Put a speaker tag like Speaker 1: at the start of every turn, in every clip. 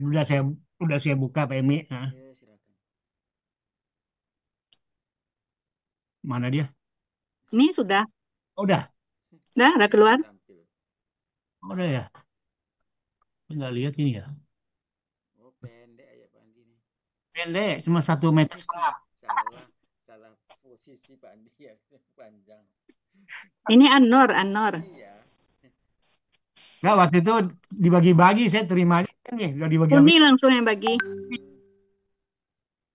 Speaker 1: Udah saya udah saya buka Pak Emi. Nah,
Speaker 2: Ya, silakan.
Speaker 1: mana dia?
Speaker 3: Ini sudah,
Speaker 1: Oh, udah.
Speaker 3: udah keluar.
Speaker 2: Terampil.
Speaker 1: Oh, udah ya. Nggak lihat ini ya.
Speaker 2: Oh, pendek aja Pak Andi nih.
Speaker 1: Pendek, cuma 1,5 meter.
Speaker 2: Salah, salah posisi Pak Andi ya, panjang.
Speaker 3: Ini Anor, Anor.
Speaker 2: Iya.
Speaker 1: Nggak, waktu itu dibagi-bagi, saya terima aja kan nih, udah
Speaker 3: Uni
Speaker 1: dibagi-bagi.
Speaker 3: langsung yang bagi.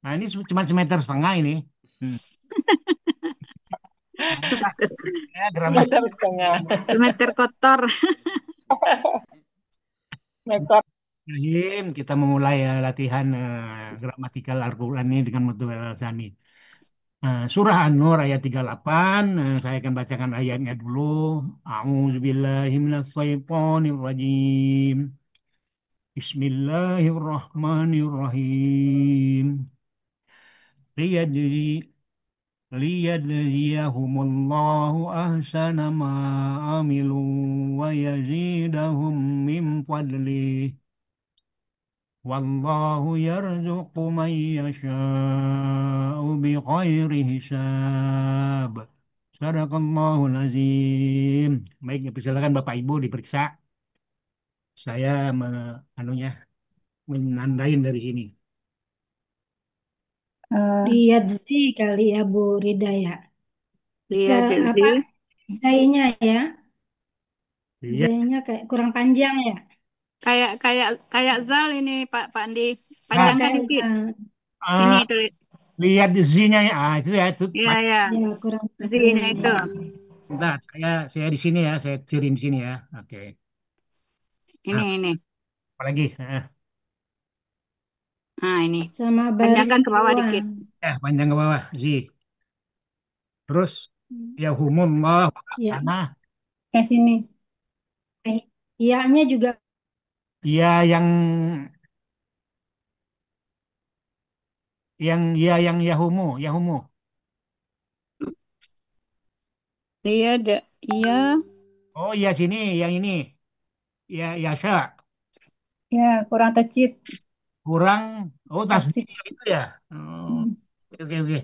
Speaker 1: Nah, ini cuma 1,5 meter ini. Hmm. Ya,
Speaker 4: Meter
Speaker 1: gramatikal.
Speaker 4: setengah.
Speaker 3: Semeter kotor.
Speaker 4: Meter.
Speaker 1: Kita memulai latihan gramatikal Al-Quran ini dengan Mutual Al-Sani. Surah An-Nur ayat 38, saya akan bacakan ayatnya dulu. A'udzubillahi minasyaitonirrajim. Bismillahirrahmanirrahim. Liyajzi liyajziyahumullahu ahsana ma amilu wa yazidahum min fadlih. Wallahu yarzuqu man yasha'u bighairi hisab. Sadaqallahul azim. Baik, silakan Bapak Ibu diperiksa. Saya anunya menandain dari sini.
Speaker 5: Lihat sih kali ya Bu Rida ya.
Speaker 3: Lihat
Speaker 5: Apa
Speaker 3: jadi
Speaker 5: zainya ya?
Speaker 1: Lihat,
Speaker 5: Zainya kayak kurang panjang ya?
Speaker 3: kayak kayak kayak Zal ini Pak Pak Andi.
Speaker 5: Ya
Speaker 3: Panjangkan
Speaker 5: kayak
Speaker 3: dikit.
Speaker 5: Zal.
Speaker 3: Ini
Speaker 1: eh,
Speaker 3: tulis.
Speaker 1: lihat Z-nya ya. Itu ya. Itu,
Speaker 3: Ya ya.
Speaker 5: Ya kurang panjang
Speaker 3: Z-nya itu.
Speaker 5: ya.
Speaker 1: bentar, saya di sini ya. Saya ciri di sini ya. Oke. Nah,
Speaker 3: Ini.
Speaker 1: apa lagi?
Speaker 3: Nah, ini.
Speaker 5: Sama baris
Speaker 3: Panjangkan ke bawah
Speaker 5: bawah.
Speaker 3: dikit.
Speaker 1: Ya, panjang ke bawah. Z. Terus, ya humullah
Speaker 5: Ya,
Speaker 1: sana.
Speaker 4: Ke sini.
Speaker 5: iya-nya juga
Speaker 1: Ya yang Yahumu, Yahumu.
Speaker 3: Lihat ya. Iya.
Speaker 1: Oh iya sini, yang ini. Ya Yasha.
Speaker 4: Ya, kurang tecip.
Speaker 1: Kurang. Oh tasbih
Speaker 4: Tasdik.
Speaker 1: itu ya. Oh,
Speaker 4: Hmm.
Speaker 1: oke oke.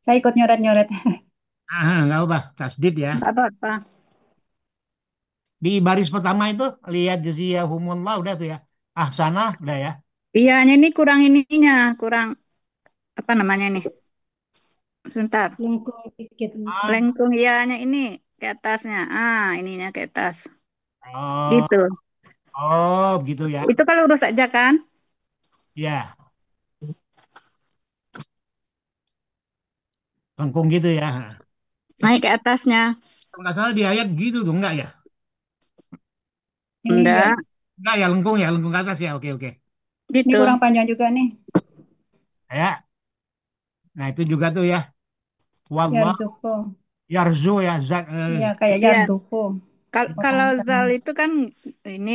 Speaker 4: Saya ikut nyoret-nyoret.
Speaker 1: Nggak apa, tasdid ya.
Speaker 3: Nggak apa-apa.
Speaker 1: Di baris pertama itu lihat Yahumullah udah tuh ya. Ah sana udah ya.
Speaker 3: Iyanya ini kurang ininya. Kurang apa namanya ini? Sebentar.
Speaker 5: lengkung dikit
Speaker 1: Ah,
Speaker 5: lengkung.
Speaker 3: Lengkung iyanya ini ke atasnya. Ah, ininya ke atas.
Speaker 1: oh,
Speaker 3: Gitu.
Speaker 1: oh begitu ya.
Speaker 3: Itu kalau lurus aja kan?
Speaker 1: Ya, lengkung gitu ya.
Speaker 3: Naik ke atasnya.
Speaker 1: Kalau nggak salah di ayat gitu tuh enggak ya?
Speaker 4: Ini enggak.
Speaker 3: Enggak.
Speaker 1: Enggak ya, lengkung ke atas ya. Oke oke.
Speaker 4: Ini
Speaker 3: Gitu.
Speaker 4: kurang panjang juga nih.
Speaker 1: Ya, nah itu juga tuh ya. Wallah
Speaker 4: Yarzuko.
Speaker 1: yarzu ya zat
Speaker 4: Iya, kayak
Speaker 3: Iya.
Speaker 4: yarduko.
Speaker 3: Kalau
Speaker 4: Potong-potongnya.
Speaker 3: zal itu kan ini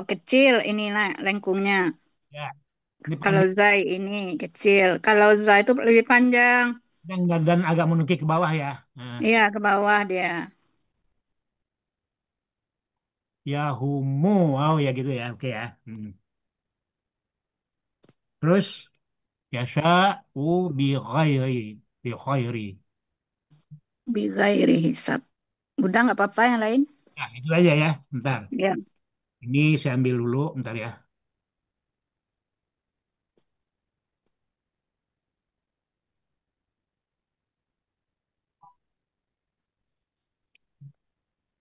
Speaker 3: kecil ini lah lengkungnya.
Speaker 1: ya. Ini
Speaker 3: Kalau
Speaker 1: panjang
Speaker 3: zai ini kecil. Kalau za itu lebih panjang.
Speaker 1: dan agak menukik ke bawah ya. Nah,
Speaker 3: Iya, ke bawah dia.
Speaker 1: Yahumu, oh ya gitu ya. Oke ya. Terus yasha'u bi ghairi.
Speaker 3: Bighairi hisab. Udah nggak apa-apa yang lain?
Speaker 1: Nah, itu aja ya. Bentar.
Speaker 3: Ya.
Speaker 1: Ini saya ambil dulu, bentar ya.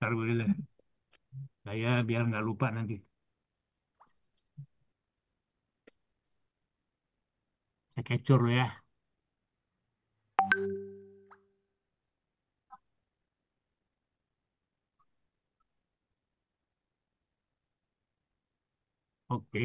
Speaker 1: Bentar dulu. Saya biar nggak lupa nanti. Saya capture dulu ya. Oke.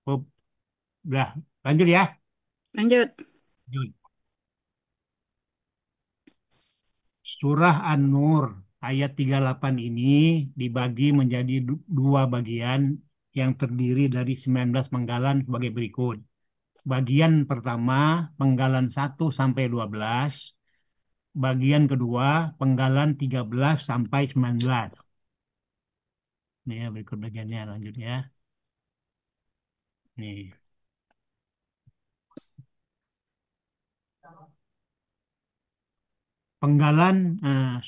Speaker 1: Oh, udah. Lanjut ya.
Speaker 3: Lanjut.
Speaker 1: Lanjut. Surah An-Nur ayat 38 ini dibagi menjadi dua bagian yang terdiri dari 19 penggalan sebagai berikut. bagian pertama penggalan 1 sampai 12, bagian kedua penggalan 13 sampai 19. Nih ya, berikut bagiannya lanjut ya. Nih. Penggalan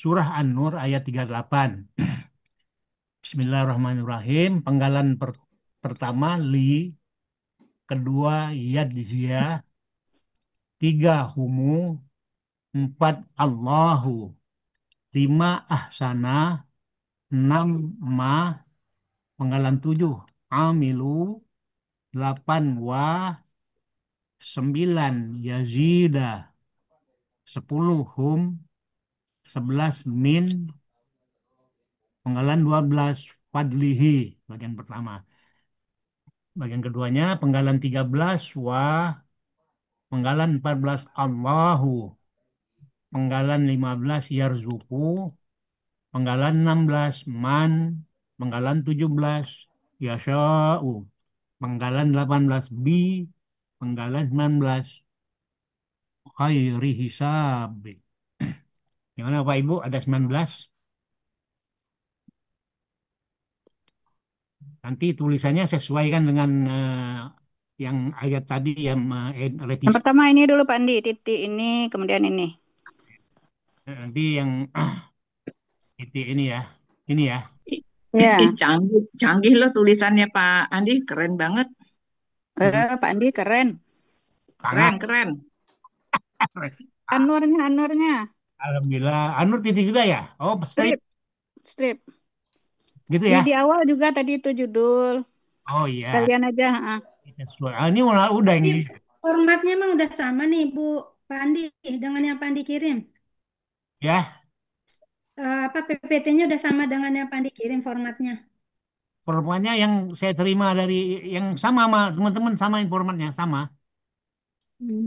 Speaker 1: surah An-Nur ayat 38. Bismillahirrahmanirrahim. Penggalan pertama li, kedua yadzia, tiga humu, empat Allahu, lima ahsana, enam ma, penggalan 7 amilu, 8 wa, 9 yazida, 10 hum, 11 min, penggalan 12 fadlihi, bagian pertama. Bagian keduanya penggalan 13 wa, penggalan 14 Allahu, penggalan 15 yarzuku, penggalan 16 man, penggalan 17 yasha'u, penggalan 18 bi, penggalan 19 khairi hisab. Gimana Pak Ibu? Ada 19? Nanti tulisannya sesuaikan dengan yang ayat tadi yang
Speaker 3: Yang
Speaker 1: revisi.
Speaker 3: pertama ini dulu Pak Andi, titik ini, kemudian ini.
Speaker 1: Nanti yang titik ini ya. Ini ya.
Speaker 3: Ya,
Speaker 6: Canggih, canggih loh tulisannya Pak Andi, keren banget.
Speaker 3: Pak Andi keren.
Speaker 1: Sangat.
Speaker 6: Keren.
Speaker 3: Anurnya.
Speaker 1: Alhamdulillah. Anur titik juga ya? Oh, strip
Speaker 3: Strip.
Speaker 1: gitu ya?
Speaker 3: Di awal juga tadi itu judul.
Speaker 1: Oh iya.
Speaker 3: Sekalian aja.
Speaker 1: Sesuai. Ini udah ini.
Speaker 5: Formatnya emang udah sama nih Bu Pandi dengan yang Pandi kirim.
Speaker 1: Ya,
Speaker 5: Apa PPT-nya udah sama dengan yang Pandi kirim formatnya.
Speaker 1: formatnya yang saya terima dari yang sama teman-teman, sama informatnya sama.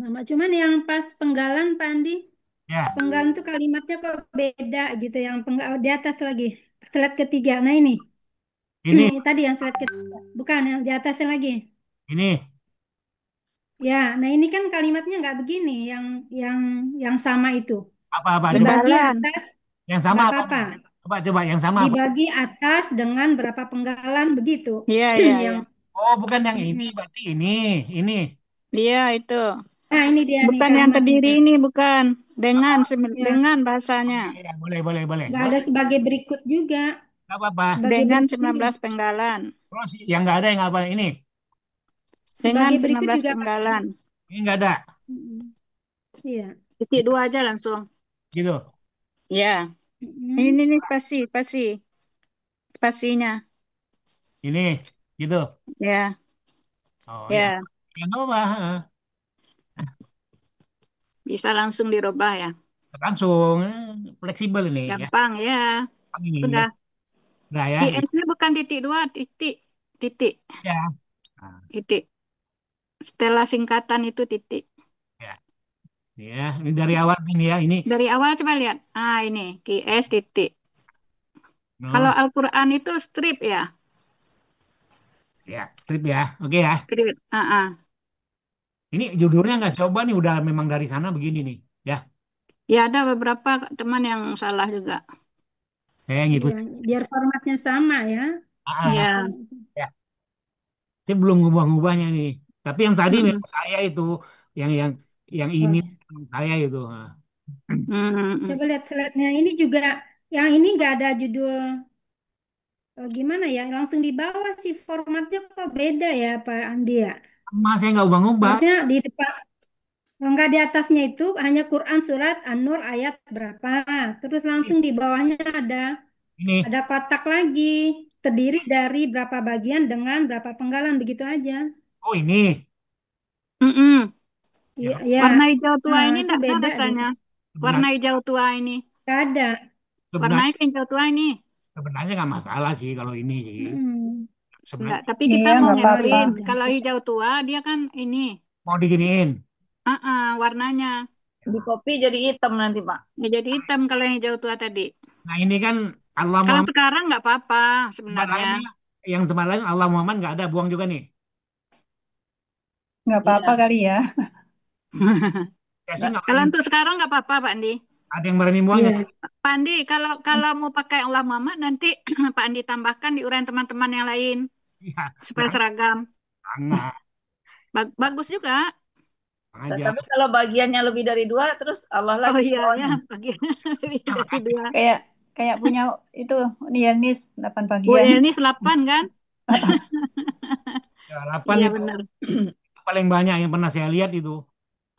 Speaker 5: Sama. Cuman yang pas penggalan Pandi,
Speaker 1: Ya,
Speaker 5: penggalan tuh kalimatnya kok beda gitu. Yang penggal di atas lagi, slide ketiga. Nah ini,
Speaker 1: ini
Speaker 5: tadi yang slide ketiga, bukan yang di atasnya lagi.
Speaker 1: ini
Speaker 5: Ya, nah ini kan kalimatnya nggak begini, yang sama itu.
Speaker 1: apa coba
Speaker 5: Dibagi
Speaker 3: Penggalan.
Speaker 5: atas
Speaker 1: yang sama
Speaker 5: nggak
Speaker 1: apa?
Speaker 5: apa-apa.
Speaker 1: Coba yang sama apa?
Speaker 5: Dibagi atas dengan berapa penggalan begitu.
Speaker 3: Iya.
Speaker 5: Yang
Speaker 1: Oh, bukan yang ini,
Speaker 5: Mm-mm.
Speaker 1: berarti ini.
Speaker 3: Iya itu.
Speaker 5: Nah ini dia nih
Speaker 3: Bukan yang
Speaker 5: kalimatnya.
Speaker 3: terdiri ini, bukan.
Speaker 5: Ya,
Speaker 3: Dengan bahasanya.
Speaker 1: Ya, boleh.
Speaker 5: nggak ada sebagai berikut juga.
Speaker 1: Nggak apa-apa.
Speaker 5: Sebagai
Speaker 3: Dengan
Speaker 5: berikut
Speaker 3: 19 penggalan.
Speaker 1: Terus yang nggak ada yang apa ini?
Speaker 3: Dengan
Speaker 5: sebagai berikut
Speaker 3: 19
Speaker 5: juga Pak.
Speaker 3: penggalan.
Speaker 1: Ini nggak ada,
Speaker 5: Mm-mm. Iya.
Speaker 3: Titik 2 aja langsung.
Speaker 1: gitu.
Speaker 3: Ya.
Speaker 5: Mm-mm.
Speaker 3: Ini nih spasinya.
Speaker 1: Ini, gitu.
Speaker 3: Ya.
Speaker 1: Oh ya,
Speaker 3: Ya.
Speaker 1: yang apa?
Speaker 3: Bisa langsung dirubah ya.
Speaker 1: Langsung, fleksibel ini ya.
Speaker 3: Gampang ya.
Speaker 1: Ini ya,
Speaker 3: Sudah.
Speaker 1: udah ya.
Speaker 3: QS-nya bukan titik 2, titik. Titik.
Speaker 1: Ya. Nah,
Speaker 3: Titik. Setelah singkatan itu titik.
Speaker 1: ya. Ya, ini dari awal ini ya, ini.
Speaker 3: Dari awal coba lihat. Ini QS titik. Kalau
Speaker 1: No,
Speaker 3: Al-Quran itu strip ya.
Speaker 1: ya, strip ya. Oke ya.
Speaker 3: Strip.
Speaker 1: Ini judulnya nggak coba nih, udah memang dari sana begini nih. Ya,
Speaker 3: Ya ada beberapa teman yang salah juga.
Speaker 1: saya ngikut.
Speaker 5: Iya, biar formatnya sama ya.
Speaker 1: Ah,
Speaker 3: Ya.
Speaker 1: ya. Saya belum ngubah-ngubahnya nih. Tapi yang tadi
Speaker 3: Mm-mm.
Speaker 1: memang saya itu, yang ini
Speaker 5: Oh,
Speaker 1: saya itu.
Speaker 3: Mm-mm.
Speaker 5: coba lihat slide-nya. Ini juga yang ini nggak ada judul gimana ya? Langsung di bawah sih formatnya kok beda ya Pak Andi ya.
Speaker 1: Mas saya nggak ubah-ubah.
Speaker 5: Harusnya di depan. Enggak di atasnya itu hanya Quran surat An-Nur ayat berapa. Terus langsung di bawahnya
Speaker 1: Ini,
Speaker 5: ada kotak lagi. Terdiri dari berapa bagian dengan berapa penggalan begitu aja.
Speaker 1: oh ini.
Speaker 3: Mm-mm.
Speaker 5: Iya,
Speaker 1: Ya,
Speaker 5: ya.
Speaker 3: Warna hijau tua
Speaker 5: Nah,
Speaker 3: ini
Speaker 5: itu
Speaker 3: enggak ada
Speaker 5: beda deh.
Speaker 3: rasanya. Warna
Speaker 1: sebenarnya,
Speaker 3: hijau tua ini.
Speaker 5: Nggak ada.
Speaker 1: sebenarnya,
Speaker 3: Warnanya hijau tua ini.
Speaker 1: sebenarnya nggak masalah sih kalau ini sih.
Speaker 5: Mm-mm.
Speaker 3: Enggak,
Speaker 1: Sebenarnya
Speaker 3: tapi kita
Speaker 4: Iya,
Speaker 3: mau
Speaker 4: nggak
Speaker 5: Oh,
Speaker 4: apa-apa.
Speaker 3: ngandelin.
Speaker 5: ya udah
Speaker 3: Kalau
Speaker 5: itu.
Speaker 3: hijau tua dia kan ini.
Speaker 1: mau diginiin.
Speaker 3: Warnanya.
Speaker 4: Di kopi jadi hitam nanti, Pak.
Speaker 3: Ya, jadi hitam kalau yang hijau tua tadi.
Speaker 1: Nah ini kan Allah
Speaker 3: Kalau
Speaker 1: Muhammad,
Speaker 3: sekarang nggak apa-apa
Speaker 1: tempat
Speaker 3: sebenarnya.
Speaker 1: lainnya, yang tempat lain Allah Muhammad nggak ada, buang juga nih.
Speaker 3: nggak apa-apa
Speaker 4: Iya.
Speaker 3: kali ya.
Speaker 1: Ya sih
Speaker 4: Nggak.
Speaker 1: nggak
Speaker 3: Kalau
Speaker 1: berani.
Speaker 3: untuk sekarang nggak apa-apa, Pak Andi.
Speaker 1: Ada yang berani buangnya.
Speaker 5: Iya.
Speaker 3: Pak Andi, kalau kalau mau pakai Allah Muhammad nanti Pak Andi tambahkan di uraian teman-teman yang lain
Speaker 1: Iya,
Speaker 3: supaya
Speaker 1: jangan,
Speaker 3: seragam.
Speaker 1: jangan
Speaker 3: Bagus juga.
Speaker 1: aja.
Speaker 4: Tapi kalau bagiannya lebih dari dua, terus Allah
Speaker 3: Oh
Speaker 4: lagi di
Speaker 3: iya ya,
Speaker 4: bawahnya.
Speaker 3: pagi lebih
Speaker 1: Ya,
Speaker 3: dari
Speaker 1: makanya
Speaker 3: dua.
Speaker 7: Kayak kayak punya itu nih 8
Speaker 3: Bu
Speaker 7: bagian.
Speaker 3: Elni 8 kan?
Speaker 1: ya, 8
Speaker 3: Iya
Speaker 1: itu
Speaker 3: benar.
Speaker 1: paling banyak yang pernah saya lihat itu.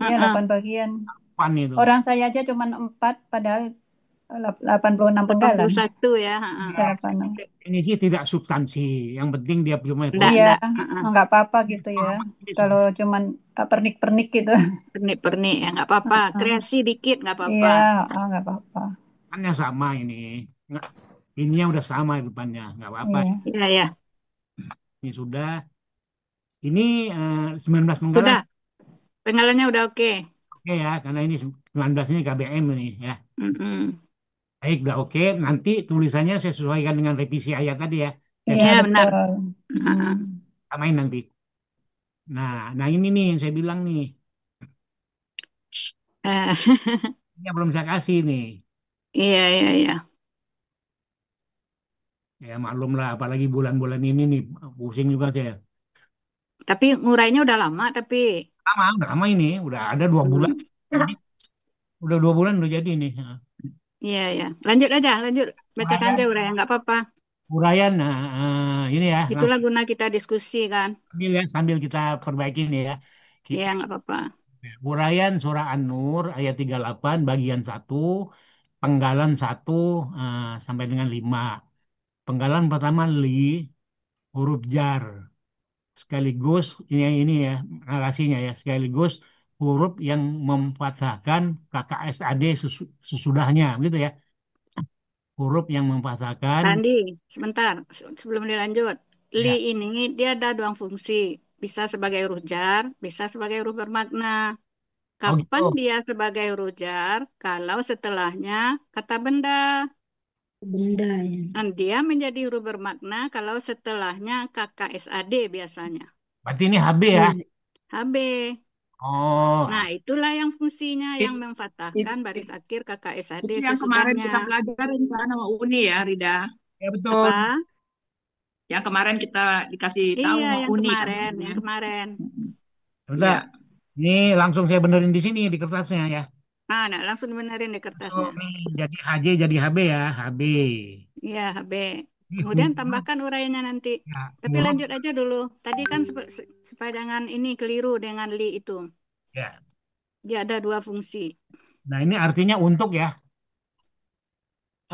Speaker 7: Iya,
Speaker 3: Heeh.
Speaker 7: 8 bagian.
Speaker 1: 8 itu.
Speaker 7: Orang saya aja cuma 4 padahal 86 penggalan.
Speaker 3: 81 ya. Heeh.
Speaker 1: Ya,
Speaker 7: 86.
Speaker 1: ini sih tidak substansi. Yang penting dia cuma
Speaker 3: Enggak,
Speaker 7: Iya,
Speaker 3: enggak. Heeh.
Speaker 7: nggak apa-apa gitu ya.
Speaker 1: format ini
Speaker 7: Kalau cuman pernik-pernik gitu.
Speaker 3: Pernik-pernik ya nggak apa-apa. Kreasi dikit nggak apa-apa.
Speaker 7: Iya, nggak apa-apa.
Speaker 1: sebenarnya sama ini. Nggak, ininya udah sama depannya, nggak apa-apa.
Speaker 7: Iya.
Speaker 3: Iya ya.
Speaker 1: Ini sudah. Ini 19 Menggalan
Speaker 3: Sudah. Penggalannya udah oke.
Speaker 1: oke ya, karena ini 19 ini KBM ini ya.
Speaker 3: Mm-mm.
Speaker 1: Baik, udah oke. Nanti tulisannya saya sesuaikan dengan revisi ayat tadi ya. Saya
Speaker 7: Iya,
Speaker 3: Iya benar.
Speaker 7: betul.
Speaker 3: Heeh.
Speaker 1: samain nanti. Nah ini nih yang saya bilang nih.
Speaker 3: Eh,
Speaker 1: Ini yang belum saya kasih nih.
Speaker 3: iya iya iya.
Speaker 1: Ya maklum lah, apalagi bulan-bulan ini nih pusing juga saya.
Speaker 3: Tapi ngurainya udah lama tapi.
Speaker 1: Udah lama ini, udah ada 2 bulan.
Speaker 3: Hmm.
Speaker 1: Jadi udah 2 bulan udah jadi nih.
Speaker 3: Iya iya. Lanjut aja, lanjut. Bacakan aja
Speaker 1: Uraian,
Speaker 3: uraian nggak apa-apa.
Speaker 1: uraian. Nah, ini ya
Speaker 3: Itulah
Speaker 1: langsung
Speaker 3: guna kita diskusi kan.
Speaker 1: sambil kita perbaiki nih ya.
Speaker 3: Iya
Speaker 1: Ki-
Speaker 3: nggak apa-apa.
Speaker 1: Uraian surah An-Nur ayat 38 bagian 1, penggalan 1 sampai dengan 5. Penggalan pertama li, huruf jar. Sekaligus ini ya narasinya ya, sekaligus huruf yang memfathahkan KKSAD sesudahnya gitu ya. Huruf yang memfathahkan
Speaker 3: Randi, sebentar sebelum dilanjut. Li
Speaker 1: ya.
Speaker 3: ini dia ada dua fungsi. Bisa sebagai huruf jar, bisa sebagai huruf bermakna.
Speaker 1: Oh
Speaker 3: Kapan
Speaker 1: gitu.
Speaker 3: dia sebagai huruf jar? Kalau setelahnya kata benda.
Speaker 5: Benda ya.
Speaker 3: Dan dia menjadi huruf bermakna kalau setelahnya KKSAD biasanya.
Speaker 1: Berarti ini HB ya.
Speaker 5: Iya.
Speaker 3: HB. Nah,
Speaker 1: Oh,
Speaker 3: itulah yang fungsinya yang
Speaker 6: It-
Speaker 3: memfathahkan
Speaker 6: it-
Speaker 3: baris akhir KKSAD
Speaker 6: Itu yang kemarin
Speaker 3: sesudahnya.
Speaker 6: kita pelajarin kan sama Uni ya, Rida.
Speaker 1: ya betul.
Speaker 3: Apa?
Speaker 6: Yang kemarin kita dikasih tahu
Speaker 3: Iya,
Speaker 6: sama
Speaker 3: yang
Speaker 6: Uni kan.
Speaker 3: kemarin, yang kemarin.
Speaker 1: Udah.
Speaker 6: Iya.
Speaker 1: Ini langsung saya benerin di sini di kertasnya ya.
Speaker 3: Nah, langsung dibenerin di
Speaker 1: Langsung
Speaker 3: kertasnya.
Speaker 1: nih jadi HJ jadi HB ya, HB.
Speaker 3: Iya, HB.
Speaker 1: Ini
Speaker 3: Kemudian
Speaker 1: huruf
Speaker 3: tambahkan uraiannya nanti.
Speaker 1: ya,
Speaker 3: Tapi
Speaker 1: huruf
Speaker 3: lanjut aja dulu. Tadi kan supaya jangan ini keliru dengan li itu.
Speaker 1: ya.
Speaker 3: Dia ada dua fungsi.
Speaker 1: Nah, ini artinya untuk ya,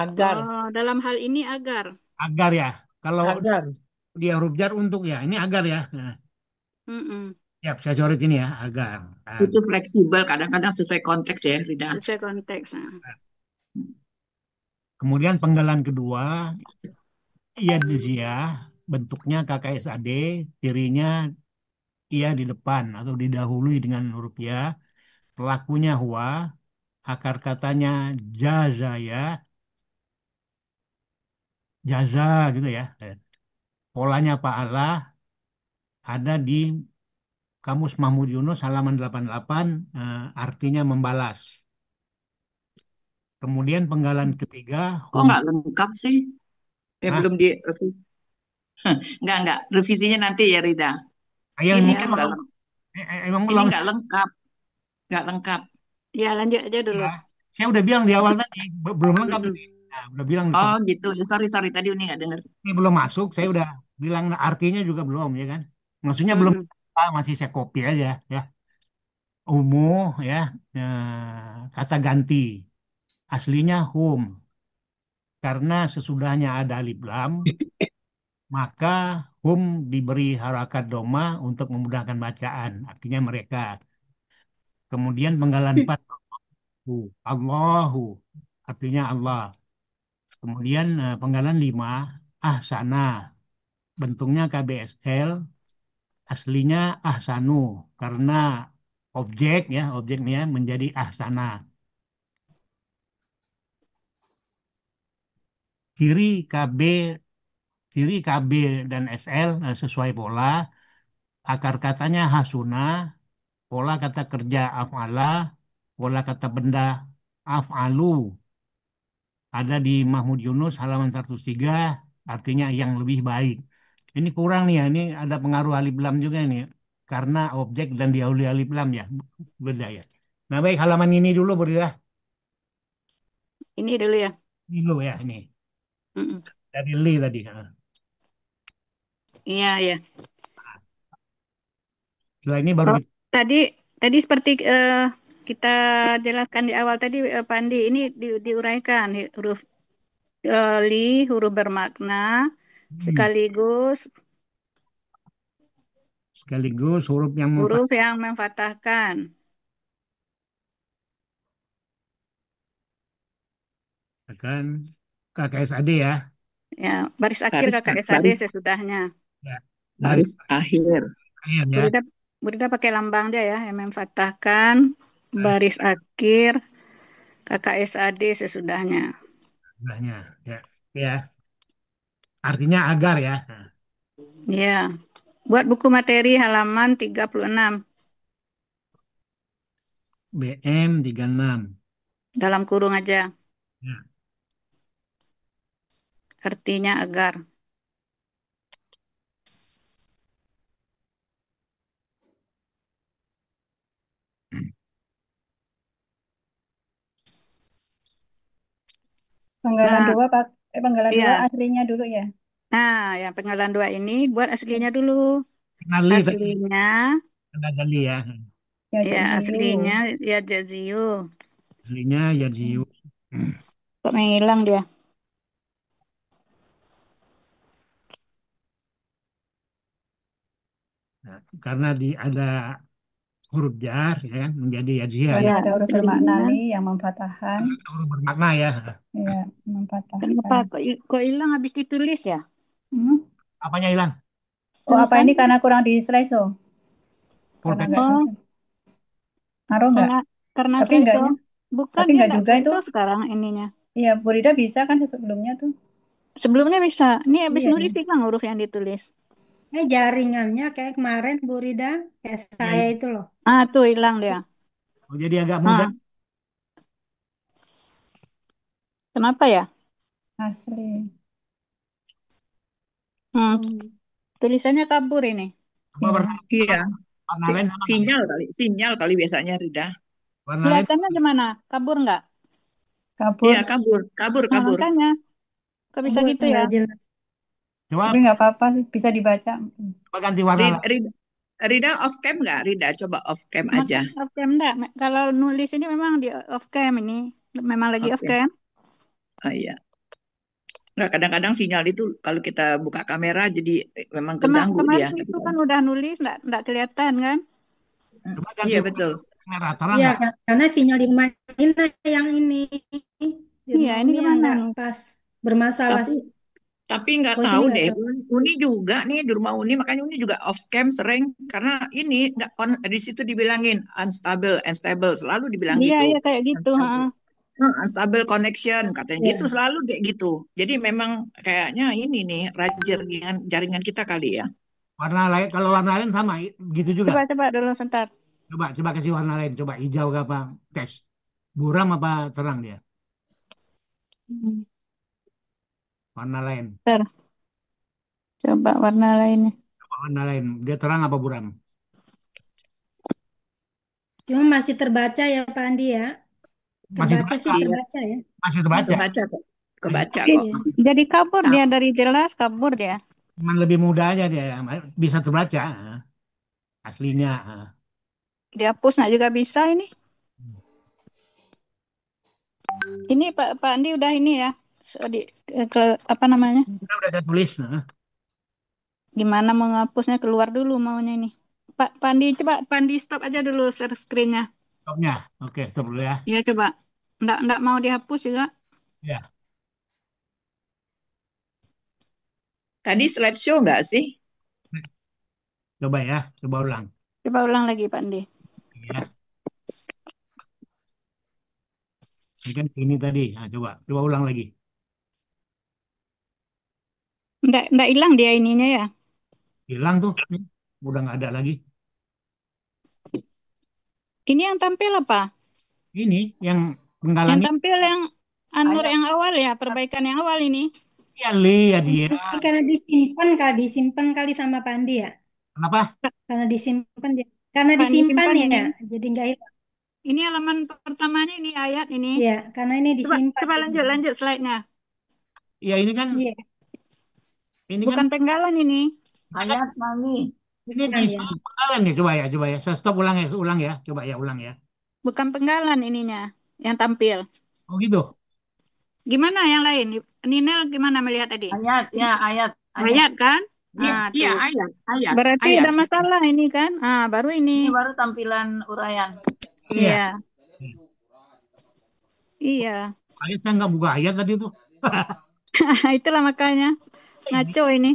Speaker 8: Agar,
Speaker 3: Oh, dalam hal ini agar.
Speaker 1: agar ya. Kalau
Speaker 8: agar.
Speaker 1: dia huruf jar untuk ya, ini agar ya. Nah,
Speaker 3: Mm-mm.
Speaker 1: siap saya coret ini ya, agar.
Speaker 6: Itu fleksibel, kadang-kadang sesuai konteks ya, Rida.
Speaker 3: Sesuai konteks. Nah.
Speaker 1: Kemudian penggalan kedua, ia dia bentuknya KKSAD, cirinya ia di depan atau didahului dengan huruf ya, pelakunya huwa, akar katanya jazaya, jaza gitu ya. Polanya paala ada di Kamus Mahmud Yunus halaman 88, artinya membalas. Kemudian penggalan ketiga,
Speaker 6: Kok nggak lengkap sih?
Speaker 1: Hah?
Speaker 6: Belum di revisi. Nggak. Revisinya nanti ya, Rida.
Speaker 1: Ayo,
Speaker 6: Ini
Speaker 3: Ya,
Speaker 6: kan nggak lengkap.
Speaker 1: emang
Speaker 6: Ini
Speaker 1: ulang
Speaker 6: nggak lengkap. Nggak lengkap.
Speaker 3: ya lanjut aja dulu.
Speaker 1: ya. Saya udah bilang di awal tadi, belum lengkap
Speaker 3: Mm-mm.
Speaker 1: ini. Nah, udah bilang
Speaker 6: Oh gitu. Ya, sorry. Tadi Uni nggak dengar.
Speaker 1: ini belum masuk, saya udah bilang artinya juga belum ya kan. Maksudnya belum
Speaker 3: Mm-mm.
Speaker 1: masih saya copy aja ya. Umuh ya, kata ganti. Aslinya hum. Karena sesudahnya ada alif lam, maka hum diberi harakat doma untuk memudahkan bacaan. Artinya mereka. Kemudian penggalan 4, Allahu. Artinya Allah. Kemudian penggalan 5, ahsana. Bentuknya KBSL, aslinya ahsanu. Karena objeknya menjadi ahsana. Kiri KB, kiri KB dan SL sesuai pola. akar katanya hasuna, pola kata kerja af'ala, pola kata benda af'alu. Ada di Mahmud Yunus halaman 103, artinya yang lebih baik. Ini kurang nih ya, ini ada pengaruh alif lam juga nih. Karena objek dan diawali alif lam ya, beda ya. Nah baik, halaman ini dulu berilah.
Speaker 3: Ini dulu ya.
Speaker 1: Ini dulu ya, ini.
Speaker 3: Mm-mm.
Speaker 1: Dari Li tadi.
Speaker 3: Iya, ya.
Speaker 1: Setelah ini baru
Speaker 3: Oh,
Speaker 1: kita.
Speaker 3: tadi tadi seperti kita jelaskan di awal tadi, Pak Andi, ini diuraikan huruf li, huruf bermakna,
Speaker 1: Hmm.
Speaker 3: sekaligus
Speaker 1: Sekaligus huruf yang
Speaker 3: huruf yang memfathahkan.
Speaker 1: memfathahkan KKSAD ya.
Speaker 3: Ya, baris akhir
Speaker 6: Baris
Speaker 3: KKSAD
Speaker 6: baris
Speaker 3: sesudahnya.
Speaker 1: Ya. Baris
Speaker 6: baris akhir.
Speaker 1: akhir ya.
Speaker 3: Burida, Burida pakai lambang dia ya, yang memfathahkan
Speaker 1: Nah,
Speaker 3: baris akhir KKSAD sesudahnya.
Speaker 1: sebelahnya. Ya. Ya. Artinya agar ya. Nah,
Speaker 3: Ya, buat buku materi halaman 36
Speaker 1: BM 36.
Speaker 3: dalam kurung aja,
Speaker 1: Ya.
Speaker 3: artinya agar.
Speaker 7: Panggalan
Speaker 3: Nah,
Speaker 7: dua, panggalan dua
Speaker 3: ya.
Speaker 7: aslinya dulu ya.
Speaker 3: Nah, yang penggalan dua ini buat aslinya dulu.
Speaker 1: Kenali tadi.
Speaker 3: Aslinya,
Speaker 1: Kenali ya.
Speaker 7: Ya,
Speaker 3: ya
Speaker 7: Jaziyu.
Speaker 3: aslinya ya jaziyu.
Speaker 1: Aslinya Yarjiu.
Speaker 3: Kok menghilang dia?
Speaker 1: Nah, karena ada huruf jar ya kan menjadi Yarjia
Speaker 7: Karena
Speaker 1: ya.
Speaker 3: Ya,
Speaker 7: ada huruf bermakna
Speaker 3: aslinya.
Speaker 7: li yang memfathahkan.
Speaker 1: Huruf bermakna ya.
Speaker 7: Ya,
Speaker 3: Kenapa
Speaker 7: memfathahkan.
Speaker 3: kok hilang habis ditulis ya?
Speaker 7: Hmm?
Speaker 1: Apanya hilang?
Speaker 7: Oh, apa ini
Speaker 3: Tulisannya.
Speaker 7: karena kurang di slide so? Karena
Speaker 1: Pulpen.
Speaker 7: enggak
Speaker 3: Oh,
Speaker 7: di Ngaruh enggak?
Speaker 3: karena
Speaker 7: Tapi
Speaker 3: slideshow.
Speaker 7: enggaknya.
Speaker 3: Bukan,
Speaker 7: Tapi
Speaker 3: dia
Speaker 7: enggak
Speaker 3: nggak
Speaker 7: juga itu.
Speaker 3: slideshow sekarang ininya.
Speaker 7: Iya, Burida bisa kan sebelumnya tuh.
Speaker 3: Sebelumnya bisa. Ini habis
Speaker 7: Iya,
Speaker 3: nulis
Speaker 7: iya.
Speaker 3: hilang huruf yang ditulis.
Speaker 5: Jaringannya kayak kemarin Bu Rida, kayak
Speaker 1: Ya,
Speaker 5: saya itu loh.
Speaker 3: Ah, tuh hilang dia.
Speaker 1: oh, jadi agak mudah.
Speaker 3: Ah, kenapa ya?
Speaker 7: Asli.
Speaker 3: Hmm, tulisannya kabur ini.
Speaker 1: Apa
Speaker 7: Iya.
Speaker 6: Iya,
Speaker 1: warna lain sama nggak ya?
Speaker 6: sinyal kali biasanya Rida.
Speaker 1: Warna lain
Speaker 3: Kelihatannya gimana? Kabur nggak?
Speaker 7: Kabur.
Speaker 6: Iya, kabur, kabur,
Speaker 3: Nah,
Speaker 6: kabur.
Speaker 3: makanya. Kok bisa
Speaker 5: Kabur,
Speaker 3: gitu ya?
Speaker 5: nggak jelas.
Speaker 1: coba
Speaker 7: Tapi enggak apa-apa, bisa dibaca.
Speaker 1: coba ganti warna
Speaker 6: Rida,
Speaker 1: lain.
Speaker 6: Rida, Rida off cam nggak? Rida, coba off cam aja.
Speaker 3: Makanya off cam enggak. Kalau nulis ini memang di off cam ini. Memang lagi off
Speaker 6: Oke.
Speaker 3: cam.
Speaker 6: Oh iya. Nggak, kadang-kadang sinyal itu kalau kita buka kamera jadi memang
Speaker 3: Kema-
Speaker 6: keganggu dia.
Speaker 3: kemarin
Speaker 6: Tapi
Speaker 3: itu kan udah nulis, enggak kelihatan kan?
Speaker 1: Coba ganti
Speaker 6: iya
Speaker 1: warna
Speaker 6: betul.
Speaker 1: merah terang
Speaker 5: Iya,
Speaker 1: nggak?
Speaker 5: karena sinyal di rumah ini yang ini. Di
Speaker 3: Iya,
Speaker 5: rumah
Speaker 3: ini
Speaker 5: Uni yang
Speaker 3: gimana
Speaker 5: nggak
Speaker 3: nih?
Speaker 5: pas. Bermasalah
Speaker 6: Tapi
Speaker 5: sih.
Speaker 6: nggak
Speaker 5: Oh, sini
Speaker 6: tahu
Speaker 5: nggak
Speaker 6: deh.
Speaker 5: tahu.
Speaker 6: Uni juga nih di rumah Uni, makanya Uni juga off cam sering karena ini nggak di situ dibilangin unstable, unstable, selalu dibilang
Speaker 3: Iya,
Speaker 6: gitu.
Speaker 3: iya kayak gitu.
Speaker 6: Unstable. Unstable connection katanya gitu,
Speaker 5: Ya.
Speaker 6: selalu kayak gitu. Jadi memang kayaknya ini nih jaringan kita kali ya.
Speaker 1: Warna lain kalau warna lain sama gitu juga.
Speaker 3: Coba dulu sebentar.
Speaker 1: Coba kasih warna lain. Coba hijau ke apa? Tes. Buram apa terang dia?
Speaker 3: Hmm,
Speaker 1: Warna lain.
Speaker 3: Bentar. Coba warna lainnya.
Speaker 1: Coba warna lain. Dia terang apa buram?
Speaker 5: Cuma masih terbaca ya Pak Andi ya.
Speaker 1: Masih
Speaker 5: Terbaca sih
Speaker 1: terbaca.
Speaker 6: Iya,
Speaker 5: terbaca ya.
Speaker 1: Masih terbaca.
Speaker 6: kebaca kok. Kebaca
Speaker 1: Masih-
Speaker 6: kok.
Speaker 3: Ih,
Speaker 5: Iya.
Speaker 3: jadi kabur
Speaker 6: Sa-
Speaker 3: dia dari jelas, kabur dia.
Speaker 1: Cuman lebih mudah aja dia. Bisa terbaca. Aslinya.
Speaker 3: Dihapus nggak juga bisa ini. Ini Pak Andi udah ini ya. So, apa namanya?
Speaker 1: Udah saya tulis.
Speaker 3: Gimana mau ngapusnya, keluar dulu maunya ini. Pak Andi, coba Pak Andi stop aja dulu share screen-nya.
Speaker 1: Stopnya. Oke, stop dulu ya.
Speaker 3: Iya coba. Nggak mau dihapus juga.
Speaker 1: Ya.
Speaker 6: Tadi slideshow nggak sih?
Speaker 1: Coba ya. Coba ulang.
Speaker 3: Coba ulang lagi Pak Andi.
Speaker 1: Ya. Ini kan ini tadi. Nah, coba ulang lagi.
Speaker 3: Nggak hilang dia ininya ya.
Speaker 1: Hilang tuh. udah nggak ada lagi.
Speaker 3: Ini yang tampil apa?
Speaker 1: Ini yang penggalan
Speaker 3: Yang
Speaker 1: ini.
Speaker 3: tampil yang An-Nur
Speaker 4: Ayat
Speaker 3: yang awal ya, perbaikan yang awal ini.
Speaker 1: Ya, Li, ya dia.
Speaker 5: Ini karena disimpan kali sama Pandi ya.
Speaker 1: Kenapa?
Speaker 5: Karena disimpan,
Speaker 3: Pak disimpan
Speaker 5: ya,
Speaker 3: ini.
Speaker 5: jadi nggak hilang.
Speaker 3: Ini halaman pertamanya ini ayat ini.
Speaker 5: Ya, karena ini
Speaker 3: Coba
Speaker 5: disimpan.
Speaker 3: coba lanjut slide-nya.
Speaker 1: Ya
Speaker 5: Iya,
Speaker 1: ini kan
Speaker 3: Bukan penggalan ini.
Speaker 4: ayat Mami.
Speaker 1: ini
Speaker 5: bukan
Speaker 1: di
Speaker 5: ya.
Speaker 1: penggalan nih, coba ya. Saya stop ulang ya. Coba ya, ulang ya.
Speaker 3: Bukan penggalan ininya yang tampil.
Speaker 1: Oh gitu.
Speaker 3: Gimana yang lain? Ninel gimana melihat tadi?
Speaker 4: Ayat ya, ayat.
Speaker 3: Ayat kan?
Speaker 6: Iya,
Speaker 3: Nah,
Speaker 6: iya,
Speaker 3: tuh.
Speaker 6: ayat.
Speaker 3: Berarti ada masalah ini kan? Ah, baru
Speaker 4: Ini
Speaker 3: ini.
Speaker 4: baru tampilan uraian.
Speaker 1: Iya.
Speaker 3: Iya. Iya.
Speaker 1: Ayat saya nggak buka ayat tadi tuh.
Speaker 3: Itulah makanya ngaco ini.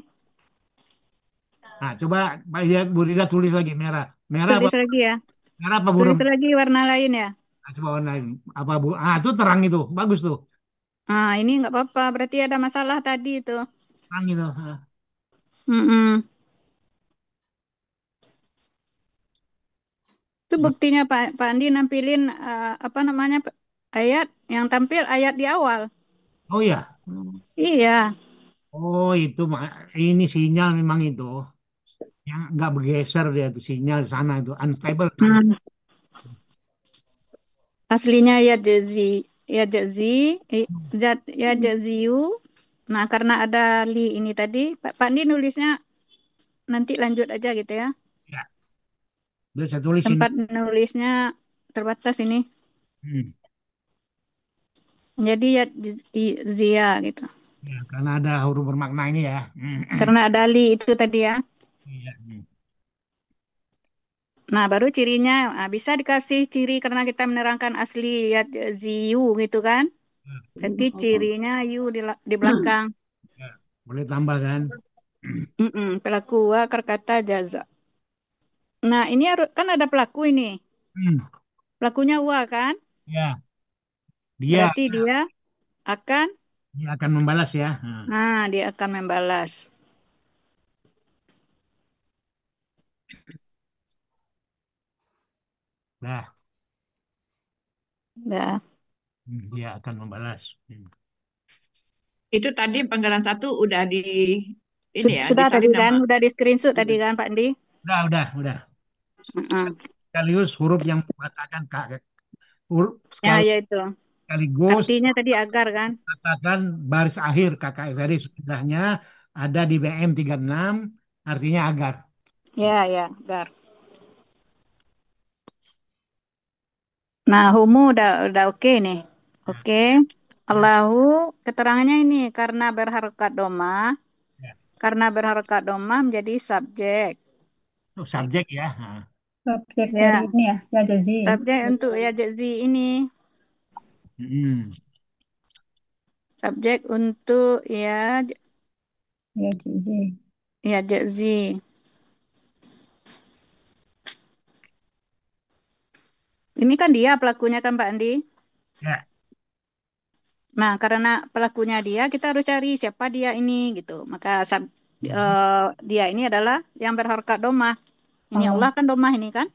Speaker 1: Nah, coba Pak lihat Bu Rida tulis lagi merah.
Speaker 3: Tulis lagi ya.
Speaker 1: Merah apa
Speaker 3: Tulis
Speaker 1: burem?
Speaker 3: lagi warna lain ya.
Speaker 1: Nah, coba warnain. Apa Bu? Ah, itu terang itu. Bagus tuh.
Speaker 3: Ah, ini nggak apa-apa. Berarti ada masalah tadi itu.
Speaker 1: Terang itu. Ah.
Speaker 3: Mm-mm. Itu buktinya Pak Andi nampilin apa namanya ayat yang tampil ayat di awal.
Speaker 1: Oh ya.
Speaker 3: Iya.
Speaker 1: Oh, itu ini sinyal memang itu. Yang nggak bergeser dia tuh sinyal sana itu unstable kan.
Speaker 3: Hmm. Aslinya ya jazi, ya jaziu. Nah, karena ada li ini tadi, Pak Andi nulisnya nanti lanjut aja gitu ya.
Speaker 1: Ya. Udah saya tulis ini.
Speaker 3: Tempat nulisnya terbatas ini.
Speaker 1: Hmm.
Speaker 3: Jadi ya zia gitu.
Speaker 1: Ya, karena ada huruf bermakna ini ya. Hmm.
Speaker 3: Karena ada li itu tadi ya.
Speaker 1: Iya. Hmm.
Speaker 3: Nah, baru cirinya bisa dikasih ciri karena kita menerangkan asli ya ziu gitu kan. Jadi cirinya yu di belakang.
Speaker 1: Ya. Boleh tambah kan?
Speaker 3: Pelaku wa kata jaza. Nah, ini kan ada pelaku ini.
Speaker 1: Hmm.
Speaker 3: Pelakunya wa kan?
Speaker 1: Ya. Dia
Speaker 3: Berarti akan
Speaker 1: dia akan membalas ya. Hmm.
Speaker 3: dia akan membalas.
Speaker 1: Nah,
Speaker 3: Nah,
Speaker 1: dia akan membalas. Hmm.
Speaker 6: Itu tadi panggilan 1 udah ini ya,
Speaker 3: sudah tadi
Speaker 6: disalin
Speaker 3: kan,
Speaker 6: nama.
Speaker 3: udah di screenshot tadi kan Pak Andi?
Speaker 1: Udah.
Speaker 3: Heeh.
Speaker 1: Sekaligus huruf yang mengatakan huruf
Speaker 3: Ya, ya itu.
Speaker 1: sekaligus
Speaker 3: Artinya tadi agar kan?
Speaker 1: katakan baris akhir KKSRI sesudahnya ada di BM 36 artinya agar.
Speaker 3: Ya, agar. Nah, humu udah oke nih. Oke. Allahu keterangannya ini karena berharokat doma.
Speaker 1: Ya.
Speaker 3: Karena berharokat doma menjadi subjek.
Speaker 1: Oh, subjek ya. Nah.
Speaker 7: Subjek
Speaker 3: Ya.
Speaker 7: dari ini ya jazi.
Speaker 3: Subjek untuk ya jazi ini.
Speaker 1: Hmm.
Speaker 3: Subjek untuk ya
Speaker 7: Jazi.
Speaker 3: jazi. Ini kan dia pelakunya kan Pak Andi?
Speaker 1: Ya.
Speaker 3: Nah, karena pelakunya dia, kita harus cari siapa dia ini gitu. Maka dia ini adalah yang berharkat domah. Ini Allah kan domah ini kan?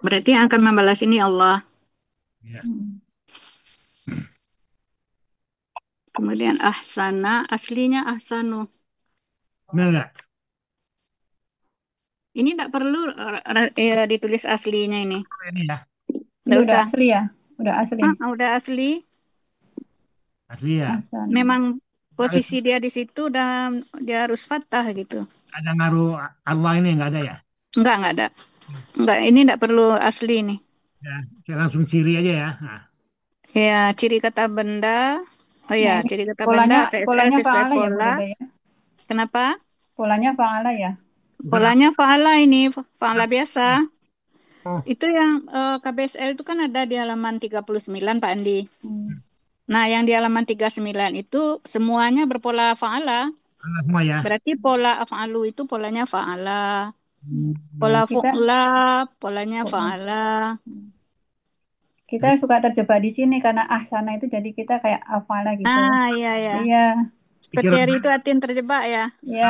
Speaker 3: Berarti yang akan membalas ini Allah.
Speaker 1: Ya.
Speaker 3: Kemudian ahsana, aslinya ahsanu.
Speaker 1: Benar nggak?
Speaker 3: Ini tidak perlu ditulis aslinya ini.
Speaker 1: Ini ya.
Speaker 7: Ini
Speaker 3: Nggak
Speaker 7: udah
Speaker 3: usah.
Speaker 7: asli ya? Udah asli.
Speaker 3: Udah asli.
Speaker 1: Asli ya.
Speaker 7: Ahsan.
Speaker 3: Memang posisi dia di situ dan dia harus fathah gitu.
Speaker 1: Ada ngaruh Allah ini nggak ada ya?
Speaker 3: Enggak ada. Enggak, ini tidak perlu asli nih.
Speaker 1: Ya, saya langsung ciri aja ya. Nah.
Speaker 3: Ya, ciri kata benda. Oh ya,
Speaker 7: ini
Speaker 3: ciri kata
Speaker 7: polanya
Speaker 3: benda TSL
Speaker 7: polanya
Speaker 3: sesuai
Speaker 7: fa'ala ya Bu
Speaker 3: pola.
Speaker 7: Rida ya?
Speaker 3: Kenapa?
Speaker 7: Polanya fa'ala ya?
Speaker 3: Polanya fa'ala ini, fa'ala biasa.
Speaker 1: Oh.
Speaker 3: Itu yang KBSL itu kan ada di halaman 39 Pak Andi. Nah, yang di halaman 39 itu semuanya berpola fa'ala.
Speaker 1: Semua ya.
Speaker 3: Berarti pola af'alu itu polanya fa'ala. Pola
Speaker 7: Kita-
Speaker 3: fu'la polanya fa'ala.
Speaker 7: Kita suka terjebak di sini karena ahsana itu jadi kita kayak afala gitu.
Speaker 3: Iya.
Speaker 7: Iya.
Speaker 1: Pikiran
Speaker 3: Peteri itu Atin terjebak ya.
Speaker 7: Ya,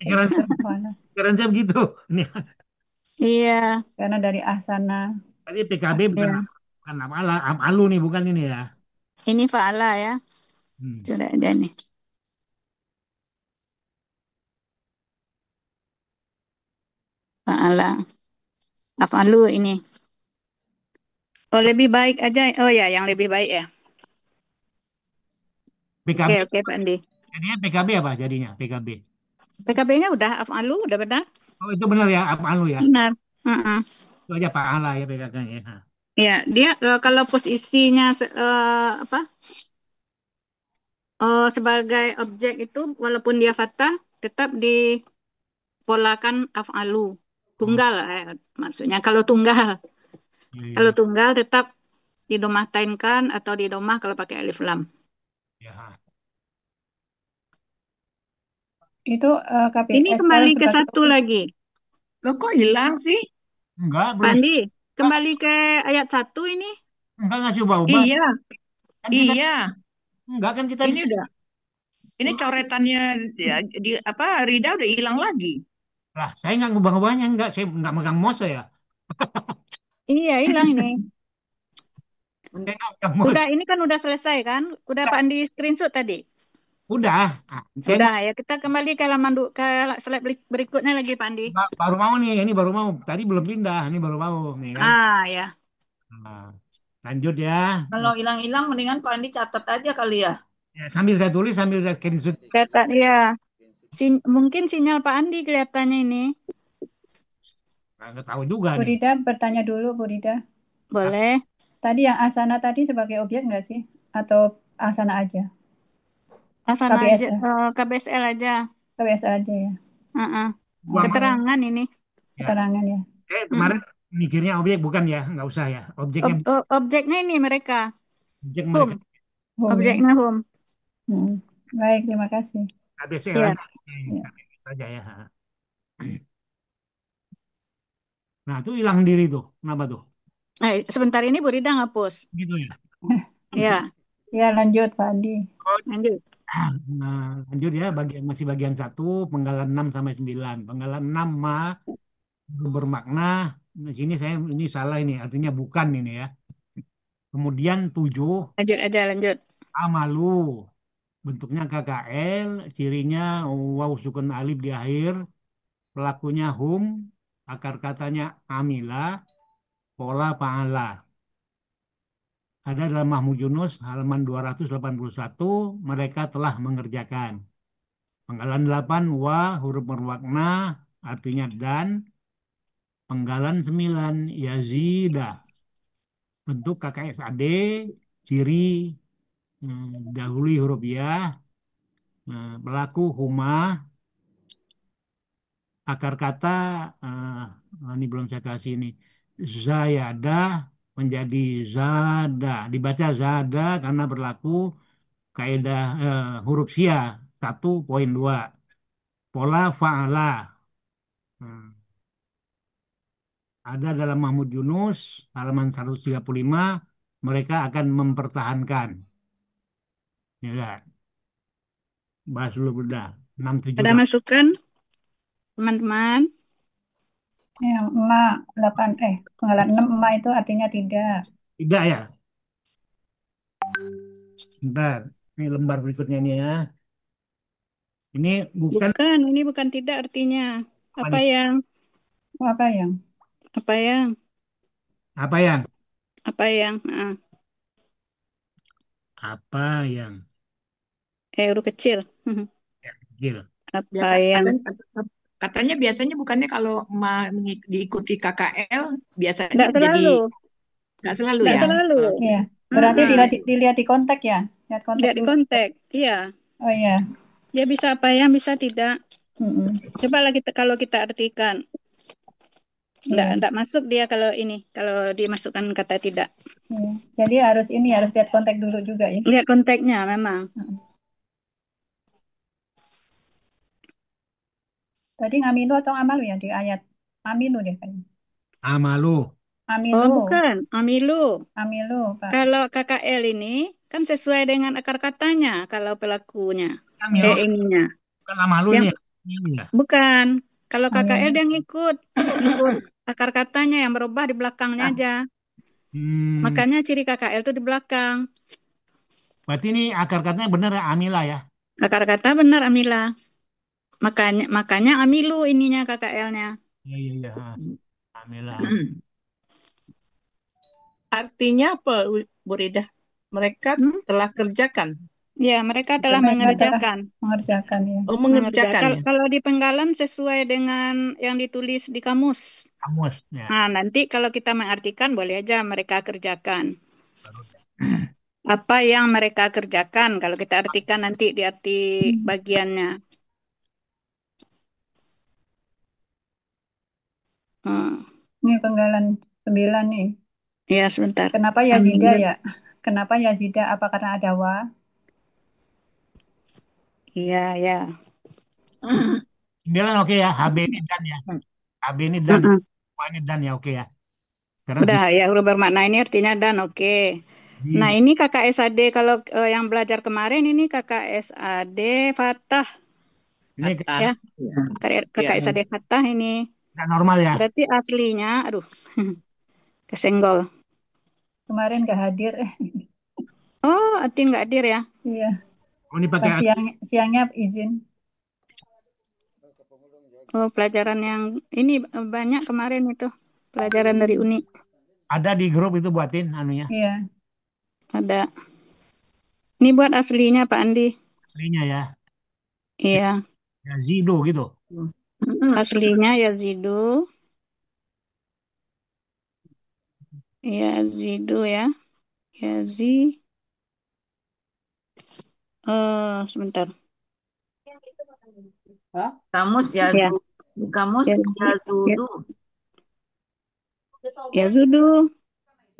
Speaker 7: kayak
Speaker 1: pikiran
Speaker 7: gitu. Mana?
Speaker 1: pikiran saya begitu. Ini
Speaker 3: Iya,
Speaker 7: Karena dari asana.
Speaker 1: tadi PKB bukan
Speaker 3: iya.
Speaker 1: bukan amalu nih bukan ini ya.
Speaker 3: Ini Fa'ala ya.
Speaker 1: Hmm.
Speaker 3: Sudah ada nih. Fa'ala. Af'alu ini. Oh, lebih baik aja. Oh ya, yang lebih baik ya.
Speaker 1: PKB
Speaker 3: Oke, oke, Pak Andi.
Speaker 1: jadinya PKB apa jadinya PKB.
Speaker 3: PKB-nya udah Af'alu, udah benar?
Speaker 1: Oh itu benar ya amalu ya.
Speaker 3: Benar. Heeh.
Speaker 1: Itu aja pahala ya PKB-nya ya.
Speaker 3: Ya, dia kalau posisinya apa? Sebagai objek itu walaupun dia fathah tetap dipolakan af'alu.
Speaker 1: Oh,
Speaker 3: Tunggal maksudnya kalau tunggal.
Speaker 1: iya,
Speaker 3: Kalau
Speaker 1: iya,
Speaker 3: tunggal tetap didomahtainkan atau didomah kalau pakai alif lam.
Speaker 1: iya.
Speaker 7: Itu
Speaker 3: Ini
Speaker 7: KBSL
Speaker 3: kembali ke
Speaker 7: sebagai
Speaker 3: satu lagi.
Speaker 6: Loh kok hilang sih?
Speaker 1: Enggak, belum.
Speaker 3: Pandi, kembali ke ayat 1 ini.
Speaker 1: Enggak coba-ubah.
Speaker 6: Iya,
Speaker 1: Kan kita
Speaker 6: iya.
Speaker 1: enggak kan kita di
Speaker 6: Ini udah, ini coretannya ya, di apa Rida udah hilang lagi.
Speaker 1: lah, saya enggak ngubah-ngubahnya enggak, saya enggak megang mouse saya.
Speaker 3: Iya, hilang ini.
Speaker 1: Saya enggak megang mouse.
Speaker 3: Udah, ini kan udah selesai kan? Udah Pak Andi screenshot tadi.
Speaker 1: Udah. Ah, saya
Speaker 3: Udah ya, kita kembali ke halaman ke slide berikutnya lagi Pak Andi.
Speaker 1: baru mau nih, ini baru mau. Tadi belum pindah, ini baru mau nih kan.
Speaker 3: Ah ya.
Speaker 1: Nah, lanjut ya.
Speaker 4: Kalau hilang-hilang mendingan Pak Andi catat aja kali ya.
Speaker 1: Ya, sambil saya tulis, sambil saya screenshot.
Speaker 3: Kata ya. Mungkin sinyal Pak Andi kelihatannya ini.
Speaker 1: Nggak tahu juga
Speaker 7: Bu
Speaker 1: nih.
Speaker 7: Rida bertanya dulu, Bu Rida.
Speaker 3: Boleh.
Speaker 7: Tadi yang asana tadi sebagai objek nggak sih? Atau asana aja?
Speaker 3: Asana aja,
Speaker 7: KBSL.
Speaker 3: KBSL aja.
Speaker 7: KBSL aja ya.
Speaker 3: Heeh.
Speaker 1: Buang
Speaker 3: Keterangan ini.
Speaker 1: ya.
Speaker 7: Keterangan ya.
Speaker 1: Kemarin mikirnya objek bukan ya, nggak usah ya. Objeknya
Speaker 3: Objeknya ini mereka.
Speaker 1: objek
Speaker 3: Home.
Speaker 1: mereka
Speaker 7: Home ya.
Speaker 3: Objeknya home.
Speaker 7: Baik, terima kasih.
Speaker 1: KBCL
Speaker 3: Iya.
Speaker 1: aja. KBCL aja ya. Nah, itu hilang sendiri tuh. Kenapa tuh?
Speaker 3: Sebentar ini Bu Rida ngapus.
Speaker 1: Gitu ya.
Speaker 3: Ya,
Speaker 7: Ya, lanjut Pak Andi.
Speaker 3: lanjut.
Speaker 1: Nah, lanjut ya, masih bagian 1, penggalan 6 sampai 9. Penggalan 6 ma bermakna, di sini saya ini salah ini, artinya bukan ini ya. Kemudian 7
Speaker 3: Lanjut aja, lanjut.
Speaker 1: amalu. Bentuknya KKL, cirinya waw sukun alif di akhir, pelakunya hum, akar katanya amila, pola fa'ala. Ada dalam Mahmud Yunus halaman 281, mereka telah mengerjakan. Penggalan 8 wa huruf bermakna artinya dan. Penggalan 9 yazida bentuk KKSAD, ciri dahului huruf ya, pelaku huma, akar kata ini belum saya kasih ini zayada menjadi zada, dibaca zada karena berlaku kaidah huruf sia 1.2, pola fa'ala. Hmm. Ada dalam Mahmud Yunus halaman 135, mereka akan mempertahankan. Ya udah, bahas dulu udah. 6, 7,
Speaker 3: Ada
Speaker 1: 8.
Speaker 3: masukan, teman-teman?
Speaker 7: Yang emak 8 penggalan 6 emak itu artinya tidak.
Speaker 1: Tidak ya. Bentar, ini lembar berikutnya ini ya. Ini bukan
Speaker 3: Bukan, ini bukan tidak artinya.
Speaker 1: apa
Speaker 3: Apa
Speaker 1: nih?
Speaker 3: yang?
Speaker 7: Apa yang?
Speaker 3: Apa yang?
Speaker 1: Apa yang?
Speaker 3: Apa yang?
Speaker 1: Apa yang?
Speaker 3: Huruf kecil.
Speaker 1: Ya, kecil.
Speaker 6: Ya,
Speaker 3: Apa yang?
Speaker 6: katanya biasanya bukannya kalau diikuti KKL biasanya
Speaker 3: Tidak
Speaker 6: jadi
Speaker 3: selalu.
Speaker 6: nggak selalu
Speaker 3: Tidak
Speaker 6: ya.
Speaker 3: selalu.
Speaker 7: Iya. Berarti dilihat di kontak ya. Lihat kontak
Speaker 3: Lihat di
Speaker 7: dulu.
Speaker 3: konteks. Iya.
Speaker 7: Oh iya.
Speaker 3: Dia bisa apa yang, bisa tidak. Cobalah kalau kita artikan. Enggak masuk dia kalau dimasukkan kata tidak.
Speaker 7: Iya. Jadi harus lihat konteks dulu juga ya.
Speaker 3: Lihat konteksnya memang.
Speaker 7: Tadi ngaminu atau amalu ya di ayat aminu deh kayaknya.
Speaker 1: Amalu.
Speaker 7: Aminu.
Speaker 3: Oh, bukan. Amilu.
Speaker 7: Amilu, Pak.
Speaker 3: Kalau KKL ini kan sesuai dengan akar katanya kalau pelakunya.
Speaker 1: Amil,
Speaker 3: ininya.
Speaker 1: bukan nama lu
Speaker 3: Yang
Speaker 1: nih ya. Ini ya.
Speaker 3: bukan. Kalau
Speaker 7: Oh,
Speaker 3: KKL
Speaker 7: iya.
Speaker 3: dia ngikut akar katanya yang berubah di belakangnya
Speaker 4: Ah.
Speaker 3: aja.
Speaker 1: Hmm,
Speaker 3: Makanya ciri KKL itu di belakang.
Speaker 1: berarti ini akar katanya bener ya Amila ya.
Speaker 3: Akar kata benar Amila. Makanya Amilu ininya KKL-nya.
Speaker 1: Iya iya iya. Amila.
Speaker 8: Artinya apa, Bu Rida? Mereka
Speaker 3: Hmm?
Speaker 8: telah kerjakan.
Speaker 3: Ya, mereka telah
Speaker 7: Mereka telah
Speaker 3: mengerjakan.
Speaker 7: mengerjakan ya.
Speaker 8: Oh, mengerjakan ya.
Speaker 3: Kalau di penggalan sesuai dengan yang ditulis di kamus.
Speaker 1: Kamus ya.
Speaker 3: Nah, nanti kalau kita mengartikan boleh aja mereka kerjakan. Apa yang mereka kerjakan kalau kita artikan nanti di arti bagiannya.
Speaker 7: Ini penggalan 9 nih.
Speaker 3: Ya, sebentar.
Speaker 7: Kenapa Yazida ya? Kenapa Yazida? Apa karena ada wa?
Speaker 3: Iya, ya.
Speaker 1: 9 oke ya. HB ini dan ya. HB ini dan. Wah ini dan ya oke ya. Sekarang
Speaker 3: Udah ya, huruf bermakna ini artinya dan oke. Nah, ini KKSAD kalau yang belajar kemarin ini KKSAD Fatah
Speaker 1: ini
Speaker 3: ya. KKSAD Fatah ini.
Speaker 1: nggak normal ya.
Speaker 3: Berarti aslinya, aduh, kesenggol.
Speaker 7: Kemarin nggak hadir.
Speaker 3: Oh, Atin nggak hadir ya?
Speaker 7: Iya.
Speaker 1: Oh ini
Speaker 7: Pas
Speaker 1: pakai
Speaker 7: siangnya izin.
Speaker 3: Oh, pelajaran yang ini banyak kemarin itu. Pelajaran dari Uni.
Speaker 1: ada di grup itu buatin anunya.
Speaker 7: Iya.
Speaker 3: Ada. Ini buat aslinya Pak Andi.
Speaker 1: Aslinya ya.
Speaker 3: Iya.
Speaker 1: Ya Zido gitu.
Speaker 3: Aslinya Yazidu. Yazidu ya. Yazi. Sebentar.
Speaker 4: Kamus
Speaker 3: Ya.
Speaker 4: Kamus Yazudu.
Speaker 3: Yazudu.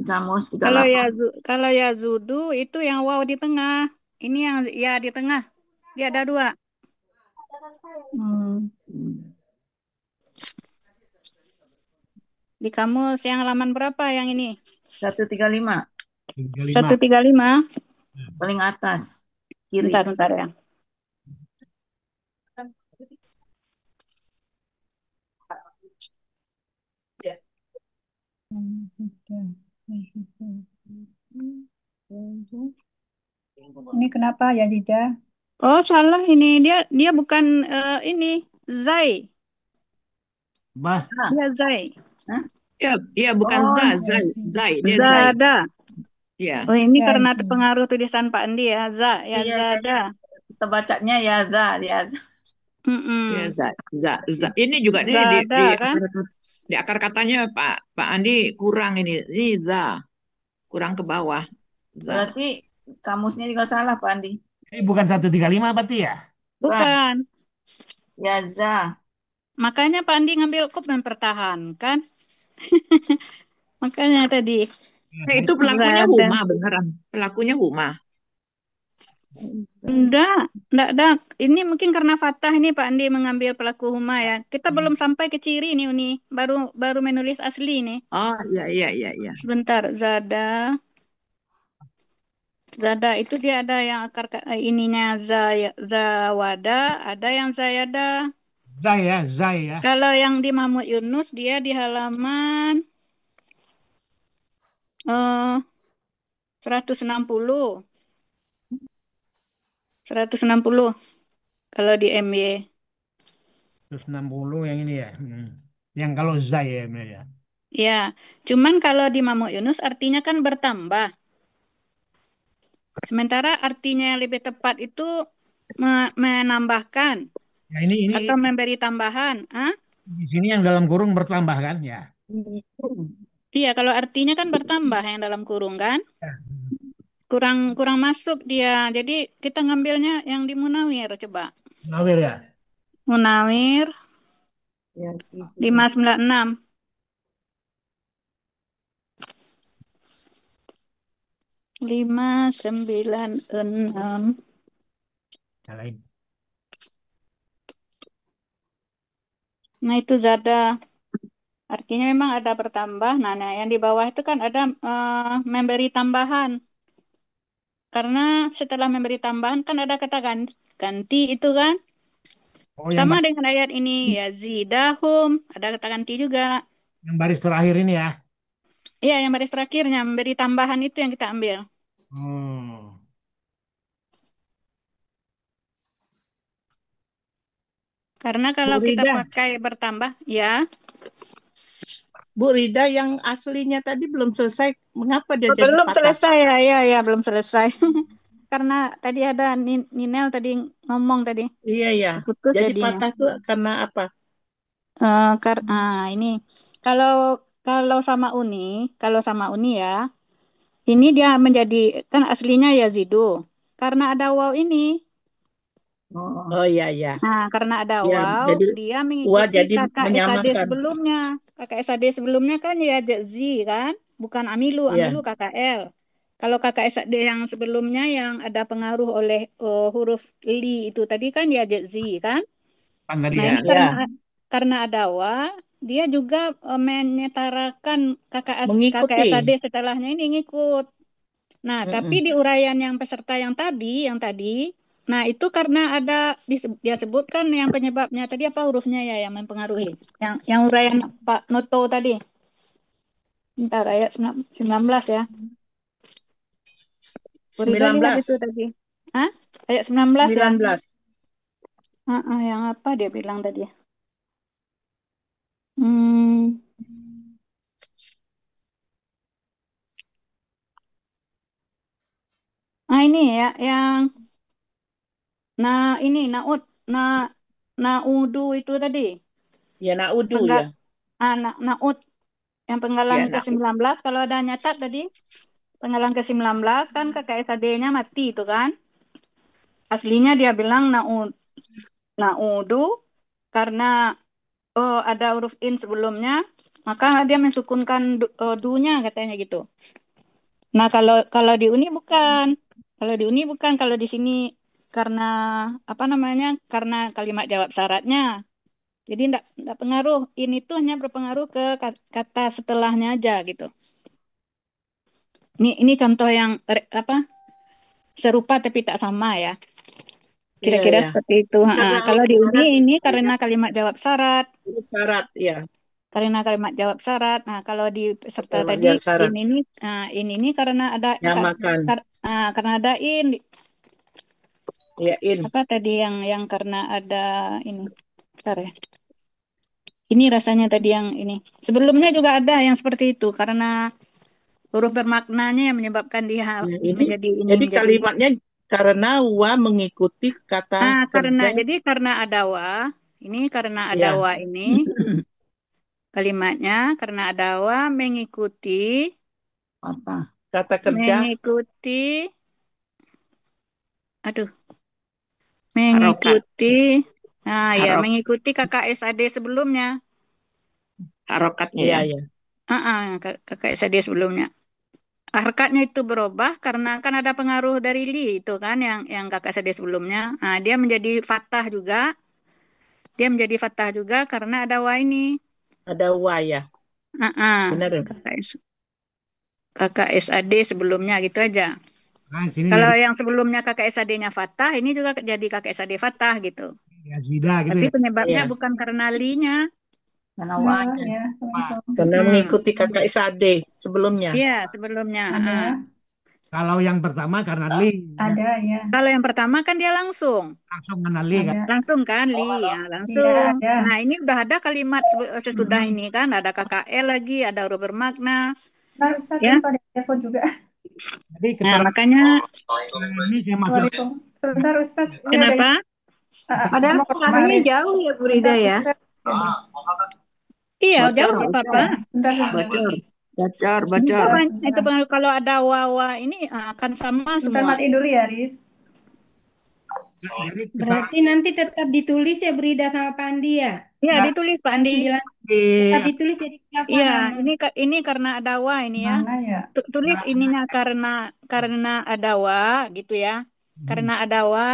Speaker 4: Kamus
Speaker 3: Kalau Yazudu itu yang waw di tengah. Ini yang ya di tengah. Dia ada 2. Di kamus yang halaman berapa yang ini?
Speaker 4: 135.
Speaker 3: 135.
Speaker 4: Paling atas. Kiri.
Speaker 3: Bentar ya.
Speaker 7: Ini kenapa Yazida?
Speaker 3: Oh, salah ini. Dia bukan ini. Zai.
Speaker 1: Bah.
Speaker 3: Dia Zai.
Speaker 6: Ya bukan Zai. Dia Zai.
Speaker 3: Zada.
Speaker 6: Ya.
Speaker 3: Oh, ini
Speaker 7: Ya,
Speaker 3: karena
Speaker 7: Zai.
Speaker 3: pengaruh tulisan Pak Andi ya. Zada.
Speaker 4: Kita bacanya Yaza.
Speaker 6: Ya, ini juga nih
Speaker 3: Zada, kan?
Speaker 6: di akar katanya Pak Andi kurang ini. Ini kurang ke bawah.
Speaker 4: Berarti kamusnya juga salah Pak Andi.
Speaker 1: Ini bukan 135 berarti ya?
Speaker 3: Bukan.
Speaker 4: Yaza.
Speaker 3: Makanya Pak Andi ngambil kup mempertahankan. Makanya tadi.
Speaker 6: Itu pelakunya Huma beneran. Pelakunya Huma.
Speaker 3: Enggak. Ini mungkin karena Fatah ini Pak Andi mengambil pelaku Huma ya. Kita belum sampai ke ciri ini Uni. Baru menulis asli ini.
Speaker 6: Oh, iya.
Speaker 3: Sebentar, Zada itu dia ada yang akar ininya Zawada, ada yang Zayada.
Speaker 1: Zai ya.
Speaker 3: Kalau yang di Mahmud Yunus dia di halaman 160. 160 kalau di MY.
Speaker 1: 160 yang ini ya. Yang kalau Zai ya.
Speaker 3: Ya, cuman kalau di Mahmud Yunus artinya kan bertambah. Sementara artinya yang lebih tepat itu menambahkan.
Speaker 1: Ya, ini
Speaker 3: atau memberi tambahan.
Speaker 1: Di sini yang dalam kurung bertambah kan ya.
Speaker 3: Iya, kalau artinya kan bertambah yang dalam kurung kan. Kurang masuk dia. Jadi kita ngambilnya yang di Munawir coba.
Speaker 1: Munawir ya.
Speaker 3: Munawir 596. 596. Nah itu Zada. Artinya memang ada bertambah. Nah yang di bawah itu kan ada memberi tambahan. Karena setelah memberi tambahan kan ada kata ganti, ganti itu kan.
Speaker 1: Oh, yang
Speaker 3: Sama dengan ayat ini, yazidahum, ada kata ganti juga.
Speaker 1: baris terakhir ini ya.
Speaker 3: Iya, yang baris terakhirnya memberi tambahan itu yang kita ambil.
Speaker 1: Hmm.
Speaker 3: Karena
Speaker 8: Bu
Speaker 3: kalau kita
Speaker 8: Rida,
Speaker 3: pakai bertambah, ya.
Speaker 8: Bu Rida yang aslinya tadi belum selesai. Mengapa dia jadi
Speaker 3: Belum
Speaker 8: patah?
Speaker 3: selesai ya, ya, belum selesai. Karena tadi ada Ninel tadi ngomong tadi,
Speaker 8: Iya, ya.
Speaker 3: putus
Speaker 8: Jadi
Speaker 3: jadinya.
Speaker 8: patah tuh karena apa?
Speaker 3: Ini kalau kalau sama Uni, kalau sama Uni ya, ini dia menjadi kan aslinya Yazidu. Karena ada waw ini,
Speaker 4: Oh,
Speaker 8: Oh, iya, iya.
Speaker 3: nah karena ada
Speaker 8: Ya,
Speaker 3: waw,
Speaker 8: jadi
Speaker 3: dia
Speaker 8: Wah
Speaker 3: mengikuti
Speaker 8: jadi
Speaker 3: kakak SAD
Speaker 8: menyamakan.
Speaker 3: sebelumnya. Kakak SAD sebelumnya kan ya Jazi kan, bukan Amilu,
Speaker 8: Iya.
Speaker 3: Amilu KKL. Kalau kakak SAD yang sebelumnya yang ada pengaruh oleh huruf li itu tadi kan ya Jazi kan.
Speaker 1: Kan tadi
Speaker 3: Nah,
Speaker 1: ya.
Speaker 3: ini
Speaker 8: Ya,
Speaker 3: karena ada wa, dia juga menyetarakan kakak
Speaker 8: mengikuti.
Speaker 3: SAD setelahnya ini ngikut. Nah, tapi
Speaker 8: Mm-mm.
Speaker 3: di uraian yang peserta yang tadi, nah itu karena ada dia sebutkan yang penyebabnya tadi apa hurufnya ya yang mempengaruhi. Yang uraian Pak Noto tadi. Bentar ayat 19 ya. Burida lihat
Speaker 8: 19.
Speaker 3: itu tadi. Hah? Ayat 19 ya.
Speaker 8: 19.
Speaker 3: Yang apa dia bilang tadi? Hmm. Nah ini ya yang ini naudu itu tadi.
Speaker 8: Ya, naudu
Speaker 3: Penggal
Speaker 8: ya.
Speaker 3: naud yang penggalan
Speaker 8: Ya, naudu.
Speaker 3: ke-19 kalau ada nyatat tadi penggalan ke-19 kan KKSAD-nya mati itu kan. Aslinya dia bilang naudu karena ada huruf in sebelumnya maka dia mensukunkan du-nya katanya gitu. Nah, kalau di Uni bukan. Kalau di Uni bukan, kalau di sini karena apa namanya? Karena kalimat jawab syaratnya. Jadi enggak pengaruh. Ini tuh hanya berpengaruh ke kata setelahnya aja gitu. Ini contoh yang apa? Serupa tapi tak sama ya.
Speaker 8: Iya,
Speaker 3: Kira-kira
Speaker 8: ya.
Speaker 3: seperti itu.
Speaker 8: Karena
Speaker 3: Kalau di Uni
Speaker 8: syarat
Speaker 3: ini
Speaker 8: itu
Speaker 3: karena kalimat jawab syarat.
Speaker 8: syarat, ya.
Speaker 3: Karena kalimat jawab syarat. Nah, kalau di peserta
Speaker 8: Kalimat
Speaker 3: tadi
Speaker 8: jawab syarat.
Speaker 3: ini karena ada
Speaker 8: Nyamakan.
Speaker 3: karena ada in.
Speaker 8: Ya, in.
Speaker 3: Apa tadi yang karena ada ini. Bentar ya. Ini rasanya tadi yang ini. Sebelumnya juga ada yang seperti itu karena huruf bermaknanya yang menyebabkan dia
Speaker 8: Nah, ini
Speaker 3: menjadi ini
Speaker 8: jadi
Speaker 3: menjadi.
Speaker 8: kalimatnya karena wa mengikuti kata kerja.
Speaker 3: Karena ada wa, ini karena ada
Speaker 8: Ya.
Speaker 3: wa ini kalimatnya karena ada wa
Speaker 4: patah.
Speaker 8: Kata kerja
Speaker 3: mengikuti aduh
Speaker 6: Harokat,
Speaker 3: mengikuti ya
Speaker 6: harok,
Speaker 3: mengikuti KKSAD sebelumnya.
Speaker 6: harokatnya
Speaker 8: iya,
Speaker 6: ya.
Speaker 8: ya.
Speaker 3: KKSAD sebelumnya. Harkatnya itu berubah karena kan ada pengaruh dari li itu kan yang kakak sedih sebelumnya. Nah, dia menjadi fathah juga. Dia menjadi fathah juga karena ada wa ini.
Speaker 8: Ada wa ya. Benar ya.
Speaker 3: Kakak SAD sebelumnya gitu aja.
Speaker 1: Nah, sini
Speaker 3: Kalau
Speaker 1: jadi
Speaker 3: yang sebelumnya kakak SAD-nya fathah, ini juga jadi kakak SAD fathah gitu.
Speaker 1: Yazida gitu
Speaker 3: Tapi
Speaker 1: ya.
Speaker 3: penyebabnya
Speaker 8: Iya.
Speaker 3: bukan karena li-nya.
Speaker 4: Karena
Speaker 7: Oh,
Speaker 4: wa-nya.
Speaker 7: ya,
Speaker 1: Pak,
Speaker 8: Karena
Speaker 3: Hmm.
Speaker 8: mengikuti kakak SAD sebelumnya.
Speaker 3: Iya, sebelumnya.
Speaker 7: ada,
Speaker 1: kalau yang pertama karena li ya.
Speaker 7: ada ya,
Speaker 3: Kalau yang pertama kan dia langsung.
Speaker 1: Langsung kenal li kan.
Speaker 7: ada,
Speaker 3: Langsung kan, Li? Ya,
Speaker 7: iya
Speaker 3: langsung.
Speaker 7: ada.
Speaker 3: Nah, ini udah ada kalimat sesudah
Speaker 7: Mm-mm.
Speaker 3: ini kan, ada KKL lagi, ada huruf bermakna,
Speaker 7: Ntar Ustaz
Speaker 3: ya.
Speaker 7: ini pada telepon juga.
Speaker 1: Jadi
Speaker 3: Nah,
Speaker 1: keterangan
Speaker 3: makanya
Speaker 1: ini saya masuk.
Speaker 7: Waalaikumsalam. Sebentar Ustaz, ini ada
Speaker 3: kenapa?
Speaker 7: Padahal
Speaker 5: Mau
Speaker 7: suaranya
Speaker 5: kemarin.
Speaker 7: jauh ya Bu Rida
Speaker 5: Bentar,
Speaker 7: ya.
Speaker 5: Ustaz.
Speaker 3: Iya,
Speaker 6: Bocor,
Speaker 3: jauh nggak apa-apa.
Speaker 6: bocor,
Speaker 7: Bentar,
Speaker 6: bocor, bocor,
Speaker 3: Bisa
Speaker 6: bocor.
Speaker 3: itu pengaruh kalau ada wawa ini akan sama
Speaker 7: bentar
Speaker 3: semua.
Speaker 7: matiin dulu ya, Riz.
Speaker 1: Jadi
Speaker 5: Berarti nanti tetap ditulis ya Brida sama Pandi ya.
Speaker 3: Iya,
Speaker 5: Nggak
Speaker 3: ditulis Pak
Speaker 5: yang
Speaker 3: Andi.
Speaker 5: 9
Speaker 1: di
Speaker 5: tetap ditulis jadi kita
Speaker 3: Iya,
Speaker 5: paham.
Speaker 3: ini karena ada wa ini ya.
Speaker 7: Mana ya?
Speaker 3: Tulis ininya karena ada wa gitu ya. Karena ada wa,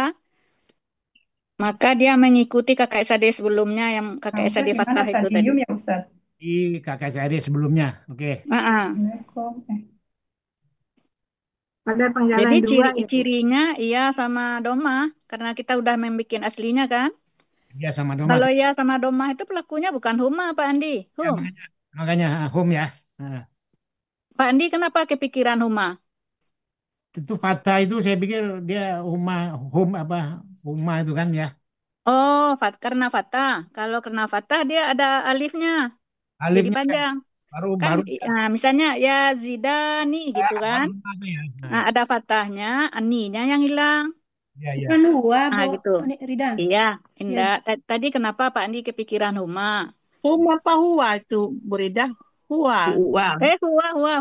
Speaker 3: maka dia mengikuti kakak SAD sebelumnya yang
Speaker 7: Nah,
Speaker 3: kakak
Speaker 7: Ustaz
Speaker 3: SAD
Speaker 7: gimana
Speaker 3: fathah
Speaker 7: Ustaz?
Speaker 3: itu tadi.
Speaker 7: Diem ya Ustaz?
Speaker 1: kakak saya sebelumnya. Oke.
Speaker 3: Heeh.
Speaker 7: Assalamualaikum.
Speaker 5: Pada penggalan
Speaker 3: Jadi
Speaker 5: dua itu.
Speaker 3: cirinya iya sama doma karena kita udah membuat aslinya kan.
Speaker 1: Ya sama doma.
Speaker 3: Kalau ya sama doma itu pelakunya bukan huma Pak Andi.
Speaker 1: Ya, makanya home ya. Nah,
Speaker 3: Pak Andi kenapa kepikiran huma?
Speaker 1: itu Fata itu saya pikir dia home apa huma itu kan ya.
Speaker 3: Oh, karena fatah. Kalau karena fatah dia ada alifnya. Jadi
Speaker 1: Alifnya
Speaker 3: panjang.
Speaker 1: baru
Speaker 3: Kan
Speaker 1: baru
Speaker 3: misalnya ya zidani gitu kan.
Speaker 1: baru apa ya.
Speaker 3: Nah, ada fatahnya, aninya yang hilang.
Speaker 1: Ya, ya.
Speaker 5: Bukan huwa,
Speaker 3: Nah,
Speaker 5: Bu
Speaker 3: gitu.
Speaker 5: Rida.
Speaker 3: Iya,
Speaker 5: Ya,
Speaker 3: Indah. Tadi kenapa Pak Andi kepikiran huma?
Speaker 8: Huma apa huwa itu, Bu Rida? Huwa.
Speaker 6: Uang.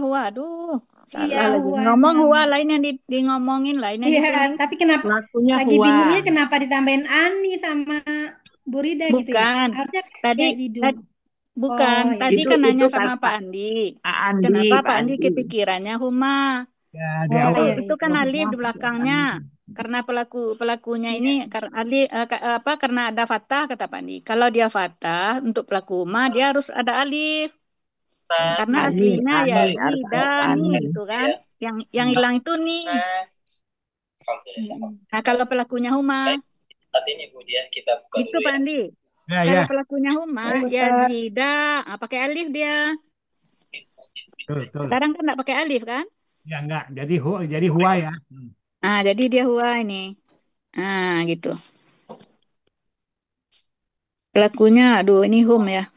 Speaker 3: Hua. Aduh,
Speaker 5: iya
Speaker 3: salah lagi.
Speaker 5: huwa
Speaker 3: Ngomong
Speaker 5: emang.
Speaker 3: hua lain yang di ngomongin, lain yang
Speaker 5: Iya,
Speaker 3: ditulis.
Speaker 5: tapi kenapa
Speaker 8: Pelakunya
Speaker 5: lagi
Speaker 8: huwa.
Speaker 5: bingungnya kenapa ditambahin Ani sama Bu Rida gitu ya?
Speaker 3: Bukan.
Speaker 5: Harusnya
Speaker 3: Tadi,
Speaker 5: Yazidu.
Speaker 3: bukan.
Speaker 5: Oh, ya.
Speaker 3: Tadi
Speaker 6: Itu
Speaker 3: kan
Speaker 6: itu
Speaker 3: nanya sama
Speaker 6: kata
Speaker 3: Pak Andi.
Speaker 6: Andi,
Speaker 3: Kenapa
Speaker 6: Pak
Speaker 3: Pak Andi
Speaker 6: Andi.
Speaker 3: kepikirannya huma?
Speaker 1: Ya, di
Speaker 5: Oh,
Speaker 1: awal
Speaker 5: iya,
Speaker 3: Itu
Speaker 5: iya.
Speaker 3: kan alif
Speaker 8: Huma
Speaker 3: di
Speaker 8: pasti
Speaker 3: belakangnya.
Speaker 8: Andi.
Speaker 3: Karena pelakunya
Speaker 5: Iya.
Speaker 3: ini karena karena ada fathah kata Pak Andi. Kalau dia fathah untuk pelaku huma dia harus ada alif. Karena aslinya ya
Speaker 6: Artinya
Speaker 3: zidani
Speaker 6: Ani.
Speaker 3: gitu kan. Yang hilang itu nih. Nah, kalau pelakunya huma gitu Pak Andi.
Speaker 1: ya,
Speaker 3: Kalau
Speaker 1: ya.
Speaker 3: pelakunya huma ya zida, pakai alif dia.
Speaker 1: Betul.
Speaker 3: Sekarang kan nggak pakai alif kan?
Speaker 1: Ya enggak. Jadi huwa ya.
Speaker 3: Nah, jadi dia hua ini. Nah, gitu. Pelakunya, aduh ini hum ya.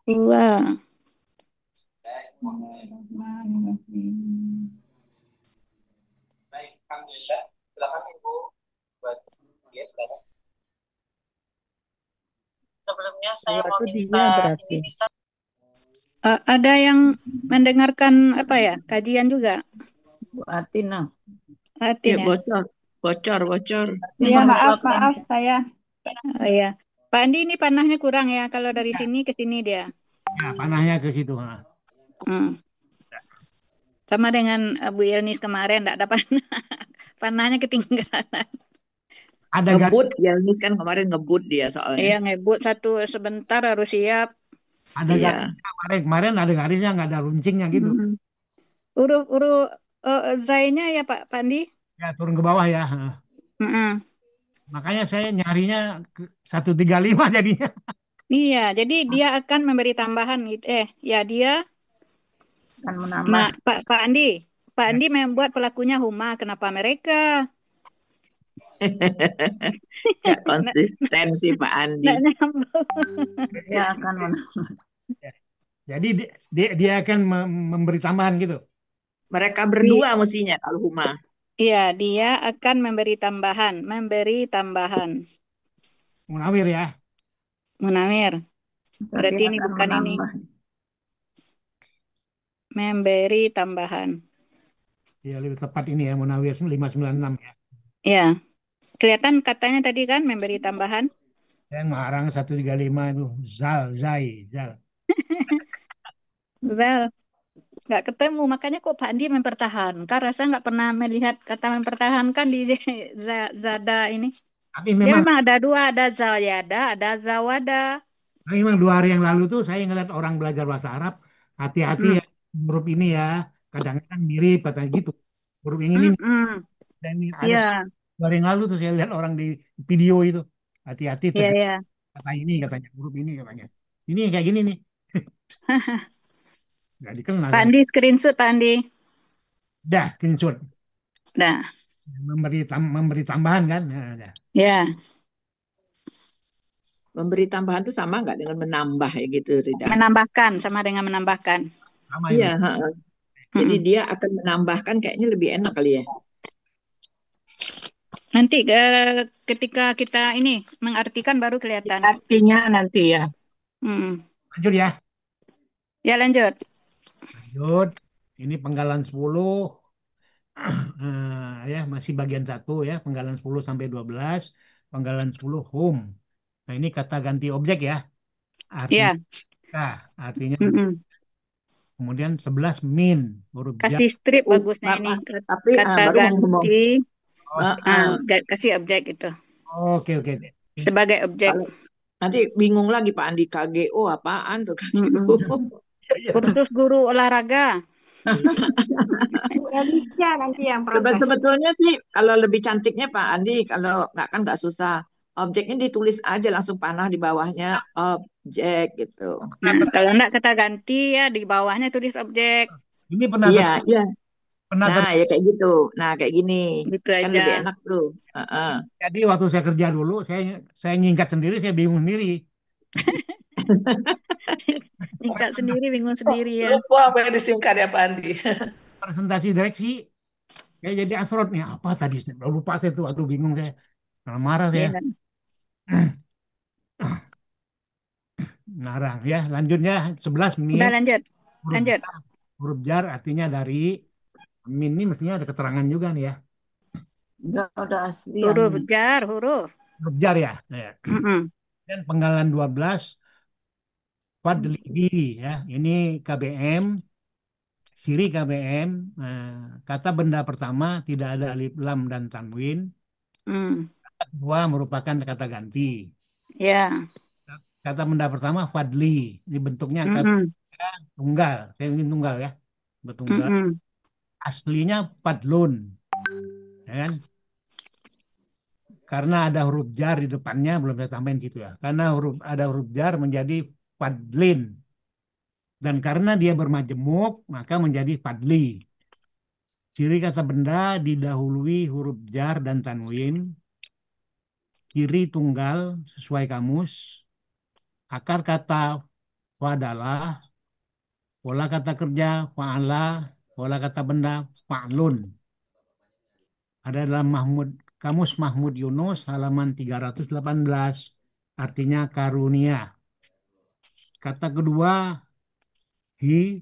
Speaker 3: Hua.
Speaker 8: Huwa itu dia berarti.
Speaker 3: Ada yang mendengarkan apa ya? Kajian juga.
Speaker 4: Bu Atina.
Speaker 3: Atin
Speaker 6: Ya,
Speaker 3: ya.
Speaker 6: bocor.
Speaker 7: Iya, maaf saya.
Speaker 3: Oh, iya. Pak Andi ini panahnya kurang ya. Kalau dari sini ke sini dia.
Speaker 1: Ya, panahnya ke situ.
Speaker 3: Hmm. Sama dengan Bu Ilnis kemarin, enggak ada panah. Panahnya ketinggalan.
Speaker 1: Ada
Speaker 6: Ngebut, Yelnis kan kemarin ngebut dia soalnya.
Speaker 3: Iya, ngebut satu sebentar harus siap.
Speaker 1: Ada
Speaker 6: Iya.
Speaker 1: garisnya kemarin ada garisnya nggak ada runcingnya gitu.
Speaker 3: Huruf zainya ya Pak Pandi.
Speaker 1: Ya turun ke bawah ya. Makanya saya nyarinya 135 jadinya.
Speaker 3: Iya, jadi dia akan memberi tambahan gitu. Ya dia.
Speaker 4: Akan menambah.
Speaker 3: Pak Andi membuat pelakunya huma. Kenapa mereka?
Speaker 6: Ya konsistensi Pak Andi.
Speaker 3: Nggak nyambung.
Speaker 4: Dia akan menambah.
Speaker 1: Jadi dia akan memberi tambahan gitu.
Speaker 6: Mereka berdua mestinya kalau huma.
Speaker 3: Iya, dia akan memberi tambahan.
Speaker 1: Munawir ya.
Speaker 3: Munawir. Berarti
Speaker 4: Dia
Speaker 3: ini
Speaker 4: akan
Speaker 3: bukan ini.
Speaker 4: menambah.
Speaker 3: Memberi tambahan.
Speaker 1: Ya lebih tepat ini ya Munawir 596 ya.
Speaker 3: Ya. Kelihatan katanya tadi kan memberi tambahan.
Speaker 1: Saya ngarang 135 itu zal.
Speaker 3: Zal. Nggak ketemu, makanya kok Pak Andi mempertahankan. Rasa nggak pernah melihat kata mempertahankan di Zada ini.
Speaker 1: Tapi
Speaker 3: Dia
Speaker 1: memang
Speaker 3: memang ada dua, ada Zawyada, ada Zawada.
Speaker 1: memang 2 hari yang lalu tuh saya ngeliat orang belajar bahasa Arab, hati-hati ya huruf ini ya, kadang-kadang mirip katanya gitu. Huruf yang ini dan ini ada
Speaker 3: Iya,
Speaker 1: 2 hari yang lalu tuh saya lihat orang di video itu, hati-hati
Speaker 3: iya, iya.
Speaker 1: kata ini katanya, huruf ini katanya. Ini kayak gini nih, nggak dikenal.
Speaker 3: Pak Andi screenshot Pak Andi.
Speaker 1: Dah, screenshot.
Speaker 3: Dah.
Speaker 1: Memberi tambahan kan? Nah, dah.
Speaker 3: Ya.
Speaker 6: Memberi tambahan itu sama nggak dengan menambah ya gitu, Rida?
Speaker 3: Menambahkan sama dengan menambahkan.
Speaker 1: Sama
Speaker 6: Iya,
Speaker 1: itu.
Speaker 6: jadi dia akan menambahkan kayaknya lebih enak kali ya.
Speaker 3: Nanti ketika kita ini mengartikan baru kelihatan.
Speaker 8: Artinya nanti ya.
Speaker 1: Lanjut ya.
Speaker 3: Ya lanjut.
Speaker 1: Ini penggalan 10. Ya masih bagian 1 ya, penggalan 10 sampai 12, penggalan 10 home. Nah ini kata ganti objek ya, artinya kemudian 11 min, huruf
Speaker 3: kasih strip bagusnya ini
Speaker 6: tapi
Speaker 3: kata
Speaker 6: baru
Speaker 3: ganti kasih objek itu
Speaker 1: oke
Speaker 3: sebagai objek.
Speaker 6: Nanti bingung lagi Pak Andi, KGO apaan tuh KGO?
Speaker 3: Mm-mm.
Speaker 1: Iya.
Speaker 3: Kursus guru olahraga.
Speaker 5: Bu Elisha nanti yang protes.
Speaker 6: Sebetulnya sih kalau lebih cantiknya Pak Andi, kalau nggak susah. Objeknya ditulis aja langsung panah di bawahnya objek gitu.
Speaker 3: Nah, kalau enggak kata ganti ya di bawahnya tulis objek.
Speaker 1: Ini pernah
Speaker 6: Iya, iya.
Speaker 1: pernah
Speaker 6: Nah, ya kayak gitu. Nah, kayak gini.
Speaker 3: Gitu
Speaker 6: Kan
Speaker 3: aja.
Speaker 6: lebih enak tuh. Heeh.
Speaker 1: jadi waktu saya kerja dulu, saya nyingkat sendiri, saya bingung sendiri.
Speaker 3: Singkat sendiri, bingung sendiri ya.
Speaker 9: Lupa apa yang disingkat ya Pak Andi.
Speaker 1: Presentasi direksi, saya jadi asrot nih. Apa tadi? Saya lupa saya tuh, aduh bingung saya. Marah saya.
Speaker 3: Ya.
Speaker 1: Ngarang ya. Lanjutnya 11
Speaker 3: Udah
Speaker 1: min.
Speaker 3: lanjut.
Speaker 1: Huruf
Speaker 3: Lanjut.
Speaker 1: jar. Huruf jar artinya dari min ini mestinya ada keterangan juga nih ya.
Speaker 4: Enggak, udah asli yang
Speaker 3: Huruf
Speaker 4: ini.
Speaker 3: jar, huruf.
Speaker 1: Huruf jar ya. Ya.
Speaker 3: Mm-mm.
Speaker 1: Dan penggalan 12 fadlihi ya. Ini KBM, ciri KBM. Nah, kata benda pertama tidak ada alif lam dan tanwin.
Speaker 3: Mm.
Speaker 1: Kata kedua merupakan kata ganti.
Speaker 3: Ya.
Speaker 1: Kata benda pertama fadli. Ini bentuknya
Speaker 3: Mm-mm.
Speaker 1: tunggal. Saya ingin tunggal ya. Bertunggal.
Speaker 3: Mm-mm.
Speaker 1: Aslinya fadlun. Ya kan? Karena ada huruf jar di depannya, belum saya tambahin gitu ya. Karena ada huruf jar menjadi fadlin. Dan karena dia bermajemuk, maka menjadi fadli. Ciri kata benda didahului huruf jar dan tanwin. Ciri tunggal sesuai kamus. Akar kata fadalah. Pola kata kerja fa'ala. Pola kata benda fa'lun. Ada dalam Kamus Mahmud Yunus halaman 318. Artinya karunia. Kata kedua, hi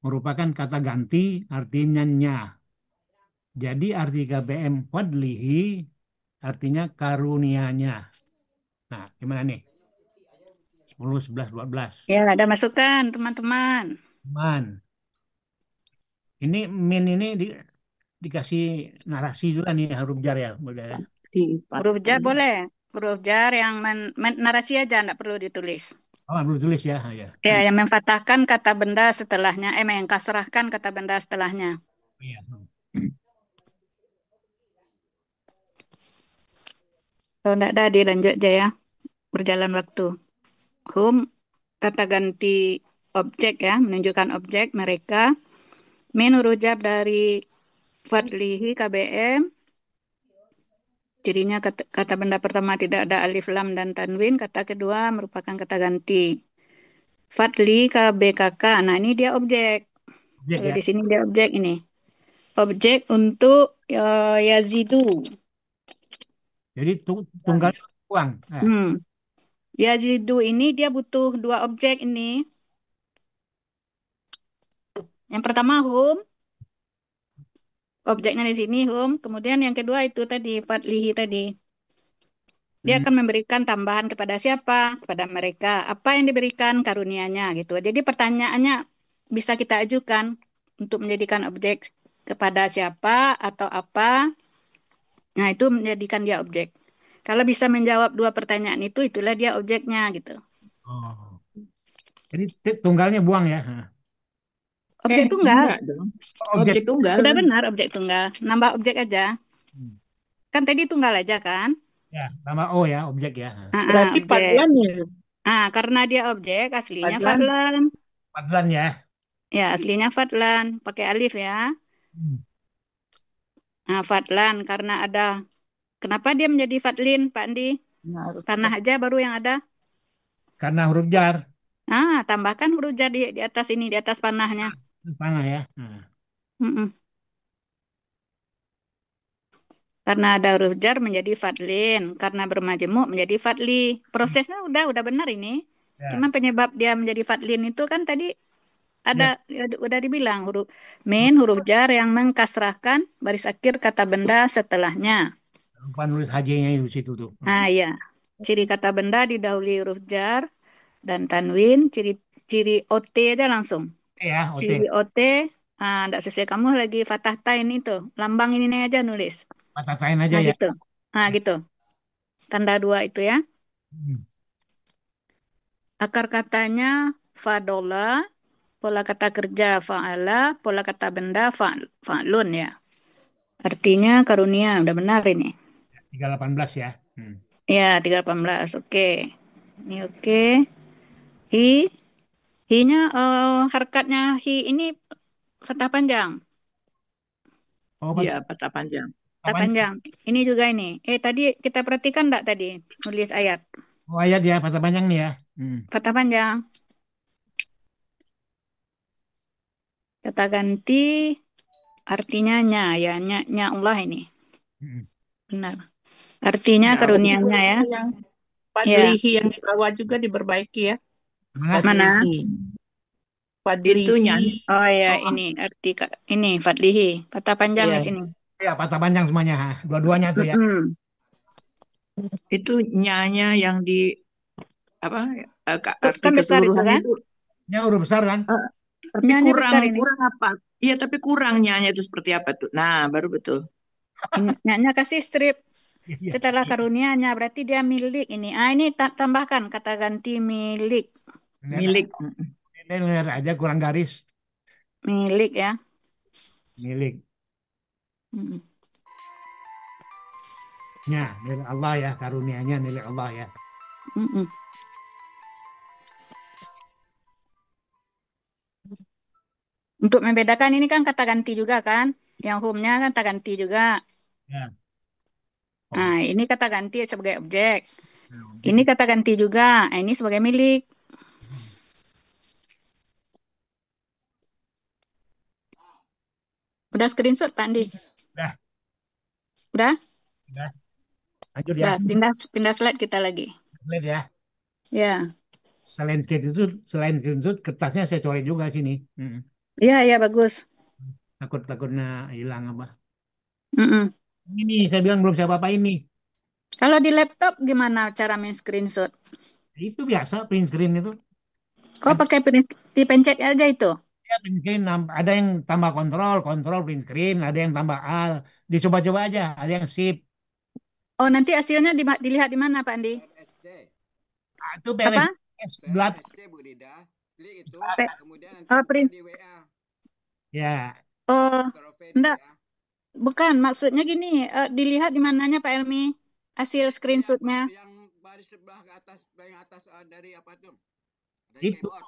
Speaker 1: merupakan kata ganti artinya nya. Jadi arti KBM fadlihi artinya karunianya. Nah, gimana nih? 10, 11, 12.
Speaker 3: Ya, ada masukan teman-teman.
Speaker 1: Man. Ini min ini dikasih narasi juga nih huruf jar ya. Boleh ya?
Speaker 3: Huruf jar boleh. Huruf jar yang narasi aja, enggak perlu ditulis.
Speaker 1: Oh, belum tulis ya. Ya.
Speaker 3: Ya, yang memfathahkan kata benda setelahnya, mengkasrahkan kata benda setelahnya.
Speaker 1: Iya.
Speaker 3: Kalau enggak ada, dilanjut aja ya. Berjalan waktu. Hum, kata ganti objek ya, menunjukkan objek mereka. Min huruf jar dari fadlihi KBM. Cirinya kata benda pertama tidak ada alif lam dan tanwin. Kata kedua merupakan kata ganti. Fadli KBKK. Nah, ini dia objek. Kalau
Speaker 1: ya.
Speaker 3: di sini dia objek ini. Objek untuk yazidu.
Speaker 1: Jadi tunggalnya uang.
Speaker 3: Yazidu ini dia butuh dua objek ini. Yang pertama hum. Objeknya di sini hum. Kemudian yang kedua itu tadi fadlihi tadi. Dia akan memberikan tambahan kepada siapa? Kepada mereka. Apa yang diberikan karunianya gitu. Jadi pertanyaannya bisa kita ajukan untuk menjadikan objek kepada siapa atau apa. Nah, itu menjadikan dia objek. Kalau bisa menjawab dua pertanyaan itu, itulah dia objeknya gitu.
Speaker 1: Oh. Jadi tunggalnya buang ya.
Speaker 3: Objek tunggal.
Speaker 6: Objek tunggal.
Speaker 3: Sudah benar objek tunggal. Nambah objek aja. Kan tadi tunggal aja kan?
Speaker 1: Ya, nama O ya, objek ya.
Speaker 8: Berarti fadlan ya.
Speaker 3: Karena dia objek, aslinya fadlan.
Speaker 1: Fadlan ya.
Speaker 3: Ya, aslinya fadlan. Pakai alif ya. Nah, fadlan karena ada. Kenapa dia menjadi fadlin, Pak Andi? Panah aja baru yang ada.
Speaker 1: Karena huruf jar.
Speaker 3: Tambahkan huruf jar di atas ini, di atas panahnya.
Speaker 1: Panah ya.
Speaker 3: Karena ada huruf jar menjadi fadlin, karena bermajemuk menjadi fadli. Prosesnya udah benar ini.
Speaker 1: Ya.
Speaker 3: Cuma penyebab dia menjadi fadlin itu kan tadi ada udah dibilang huruf jar yang mengkasrahkan baris akhir kata benda setelahnya.
Speaker 1: Lupa nulis HJ-nya di situ tuh.
Speaker 3: Iya. Ciri kata benda didahului huruf jar dan tanwin, ciri OT aja langsung.
Speaker 1: Ya, OT.
Speaker 3: Ciri OT, enggak sesuai kamu lagi fathah tain itu. Lambang ini aja nulis.
Speaker 1: Fathah tain aja ya.
Speaker 3: Gitu. Gitu. Tanda dua itu ya. Akar katanya fadola, pola kata kerja fa'ala, pola kata benda fa'lun ya. Artinya karunia, udah benar ini.
Speaker 1: 318 ya.
Speaker 3: Ya, 318. Oke. Ini oke. Hi. Hi-nya harokatnya hi ini fathah panjang.
Speaker 1: Oh,
Speaker 6: Iya, patah panjang.
Speaker 3: Fathah panjang. Ini juga ini. Tadi kita perhatikan enggak tadi nulis ayat?
Speaker 1: Oh, ayat ya, patah panjang nih ya.
Speaker 3: Fathah panjang. Kata ganti artinya nya ya, nya Allah ini. Benar. Artinya
Speaker 8: Ya,
Speaker 3: karunianya ya.
Speaker 8: yang
Speaker 3: Ya.
Speaker 8: Fadlihi yang di bawah juga diperbaiki ya.
Speaker 3: Mana?
Speaker 8: Fadlihi.
Speaker 6: Intunya.
Speaker 8: Fadlihi.
Speaker 3: Oh ya,
Speaker 6: Oh,
Speaker 3: ini arti ini Fadlihi. Patah panjang
Speaker 8: Iya.
Speaker 3: di sini.
Speaker 1: Ya, patah panjang semuanya. Dua-duanya tuh ya.
Speaker 6: itu nyanya yang di apa arti
Speaker 3: Kan besar itu
Speaker 6: keseluruhan
Speaker 3: kan?
Speaker 6: itu
Speaker 1: Ya, huruf besar kan?
Speaker 6: tapi
Speaker 3: Nyanya besar ini.
Speaker 6: kurang apa? Iya, tapi kurang nyanya itu seperti apa tuh? Nah, baru betul.
Speaker 3: Nyanya kasih strip.
Speaker 1: Iya.
Speaker 3: Setelah karunianya berarti dia milik ini. Ini tambahkan kata ganti milik.
Speaker 6: Milik.
Speaker 1: Ini lihat aja kurang garis.
Speaker 3: Milik ya.
Speaker 1: Milik. Ya, milik Allah ya, karunianya milik Allah ya.
Speaker 3: Untuk membedakan ini kan kata ganti juga kan? Yang home-nya kan kata ganti juga.
Speaker 1: Ya.
Speaker 3: Nah, ini kata ganti sebagai objek. Ini kata ganti juga. Ini sebagai milik. Udah screenshot Pak Andi?
Speaker 1: Udah.
Speaker 3: Udah?
Speaker 1: Udah. Lanjut ya.
Speaker 3: Udah, pindah slide kita lagi.
Speaker 1: Slide ya.
Speaker 3: Ya.
Speaker 1: Selain screenshot, kertasnya saya coret juga sini.
Speaker 3: Iya, bagus.
Speaker 1: Takutnya hilang apa.
Speaker 3: Mm-mm.
Speaker 1: Ini saya bilang belum siapa apa ini.
Speaker 3: Kalau di laptop gimana cara main screenshot?
Speaker 1: Itu biasa print screen itu.
Speaker 3: Oh, pakai dipencet aja itu?
Speaker 1: Ya, print screen ada yang tambah kontrol print screen, ada yang tambah al. Dicoba-coba aja, ada yang shift.
Speaker 3: Oh, nanti hasilnya dilihat di mana Pak Andi?
Speaker 1: Itu
Speaker 3: Apa?
Speaker 1: Blood.
Speaker 2: Bu Rida, klik itu, kemudian nanti
Speaker 3: print.
Speaker 2: di WA.
Speaker 1: Ya.
Speaker 3: Oh, enggak. Bukan, maksudnya gini, dilihat di mananya Pak Elmi? Hasil screenshotnya.
Speaker 2: Yang baris sebelah ke atas, paling atas dari apa tuh? Dari
Speaker 1: Itu.
Speaker 2: keyboard.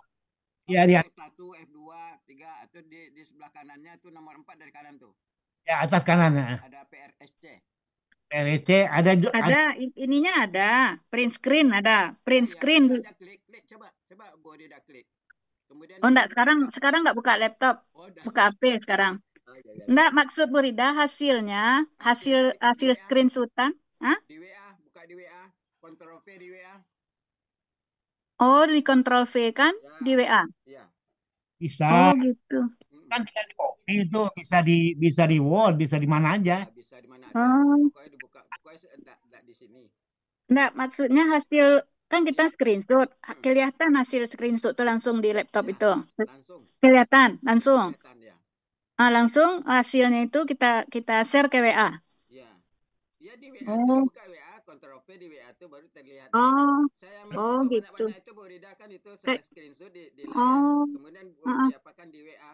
Speaker 1: Ya, lihat.
Speaker 2: F1, F2, 3, atau di sebelah kanannya itu nomor 4 dari kanan tuh.
Speaker 1: Ya, atas kanan.
Speaker 2: Ada PRSC.
Speaker 1: PRC ada
Speaker 3: ininya ada, print screen ada, print screen.
Speaker 2: Klik, coba Bu Rida klik. Kemudian
Speaker 3: enggak, sekarang enggak buka laptop. Buka HP sekarang. Enggak, maksud Bu Rida hasilnya, hasil screenshotan,
Speaker 2: di WA, buka di WA, Ctrl V di WA.
Speaker 3: Oh, di Ctrl V kan di WA.
Speaker 2: Iya.
Speaker 1: Bisa.
Speaker 3: Oh, gitu.
Speaker 1: Kan tinggal di copy itu bisa di Word, bisa di mana aja.
Speaker 2: Bisa di mana aja. Pokoknya dibuka, pokoknya enggak di sini.
Speaker 3: Enggak, maksudnya hasil kan kita screenshot, kelihatan hasil screenshot itu langsung di laptop itu.
Speaker 2: Langsung.
Speaker 3: Kelihatan, langsung.
Speaker 2: Kelihatan, ya.
Speaker 3: Langsung hasilnya itu kita share ke WA.
Speaker 2: Iya. Iya di WA itu buka WA, Ctrl V di WA itu baru terlihat. Saya
Speaker 3: gitu.
Speaker 2: banyak-banyak itu Bu Rida kan itu saya screenshot di layar. Kemudian diapakan di WA.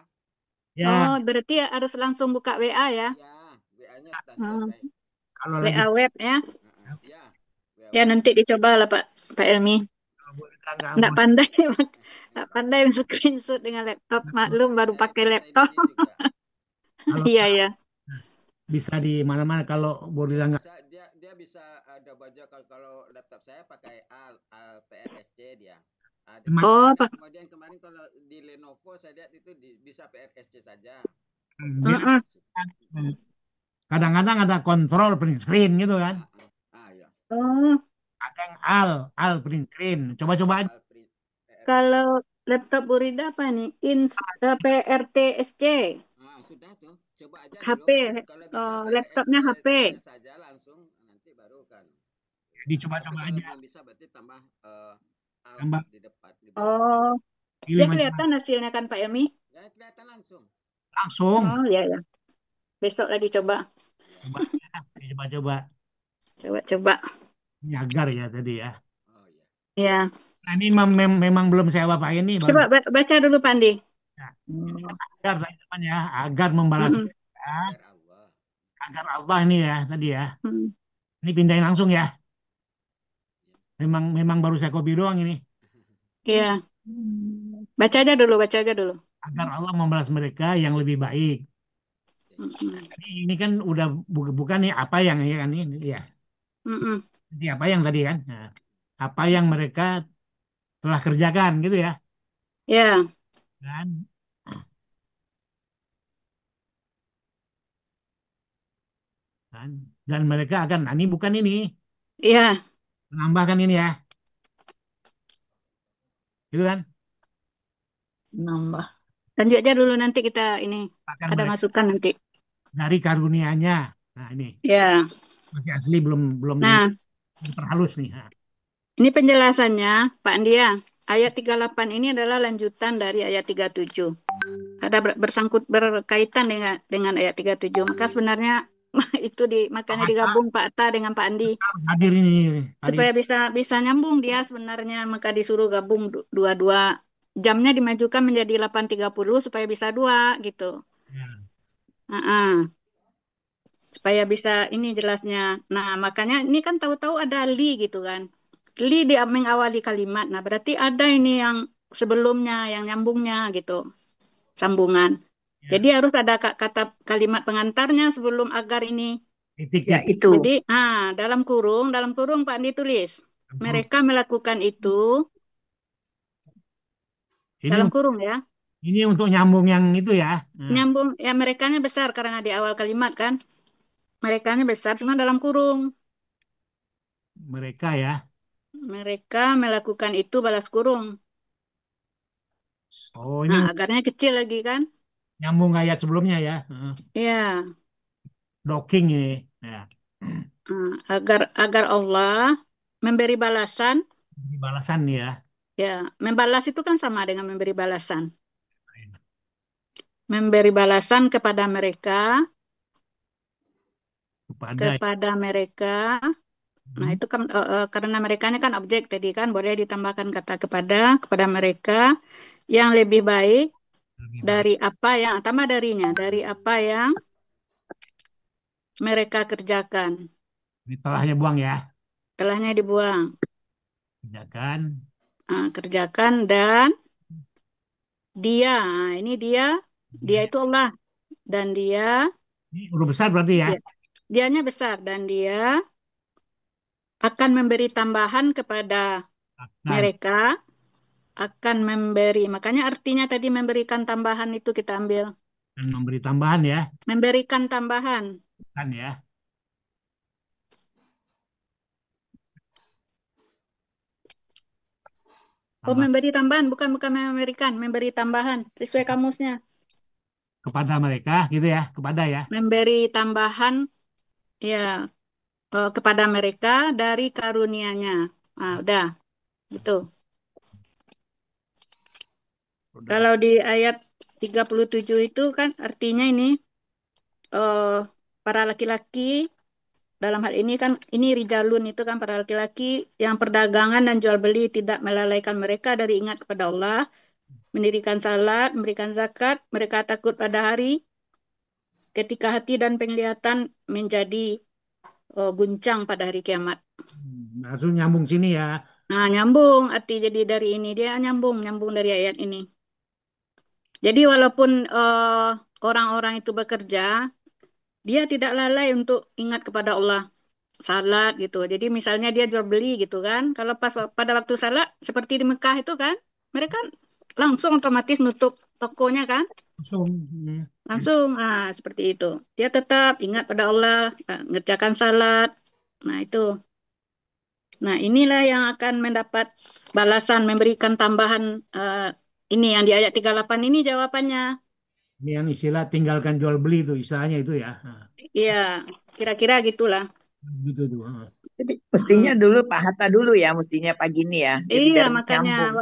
Speaker 1: Ya.
Speaker 3: Oh, berarti harus langsung buka WA ya?
Speaker 2: Ya, WA-nya sudah selesai.
Speaker 1: Kalau
Speaker 3: WA web ya?
Speaker 2: Ya.
Speaker 3: Ya nanti dicoba lah Pak Elmi. Nggak pandai screenshot dengan laptop. Maklum baru pakai laptop. Iya.
Speaker 1: Bisa di mana-mana kalau boleh nggak.
Speaker 2: Dia bisa ada baca kalau laptop saya pakai al PRSC dia. Kemudian kemarin kalau di Lenovo saya lihat itu bisa PRSC saja.
Speaker 1: Kadang-kadang ada kontrol print screen gitu kan.
Speaker 2: Ya.
Speaker 1: Ada yang al print screen. Coba-coba aja.
Speaker 3: Kalau laptop Bu Rida apa nih? PRTSC.
Speaker 2: Sudah tuh. Coba aja
Speaker 3: HP.
Speaker 2: dulu. Kalau bisa
Speaker 3: laptopnya HP.
Speaker 2: saja langsung nanti baru kan.
Speaker 1: Dicoba-coba aja.
Speaker 2: Kalau belum bisa berarti tambah di depan.
Speaker 3: Dia kelihatan hasilnya kan Pak Elmi?
Speaker 2: Ya, kelihatan langsung.
Speaker 3: Oh iya. Besok lagi coba.
Speaker 1: Coba.
Speaker 3: Coba.
Speaker 1: Nyagar ya tadi ya.
Speaker 2: Oh iya.
Speaker 3: Ya.
Speaker 1: Nah, ini memang belum saya bapain nih baru.
Speaker 3: Coba baca dulu Pak Andi.
Speaker 1: Nah, agar tadi namanya agar membalas
Speaker 3: Mm-mm.
Speaker 1: mereka,
Speaker 2: Agar Allah.
Speaker 1: agar Allah ini ya tadi ya.
Speaker 3: Mm.
Speaker 1: Ini pindahin langsung ya. Memang baru saya copy doang ini.
Speaker 3: Iya, baca aja dulu.
Speaker 1: Agar Allah membalas mereka yang lebih baik.
Speaker 3: Mm-mm.
Speaker 1: Ini kan udah bukan nih apa yang ya kan ini ya.
Speaker 3: Mm-mm.
Speaker 1: Jadi apa yang tadi kan? Nah, apa yang mereka telah kerjakan gitu ya.
Speaker 3: Ya,
Speaker 1: Dan dan, dan mereka akan nah, ini bukan ini
Speaker 3: iya.
Speaker 1: menambahkan ini ya. Gitu kan?
Speaker 4: Nambah.
Speaker 3: Lanjut aja dulu nanti kita ini
Speaker 1: Akan
Speaker 3: ada
Speaker 1: mereka
Speaker 3: masukan nanti.
Speaker 1: dari karunia-Nya. Nah, ini
Speaker 3: Ya.
Speaker 1: masih asli belum belum
Speaker 3: Nah,
Speaker 1: diperhalus nih. Nah,
Speaker 3: ini penjelasannya Pak Andia. Ayat 38 ini adalah lanjutan dari ayat 37. Ada berkaitan dengan ayat 37. Maka sebenarnya itu makanya digabung Pak Atta dengan Pak Andi
Speaker 1: hadir ini tadi.
Speaker 3: supaya bisa nyambung dia sebenarnya, maka disuruh gabung dua-dua. Jamnya dimajukan menjadi 8.30 supaya bisa dua gitu.
Speaker 1: Ya.
Speaker 3: Ah, supaya bisa ini jelasnya. Nah, makanya ini kan tahu-tahu ada li gitu kan. Li di mengawali kalimat. Nah, berarti ada ini yang sebelumnya, yang nyambungnya gitu, sambungan.
Speaker 1: Ya.
Speaker 3: Jadi harus ada kata kalimat pengantarnya sebelum agar ini.
Speaker 1: Titik
Speaker 6: Ya,
Speaker 1: titik.
Speaker 6: itu.
Speaker 3: Jadi, dalam kurung Pak Andi tulis. Mereka melakukan itu
Speaker 1: Ini
Speaker 3: dalam kurung ya.
Speaker 1: ini untuk nyambung yang itu ya. Nah,
Speaker 3: Nyambung ya, merekanya besar karena di awal kalimat kan. Merekanya besar cuma dalam kurung.
Speaker 1: mereka ya.
Speaker 3: Mereka melakukan itu balas kurung.
Speaker 1: Oh, ini
Speaker 3: Nah, agarnya kecil lagi kan?
Speaker 1: nyambung ayat sebelumnya ya.
Speaker 3: Ya,
Speaker 1: Docking ini. Ya.
Speaker 3: agar Allah memberi balasan.
Speaker 1: Ini balasan nih ya.
Speaker 3: Ya, membalas itu kan sama dengan memberi balasan. Memberi balasan kepada mereka,
Speaker 1: Kepada
Speaker 3: mereka. Nah, itu kan karena merekanya kan objek tadi kan boleh ditambahkan kata kepada mereka yang lebih baik
Speaker 1: lebih baik.
Speaker 3: dari apa yang tambah darinya, dari apa yang mereka kerjakan.
Speaker 1: Ini telahnya buang ya.
Speaker 3: Telahnya dibuang.
Speaker 1: Kerjakan.
Speaker 3: Nah, kerjakan dan dia. Nah, ini dia itu Allah dan dia
Speaker 1: Ini huruf besar berarti ya.
Speaker 3: dianya besar dan dia akan memberi tambahan kepada
Speaker 1: Akan
Speaker 3: mereka, akan memberi. Makanya artinya tadi memberikan tambahan itu kita ambil.
Speaker 1: dan memberi tambahan ya.
Speaker 3: Memberikan tambahan.
Speaker 1: Kan ya.
Speaker 3: Oh,
Speaker 1: Tambah
Speaker 3: memberi tambahan, bukan memberikan, memberi tambahan. Sesuai kamusnya.
Speaker 1: kepada mereka gitu ya. Kepada ya.
Speaker 3: Memberi tambahan ya kepada mereka dari karunia-Nya. Nah, udah, gitu.
Speaker 1: Udah.
Speaker 3: Kalau di ayat 37 itu kan artinya ini eh, para laki-laki dalam hal ini kan ini rijalun itu kan para laki-laki yang perdagangan dan jual beli tidak melalaikan mereka dari ingat kepada Allah, mendirikan salat, memberikan zakat, mereka takut pada hari ketika hati dan penglihatan menjadi guncang pada hari kiamat.
Speaker 1: Langsung nyambung sini ya.
Speaker 3: Nah, nyambung arti jadi dari ini dia nyambung dari ayat ini. Jadi walaupun orang-orang itu bekerja, dia tidak lalai untuk ingat kepada Allah, salat gitu. Jadi misalnya dia jual beli gitu kan, kalau pada waktu salat seperti di Mekah itu kan, mereka langsung otomatis nutup tokonya kan,
Speaker 1: Langsung.
Speaker 3: langsung seperti itu. Dia tetap ingat pada Allah, ngerjakan salat. Nah itu. Nah inilah yang akan mendapat balasan memberikan tambahan ini yang di ayat 38 ini jawabannya.
Speaker 1: Ini yang istilah tinggalkan jual beli itu istilahnya itu ya. Nah,
Speaker 3: Iya, kira-kira gitulah.
Speaker 1: gitu tuh.
Speaker 6: Jadi mestinya dulu Pak Hatta dulu ya, mestinya pagi ini ya. Jadi
Speaker 3: Iya,
Speaker 6: biar
Speaker 3: makanya
Speaker 6: nyambung.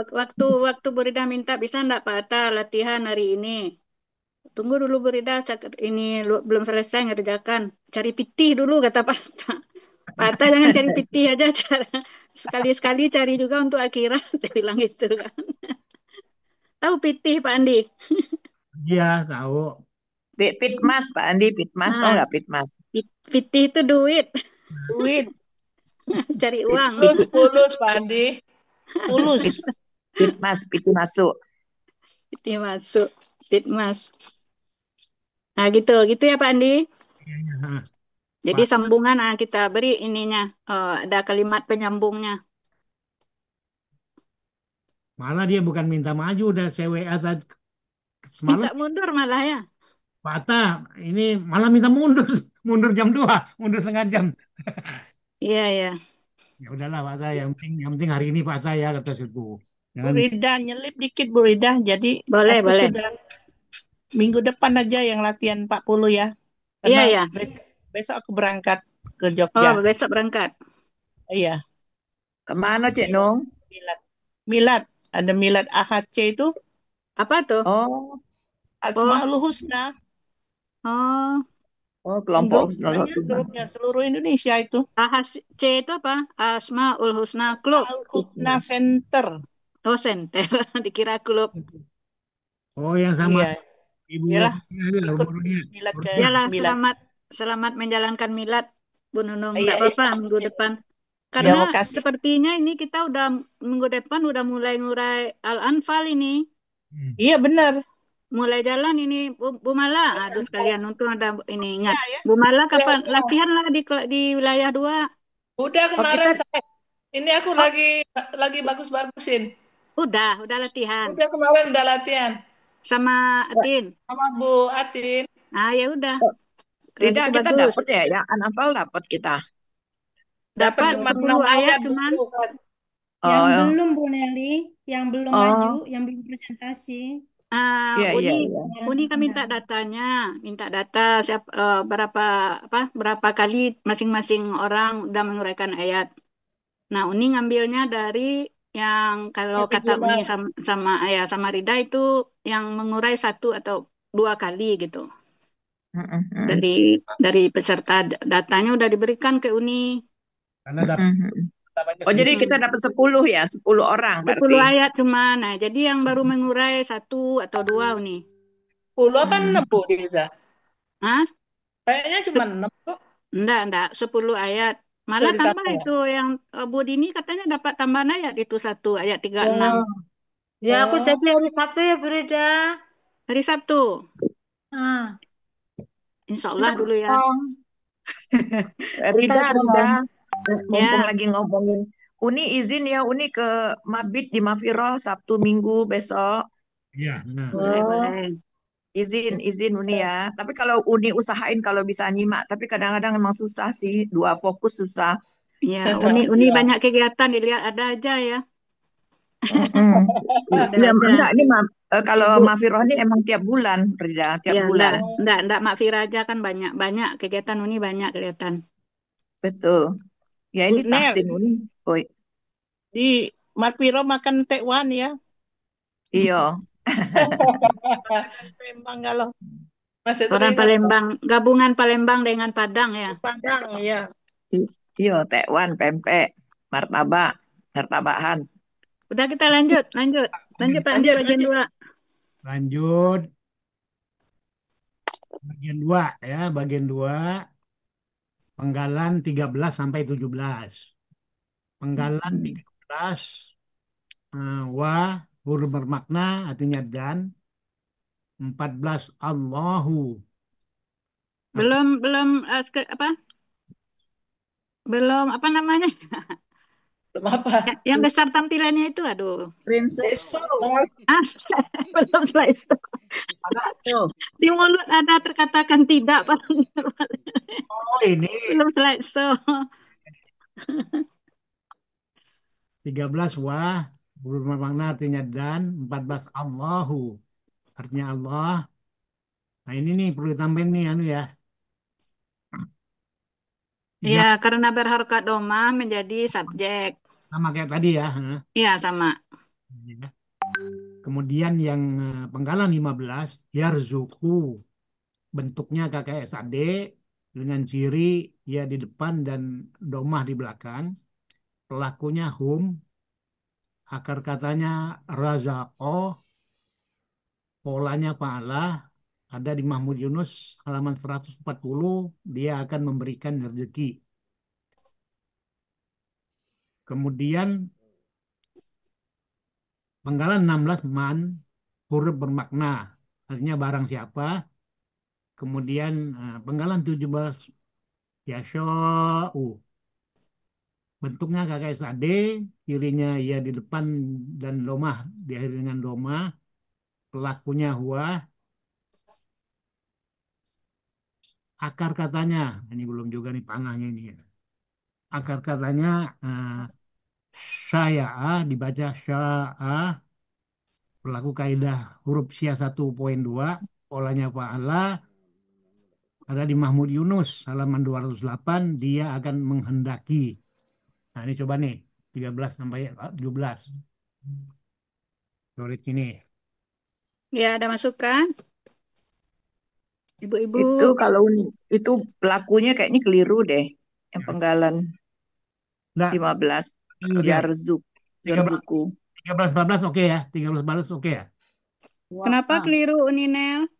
Speaker 3: waktu Burida minta bisa enggak Pak Atta latihan hari ini. Tunggu dulu Burida, ini belum selesai ngerjakan. Cari pitih dulu kata Pak Atta. Patah jangan cari pitih aja. Sekali-sekali cari juga untuk akhirat. Dia bilang gitu kan. Tahu pitih Pak Andi?
Speaker 1: Iya, tahu.
Speaker 6: Pitmas, Pak Andi, Pitmas, tahu
Speaker 3: Nah,
Speaker 6: nggak Pitmas?
Speaker 3: pitih itu duit.
Speaker 8: Duit,
Speaker 3: Cari uang.
Speaker 9: Fulus, fulus, Pak Andi.
Speaker 8: fulus.
Speaker 6: Pitmas, Piti masuk.
Speaker 3: Pitih masuk. Pitmas. Nah gitu. Gitu ya Pak Andi.
Speaker 1: Nah,
Speaker 3: Jadi
Speaker 1: Pak,
Speaker 3: sambungan kita beri ininya. Ada kalimat penyambungnya.
Speaker 1: malah dia bukan minta maju, udah saya WA tadi semalam
Speaker 3: Minta mundur malah ya.
Speaker 1: Patah, ini malah minta mundur, mundur jam 2, mundur setengah jam.
Speaker 3: Iya, iya.
Speaker 1: Ya udahlah Patah, yang penting hari ini Patah ya kata situ.
Speaker 8: Bu
Speaker 1: Jangan
Speaker 8: Rida nyelip dikit Bu Rida. Jadi
Speaker 3: Boleh,
Speaker 8: aku
Speaker 3: boleh.
Speaker 8: sudah minggu depan aja yang latihan 40 ya.
Speaker 3: Iya,
Speaker 8: Karena
Speaker 3: iya.
Speaker 8: besok aku berangkat ke
Speaker 3: Oh,
Speaker 8: Jogja.
Speaker 3: besok berangkat.
Speaker 8: Iya,
Speaker 6: Kemana, Cik Nung?
Speaker 8: milad. Milad, ada milad AHC itu
Speaker 3: Apa tuh?
Speaker 6: Oh,
Speaker 3: Oh,
Speaker 8: Asmaul Husna.
Speaker 3: oh.
Speaker 6: oh kelompok Husnul
Speaker 8: Banyak
Speaker 6: Khotimah.
Speaker 8: grupnya seluruh Indonesia itu.
Speaker 3: AHC itu apa? Asmaul Husna Club.
Speaker 8: Asmaul Husna Center.
Speaker 3: Oh, center. Dikira klub.
Speaker 1: Oh yang sama
Speaker 8: Iya,
Speaker 1: Ibu
Speaker 8: iyalah
Speaker 1: Ibu
Speaker 8: ikut
Speaker 1: Rudia.
Speaker 8: milad ke
Speaker 3: Yalah,
Speaker 8: 9.
Speaker 3: selamat menjalankan milad, Bu Nunung.
Speaker 8: Iya,
Speaker 3: Enggak
Speaker 8: iya.
Speaker 3: apa-apa minggu depan.
Speaker 8: Ya,
Speaker 3: Karena
Speaker 8: makasih.
Speaker 3: sepertinya ini kita udah minggu depan udah mulai ngurai Al-Anfal ini.
Speaker 8: Iya, benar.
Speaker 3: Mulai jalan ini Bu Mala. Aduh sekalian untung ada ini ingat.
Speaker 8: Iya, ya.
Speaker 3: Bu Mala
Speaker 9: Ya,
Speaker 3: kapan
Speaker 9: udah.
Speaker 3: latihan lah di wilayah 2.
Speaker 9: Udah
Speaker 6: Oh,
Speaker 9: kemarin
Speaker 6: kita
Speaker 9: saya. Ini aku
Speaker 3: Oh,
Speaker 9: lagi bagus-bagusin.
Speaker 3: udah latihan
Speaker 9: Udah kemarin udah latihan
Speaker 3: sama Atin.
Speaker 9: sama Bu Atin.
Speaker 3: Ah ya udah. Kalau
Speaker 6: Rida
Speaker 3: gitu
Speaker 6: kita
Speaker 3: bagus.
Speaker 6: dapat ya, yang anafal dapat kita.
Speaker 9: Dapat
Speaker 3: Dapat
Speaker 9: cuma
Speaker 3: 10
Speaker 9: 6
Speaker 3: ayat
Speaker 9: ayat
Speaker 3: cuman.
Speaker 9: dulu.
Speaker 5: Yang
Speaker 6: Oh,
Speaker 5: belum Bu Nelly, yang belum maju,
Speaker 6: oh,
Speaker 5: yang belum presentasi.
Speaker 6: iya, iya,
Speaker 3: Uni
Speaker 6: iya.
Speaker 3: Uni kan minta datanya, minta data berapa kali masing-masing orang udah menguraikan ayat. Nah, Uni ngambilnya dari yang kalau kata Uni
Speaker 9: Original.
Speaker 3: sama Rida itu yang mengurai 1 atau 2 kali gitu.
Speaker 6: Mm-mm, mm-mm,
Speaker 3: Dari peserta datanya udah diberikan ke Uni.
Speaker 1: Karena
Speaker 6: mm-mm.
Speaker 1: banyak
Speaker 6: Oh, jadi
Speaker 1: sedikit.
Speaker 6: kita
Speaker 3: Mm-mm.
Speaker 6: dapat 10 ya, 10 orang
Speaker 3: 10
Speaker 6: berarti.
Speaker 3: ayat cuma. Nah, jadi yang baru mengurai 1 atau 2 Uni.
Speaker 9: 10 apa
Speaker 6: Hmm.
Speaker 9: 6 Bu Riza?
Speaker 3: Hah?
Speaker 9: Kayaknya cuma 6 kok.
Speaker 3: Enggak, 10 ayat.
Speaker 9: Udah
Speaker 3: Malah tambah
Speaker 9: ditambah ya?
Speaker 3: itu yang Bu Dini katanya dapat tambahan ayat itu 1 ayat 36.
Speaker 10: Oh, ya aku
Speaker 9: Oh,
Speaker 10: jadi hari Sabtu ya, Bu Rida.
Speaker 3: Hari Sabtu.
Speaker 10: Ah,
Speaker 3: Insya Allah dulu ya.
Speaker 10: oh,
Speaker 6: Rida,
Speaker 10: ntar
Speaker 6: Rida, mumpung
Speaker 3: Ya,
Speaker 6: lagi ngomongin. Uni izin ya, Uni ke Mabit di Mafiro Sabtu Minggu besok.
Speaker 1: Iya, benar.
Speaker 3: boleh,
Speaker 10: oh,
Speaker 3: boleh.
Speaker 6: Izin Uni ya. Tapi kalau Uni usahain kalau bisa nyimak. Tapi kadang-kadang emang susah sih. 2 fokus susah.
Speaker 3: Ya, Uni
Speaker 9: iya.
Speaker 3: banyak kegiatan dilihat ada aja ya.
Speaker 6: Mm-mm.
Speaker 3: Ada
Speaker 6: Ya,
Speaker 3: aja.
Speaker 6: enggak, ini kalau
Speaker 3: Ibu,
Speaker 6: Mafiro ini emang tiap bulan, Rida, tiap
Speaker 3: ya
Speaker 6: bulan.
Speaker 3: enggak Mak Fira aja kan banyak kegiatan Uni banyak kelihatan.
Speaker 6: Betul. Ya
Speaker 8: Bu
Speaker 6: ini
Speaker 8: Nel,
Speaker 6: Tahsin Uni. Oh,
Speaker 8: di Marpiro makan tekwan ya.
Speaker 6: iya.
Speaker 8: Memang kalau
Speaker 9: Masih
Speaker 3: Orang
Speaker 9: teringat.
Speaker 3: Palembang, gabungan Palembang dengan Padang ya.
Speaker 8: Padang ya.
Speaker 6: Iya, tekwan, pempek, martabak, martabakan.
Speaker 3: Udah kita lanjut Pak Andi
Speaker 9: Lanjut,
Speaker 3: bagian
Speaker 9: lanjut.
Speaker 3: 2.
Speaker 1: Lanjut bagian 2 ya, bagian 2 penggalan 13 sampai 17. Penggalan
Speaker 6: Hmm.
Speaker 1: 13 wa huruf bermakna artinya dan. 14 Allahu arti
Speaker 3: Belum belum apa namanya?
Speaker 9: Apa?
Speaker 3: Yang besar tampilannya itu, aduh.
Speaker 4: Princess.
Speaker 3: Ah, belum slideshow.
Speaker 4: So,
Speaker 3: Di mulut ada terkatakan tidak, Pak.
Speaker 1: Oh ini
Speaker 3: Belum slideshow.
Speaker 1: 13 wa huruf bermakna artinya dan. 14 Allahu artinya Allah. Nah ini nih perlu ditambahin nih anu ya.
Speaker 3: Ya,
Speaker 1: Tiga
Speaker 3: karena berharokat domah menjadi subjek.
Speaker 1: sama kayak tadi ya.
Speaker 3: Iya, sama.
Speaker 1: Ya. Kemudian yang penggalan 15 yarzuku bentuknya KKSAD dengan ciri ya di depan dan domah di belakang. Pelakunya hum, akar katanya razaqo, polanya fa'ala, ada di Mahmud Yunus halaman 140, dia akan memberikan rezeki. Kemudian penggalan 16 man, huruf bermakna, artinya barang siapa. Kemudian penggalan 17 yasya'u, bentuknya KKSAD, kirinya ya di depan dan domah diakhiri dengan domah, pelakunya huwa, akar katanya, ini belum juga nih panahnya ini ya. Akar katanya sya'a, dibaca sya'a, pelaku kaidah huruf sya 1.2, polanya fa'ala, ada di Mahmud Yunus halaman 208, dia akan menghendaki. Nah ini coba nih 13 sampai 17. Coret ini.
Speaker 3: Ya, ada masukan? Ibu-ibu.
Speaker 6: Itu kalau itu pelakunya kayaknya keliru deh. Yang penggalan
Speaker 1: Enggak.
Speaker 6: 15.
Speaker 1: Oke.
Speaker 6: Yarzuk.
Speaker 1: 13,
Speaker 6: Yarzuku.
Speaker 1: 13 14 oke ya. 13 14 oke ya.
Speaker 3: Kenapa keliru Ninel?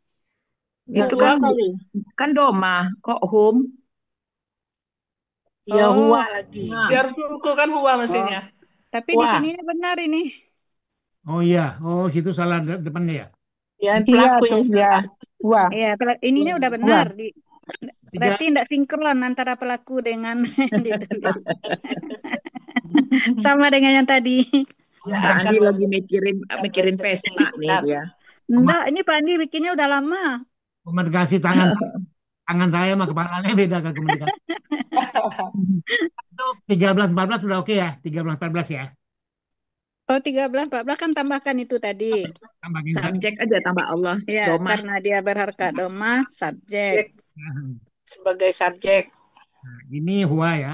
Speaker 6: Itu kan doma, kok hum?
Speaker 8: Ya huwa
Speaker 3: Oh,
Speaker 8: lagi.
Speaker 9: Yarzuku kan huwa mestinya.
Speaker 3: tapi di
Speaker 8: Wah.
Speaker 3: sininya benar ini.
Speaker 1: Oh iya, oh situ salah depannya ya.
Speaker 8: Ya
Speaker 7: Iya,
Speaker 8: pelakunya
Speaker 7: tuh ya. Wah.
Speaker 3: Iya, ininya udah benar.
Speaker 1: Tiga,
Speaker 3: Berarti tidak sinkron antara pelaku dengan ditulis. Sama dengan yang tadi.
Speaker 6: Pak Andi lagi mikirin pesta nih dia.
Speaker 3: Enggak, ini Pak Andi bikinnya udah lama.
Speaker 1: komunikasi tangan saya sama kepalanya beda ke komunikasi. Itu 13 14 sudah oke ya. 13 14 ya.
Speaker 3: Oh, 13 14 kan tambahkan itu tadi.
Speaker 1: Tambahin
Speaker 6: Subjek aja tambah Allah.
Speaker 3: Ya,
Speaker 6: Domah.
Speaker 3: karena dia berharkat domah, subjek.
Speaker 8: Sebagai subjek.
Speaker 1: Nah, ini huwa ya.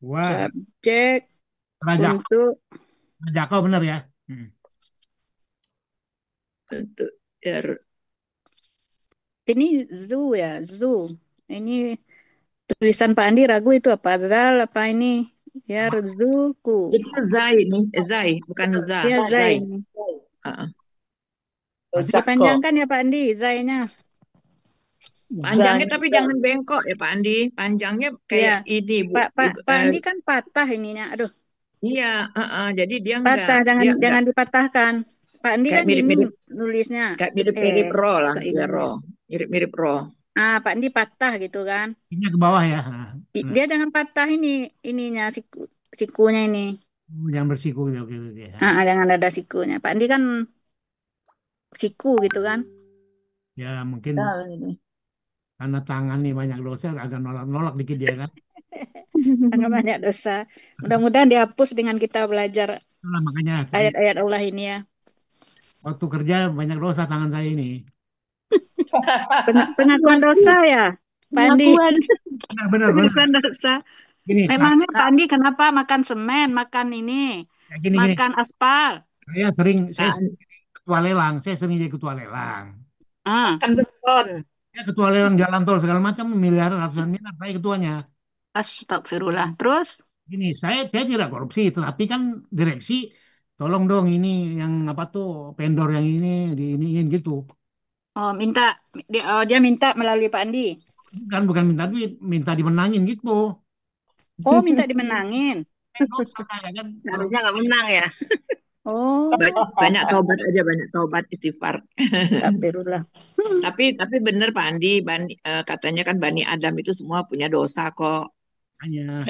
Speaker 1: Huwa.
Speaker 3: Subjek
Speaker 1: Rajak.
Speaker 3: untuk
Speaker 1: Rajako benar ya.
Speaker 6: Untuk
Speaker 3: ini zu ya, zu. Ini tulisan Pak Andi ragu itu apa? Zal apa ini? Ya, Zuku.
Speaker 6: itu zai nih, zai bukan za.
Speaker 3: Ya, zai. Dipanjangkan ya Pak Andi, zainya.
Speaker 6: Panjangnya tapi jangan bengkok ya Pak Andi. Panjangnya kayak ini Bu.
Speaker 3: Pak Andi kan patah ininya. Aduh.
Speaker 6: Iya, jadi dia
Speaker 3: patah,
Speaker 6: enggak
Speaker 3: jangan dipatahkan. Pak Andi kan
Speaker 6: mirip-mirip
Speaker 3: nulisnya.
Speaker 6: Kayak mirip-mirip ro lah, ya ro. Mirip-mirip ro.
Speaker 3: Pak Andi patah gitu kan.
Speaker 1: Ini ke bawah ya.
Speaker 3: Dia jangan patah ininya sikunya ini.
Speaker 1: Yang bersiku gitu ya.
Speaker 3: Jangan ada sikunya. Pak Andi kan siku gitu kan.
Speaker 1: Ya mungkin karena tangan nih banyak dosa agak nolak dikit dia kan.
Speaker 3: Tangan banyak dosa. Mudah-mudahan dihapus dengan kita belajar
Speaker 1: makanya
Speaker 3: ayat-ayat Allah ini ya.
Speaker 1: Waktu kerja banyak dosa tangan saya ini.
Speaker 3: Pengakuan dosa ya, Pak Andi.
Speaker 1: Benar.
Speaker 3: Pengakuan dosa.
Speaker 1: Gini,
Speaker 3: memangnya Pak Andi kenapa makan semen, makan ini, makan aspal?
Speaker 1: Saya ketua lelang, saya sering jadi ketua lelang.
Speaker 8: Makan beton.
Speaker 1: Ya ketua lelang jalan tol segala macam miliaran ratusan miliar, saya ketuanya.
Speaker 3: Astagfirullah. Terus?
Speaker 1: Gini, saya tidak korupsi, tetapi kan direksi, tolong dong ini yang apa tuh vendor yang ini diiniin gitu.
Speaker 3: Oh dia minta melalui Pak Andi.
Speaker 1: Bukan minta duit, minta dimenangin gitu.
Speaker 3: Oh, minta dimenangin.
Speaker 8: Harusnya nggak menang ya.
Speaker 3: Oh,
Speaker 6: banyak taubat istighfar.
Speaker 3: Astagfirullah.
Speaker 6: Tapi benar Pak Andi, katanya kan Bani Adam itu semua punya dosa kok.
Speaker 1: Hanya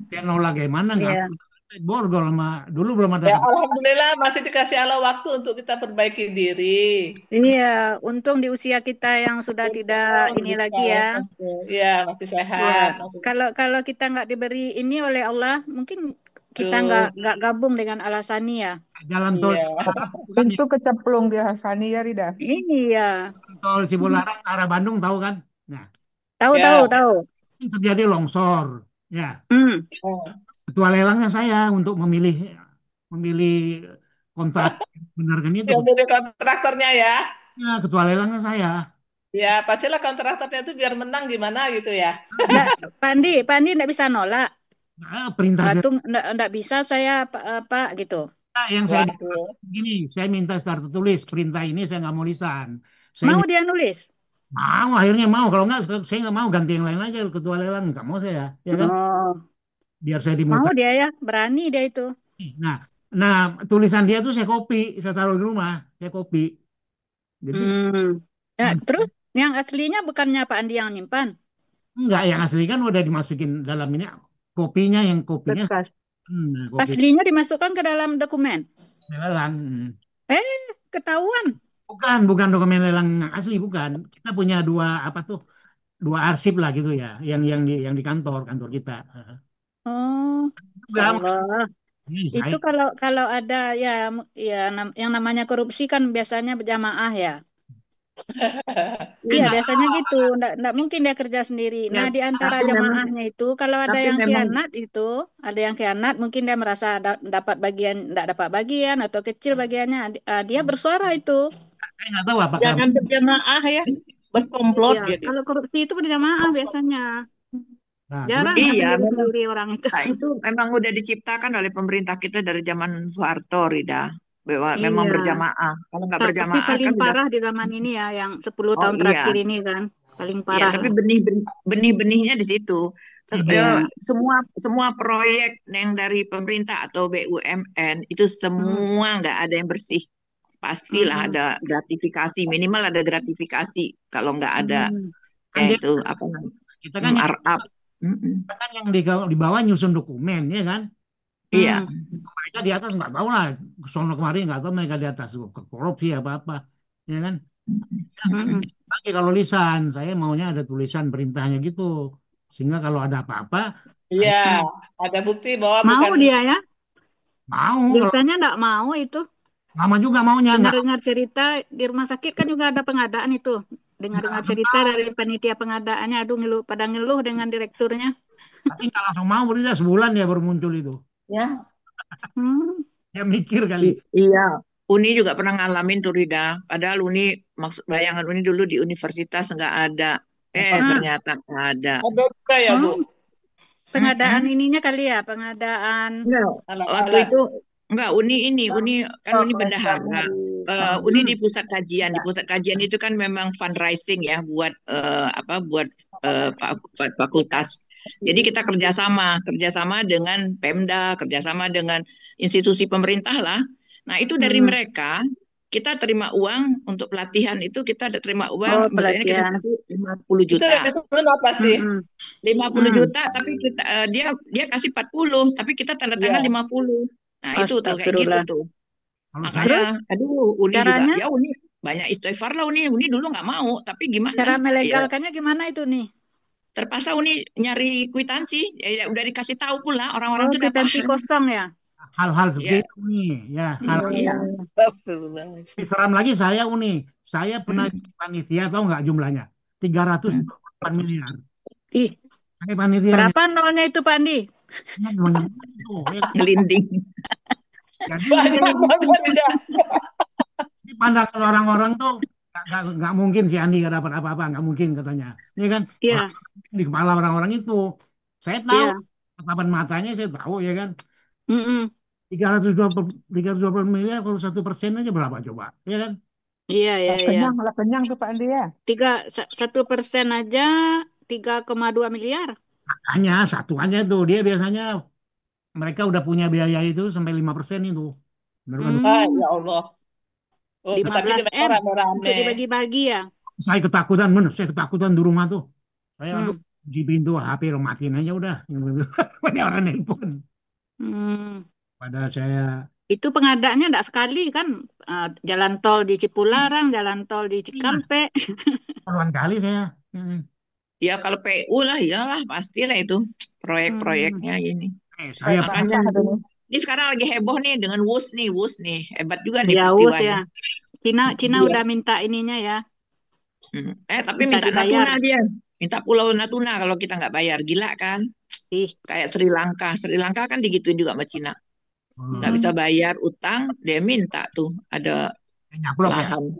Speaker 1: yang nolak gimana nggak? Borgol sama dulu belum ada.
Speaker 9: Ya, alhamdulillah masih dikasih Allah waktu untuk kita perbaiki diri.
Speaker 3: Iya, untung di usia kita yang sudah tidak ini lagi ya.
Speaker 9: Iya, masih sehat.
Speaker 3: Ya. Kalau kita nggak diberi ini oleh Allah, mungkin kita nggak gabung dengan Al-Hasani ya.
Speaker 1: Jalan tol.
Speaker 7: Itu kecemplung di Hasani ya Rida.
Speaker 3: Iya.
Speaker 1: Tol Cipularang arah Bandung tahu kan? Nah.
Speaker 3: Tahu.
Speaker 1: Terjadi longsor, ya. Ketua lelangnya saya untuk memilih kontrak benar kan itu.
Speaker 9: Memilih kontraktornya ya.
Speaker 1: Ya, ketua lelangnya saya.
Speaker 9: Ya, pastilah kontraktornya itu biar menang gimana gitu ya.
Speaker 3: Pandi enggak bisa nolak.
Speaker 1: Perintah
Speaker 3: Tuh enggak bisa saya Pak gitu.
Speaker 1: yang saya
Speaker 9: Waduh.
Speaker 1: gini, saya minta start tertulis perintah ini saya nggak mau lisan.
Speaker 3: Mau dia nulis?
Speaker 1: Mau, akhirnya mau. Kalau nggak, saya nggak mau ganti yang lain aja ketua lelang. Nggak mau saya, ya kan?
Speaker 3: Oh,
Speaker 1: Biar saya
Speaker 3: mau
Speaker 1: dimutasi.
Speaker 3: dia ya, berani dia itu.
Speaker 1: Nah, nah tulisan dia tuh saya copy, saya taruh di rumah, saya copy. Jadi
Speaker 3: Terus yang aslinya bukannya Pak Andi yang nyimpan?
Speaker 1: enggak, yang asli kan udah dimasukin dalam ini kopinya, yang kopinya.
Speaker 8: Bekas.
Speaker 1: Kopi
Speaker 3: Aslinya dimasukkan ke dalam dokumen.
Speaker 1: lelang.
Speaker 3: Ketahuan.
Speaker 1: Bukan dokumen lelang yang asli, bukan. Kita punya dua arsip lah gitu ya, yang di kantor kita.
Speaker 3: Oh,
Speaker 1: Enggak,
Speaker 3: Allah. Itu kalau ada yang namanya korupsi kan biasanya berjamaah ya. Iya, biasanya gitu. Nggak mungkin dia kerja sendiri. Nah, di antara
Speaker 6: Tapi memang
Speaker 3: jamaahnya itu, kalau ada
Speaker 6: tapi
Speaker 3: yang
Speaker 6: memang
Speaker 3: khianat itu, ada yang khianat, mungkin dia merasa dapat bagian, nggak dapat bagian atau kecil bagiannya, dia bersuara itu.
Speaker 1: saya nggak tahu apakah
Speaker 8: Jangan berjamaah ya, berkomplot
Speaker 3: Iya,
Speaker 8: jadi.
Speaker 3: kalau korupsi itu berjamaah biasanya. Jarang
Speaker 6: Iya,
Speaker 3: yang
Speaker 6: memang.
Speaker 3: sendiri-sendiri orang itu.
Speaker 6: Nah, itu memang udah diciptakan oleh pemerintah kita dari zaman Soeharto, Rida. Bahwa memang
Speaker 3: Iya.
Speaker 6: berjamaah. Kalau nggak
Speaker 3: Tapi
Speaker 6: berjamaah
Speaker 3: paling
Speaker 6: kan udah.
Speaker 3: parah di zaman ini ya, yang 10
Speaker 6: Oh
Speaker 3: tahun
Speaker 6: iya,
Speaker 3: terakhir ini kan, paling
Speaker 6: iya.
Speaker 3: parah.
Speaker 6: Tapi benih-benihnya di situ. Terus,
Speaker 3: Iya.
Speaker 6: semua proyek yang dari pemerintah atau BUMN itu semua nggak ada yang bersih. Pastilah ada gratifikasi, minimal ada gratifikasi. Kalau nggak ada,
Speaker 1: kan
Speaker 6: ya
Speaker 1: dia,
Speaker 6: itu apa namanya,
Speaker 1: kita kan
Speaker 6: markup.
Speaker 1: yang di bawah nyusun dokumen, ya kan?
Speaker 6: Iya.
Speaker 1: Mereka di atas nggak tahu lah, sono kemarin nggak tahu mereka di atas korupsi apa-apa, ya kan? Tapi kalau lisan, saya maunya ada tulisan perintahnya gitu, sehingga kalau ada apa-apa,
Speaker 9: Iya, ada bukti bahwa
Speaker 3: Mau
Speaker 9: bukan
Speaker 3: dia ya?
Speaker 1: mau.
Speaker 3: Biasanya nggak mau itu.
Speaker 1: Lama juga maunya nggak.
Speaker 3: Dengar-dengar cerita di rumah sakit kan juga ada pengadaan itu. Dengar-dengar cerita dari panitia pengadaannya, aduh pada ngeluh dengan direkturnya.
Speaker 1: Tapi nggak langsung mau, udah sebulan ya baru muncul itu.
Speaker 7: Ya.
Speaker 1: Ya mikir kali.
Speaker 6: Iya, Uni juga pernah ngalamin tuh Rida. Padahal Uni, bayangan Uni dulu di universitas nggak ada. Ternyata ada.
Speaker 9: ada juga ya, Bu.
Speaker 3: Pengadaan ininya kali ya, pengadaan.
Speaker 6: Waktu itu enggak, Uni kan Uni bendahara. Uni di pusat kajian. Di pusat kajian itu kan memang fundraising ya buat buat fakultas. Jadi kita kerjasama dengan Pemda, kerjasama dengan institusi pemerintah lah. Nah itu dari mereka kita terima uang untuk pelatihan itu, kita ada terima uang, misalnya kita kasih 50 juta.
Speaker 9: Itu pasti.
Speaker 6: 50 juta, tapi kita dia kasih 40, tapi kita tanda tangan 50. Nah itu tuh kayak gitu tuh. Makanya, aduh, Uni
Speaker 3: caranya?
Speaker 6: juga, ya Uni banyak istighfar lah Uni dulu nggak mau, tapi gimana?
Speaker 3: Cara melegalkannya gimana itu nih?
Speaker 6: Terpaksa Uni nyari kwitansi, ya udah dikasih tahu pula orang-orang tuh udah
Speaker 3: kwitansi
Speaker 6: paham.
Speaker 3: kosong ya.
Speaker 1: Hal-hal seperti itu nih, ya. Seram lagi saya Uni, saya pernah panitia, tahu nggak jumlahnya? 328 miliar.
Speaker 3: Ih,
Speaker 1: saya panitia.
Speaker 3: Berapa nolnya itu Pak Andi?
Speaker 6: Ngelinding.
Speaker 1: Jadi pandangan orang-orang tuh nggak mungkin si Andi nggak dapat apa-apa, nggak mungkin katanya. Ini kan di kepala orang-orang itu. Saya tahu, tatapan matanya saya tahu ya kan. 320 miliar kalau 1% aja berapa coba, ya kan?
Speaker 3: Iya.
Speaker 8: Malah kenyang tuh Pak Andi ya.
Speaker 3: 1% aja 3,2 miliar.
Speaker 1: Makanya satuannya tuh dia biasanya mereka udah punya biaya itu sampai 5% itu.
Speaker 9: Ya Allah.
Speaker 3: 15 M untuk dibagi-bagi ya.
Speaker 1: Saya ketakutan di rumah tuh. Saya di pintu HP matiin aja udah. Banyak orang nelpon. Pada saya.
Speaker 3: Itu pengadaannya enggak sekali kan, jalan tol di Cipularang, jalan tol di Cikampek.
Speaker 1: Puluhan kali saya.
Speaker 6: Ya kalau PU lah, iyalah pastilah itu proyek-proyeknya ini. Makanya ini sekarang lagi heboh nih dengan WUS nih, hebat juga nih peristiwanya.
Speaker 3: Cina udah minta ininya ya.
Speaker 6: Tapi minta Natuna dia, minta Pulau Natuna kalau kita nggak bayar, gila kan? Kayak Sri Lanka kan digituin juga sama Cina. Nggak bisa bayar utang, dia minta tuh ada lahan.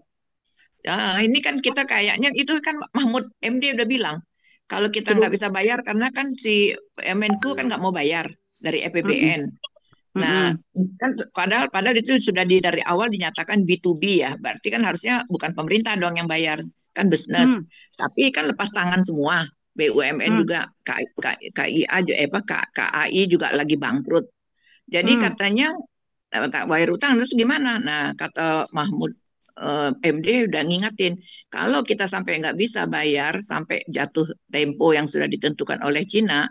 Speaker 6: Ini kan kita kayaknya itu kan Mahmud MD udah bilang kalau kita nggak bisa bayar karena kan si Menku kan nggak mau bayar dari EPBN. Nah, kan padahal itu sudah dari awal dinyatakan B2B ya, berarti kan harusnya bukan pemerintah dong yang bayar, kan bisnis. Tapi kan lepas tangan semua, BUMN juga, KAI juga lagi bangkrut. Jadi katanya bayar utang terus gimana? Nah, kata Mahmud MD udah ngingetin, kalau kita sampai nggak bisa bayar sampai jatuh tempo yang sudah ditentukan oleh Cina,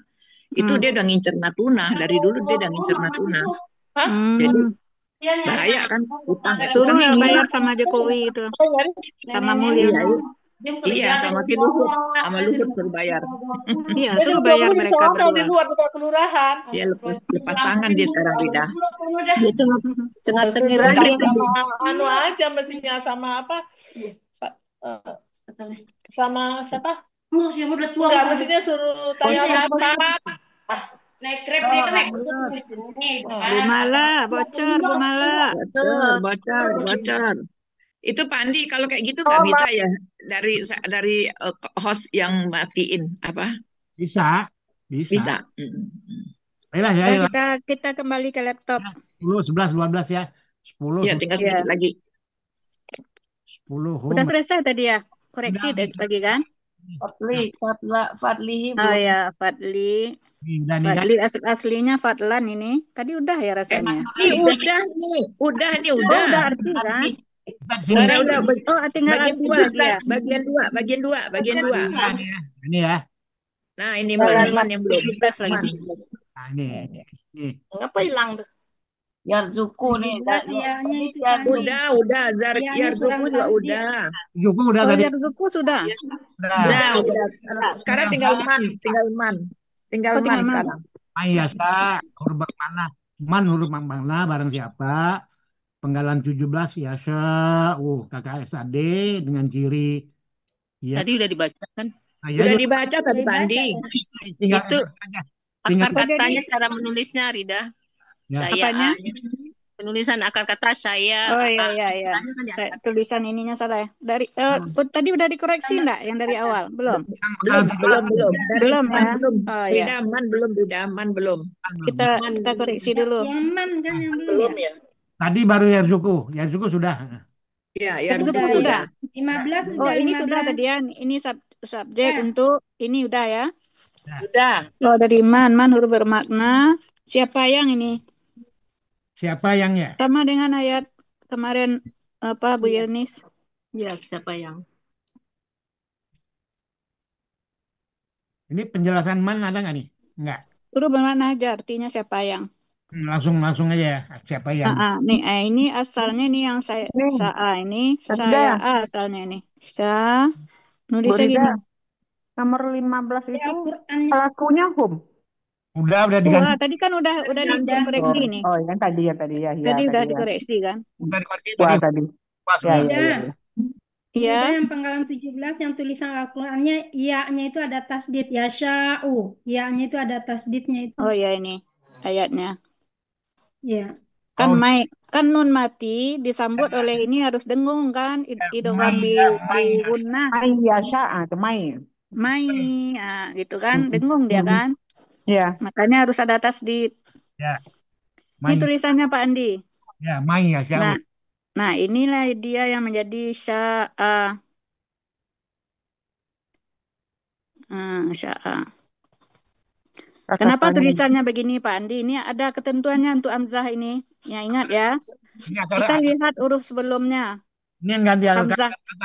Speaker 6: itu dia udah ngincer Natuna, dari dulu dia udah ngincer Natuna. Jadi bahaya kan utang.
Speaker 3: Suruh
Speaker 6: Utangnya
Speaker 3: bayar
Speaker 6: hilang.
Speaker 3: sama Jokowi itu, sama Mulyono.
Speaker 6: Iya, sama si Luhut, sama Luhut suruh bayar.
Speaker 3: Iya, suruh bayar mereka
Speaker 9: di
Speaker 3: berdua.
Speaker 9: luar bukan kelurahan.
Speaker 6: Ya lepas tangan dia sekarang Rida.
Speaker 8: Itu setengah
Speaker 9: Sama
Speaker 8: tengiran
Speaker 9: anu aja mestinya sama apa? Sama siapa? Enggak, mestinya suruh tanya siapa.
Speaker 10: Naik Grab dia kan naik
Speaker 3: Bu Mala, bocor Bu Mala.
Speaker 6: Bocor. Itu Pak Andi kalau kayak gitu nggak bisa ya dari host yang matiin apa?
Speaker 1: Bisa. Ayolah, ya,
Speaker 3: Kita kembali ke laptop.
Speaker 1: 10, 11, 12 ya. 10.
Speaker 6: Ya, tinggal sedikit lagi.
Speaker 1: 10 home.
Speaker 3: Udah selesai tadi ya? Koreksi lagi kan?
Speaker 8: Fadli.
Speaker 3: Oh ya, Fadli. Fadli aslinya Fadlan ini. Tadi udah ya rasanya.
Speaker 6: Ini udah nih.
Speaker 3: Oh, udah arti kan?
Speaker 6: Udah.
Speaker 3: Oh, tinggal
Speaker 6: bagian dua.
Speaker 1: Ini ya.
Speaker 6: Nah, ini man yang belum.
Speaker 8: lagi.
Speaker 1: Nah, ini.
Speaker 8: Ngapa hilang tuh? Yarzuku nih.
Speaker 5: Itu
Speaker 6: Udah. Yarzuku juga udah.
Speaker 1: Yarzuku udah tadi.
Speaker 3: Yarzuku sudah.
Speaker 6: Udah. Sekarang tinggal man sekarang.
Speaker 1: Mayasa, huruf mana? Man huruf mana barang siapa? Penggalan 17 Yasa, KKSAD dengan ciri. Ya.
Speaker 8: Tadi udah dibaca kan?
Speaker 6: Udah dibaca tadi Pandi.
Speaker 8: Itu akar katanya cara menulisnya Rida. Saya penulisan akar kata saya.
Speaker 3: Oh iya. Tulisan ininya salah ya. Dari tadi udah dikoreksi enggak yang dari awal? Belum
Speaker 6: ya.
Speaker 3: Oh iya.
Speaker 6: Man belum.
Speaker 3: Kita koreksi dulu.
Speaker 5: Yang man kan yang belum ya.
Speaker 1: Tadi baru Yarzuku sudah.
Speaker 6: Ya, Yarzuku sudah.
Speaker 5: 15
Speaker 3: Oh,
Speaker 5: udah
Speaker 3: ini
Speaker 5: 15.
Speaker 3: sudah tadi ya. Ini subjek untuk ini udah ya.
Speaker 8: Sudah.
Speaker 3: Oh, dari man huruf bermakna. Siapa yang ini?
Speaker 1: Siapa yang ya?
Speaker 3: Sama dengan ayat kemarin apa Bu Yelnis?
Speaker 8: Ya, siapa yang?
Speaker 1: Ini penjelasan man ada nggak nih? Nggak.
Speaker 3: Huruf bermakna aja artinya siapa yang.
Speaker 1: Langsung aja ya. Siapa yang?
Speaker 3: Nih, ini asalnya nih yang saya ini saya asalnya ini. Nulisnya gini.
Speaker 11: Nomor 15 itu pelakunya home.
Speaker 1: Udah diganti.
Speaker 3: Tadi kan udah dikoreksi nih.
Speaker 11: Oh, yang tadi ya.
Speaker 3: Tadi udah dikoreksi kan?
Speaker 1: Udah dikoreksi
Speaker 11: tadi.
Speaker 5: Iya. Yang penggalan 17 yang tulisan Al-Qur'annya iya-nya itu ada tasdid yasha'u. Iya-nya itu ada tasdidnya itu.
Speaker 3: Oh ya ini ayatnya.
Speaker 5: Iya.
Speaker 3: Kan nun mati disambut oleh ini harus dengung kan? Idgham bi gunnah.
Speaker 11: Yasha'a itu mai.
Speaker 3: Gitu kan? Dengung dia kan?
Speaker 11: Ya.
Speaker 3: Makanya harus ada tasdid.
Speaker 1: Ya.
Speaker 3: Ini tulisannya Pak Andi.
Speaker 1: Ya, mai ya.
Speaker 3: Nah, inilah dia yang menjadi sya'a. Sya'a. Kenapa tulisannya begini Pak Andi? Ini ada ketentuannya untuk hamzah ini. Ya, ingat ya. Kita lihat huruf sebelumnya.
Speaker 1: Ini yang ganti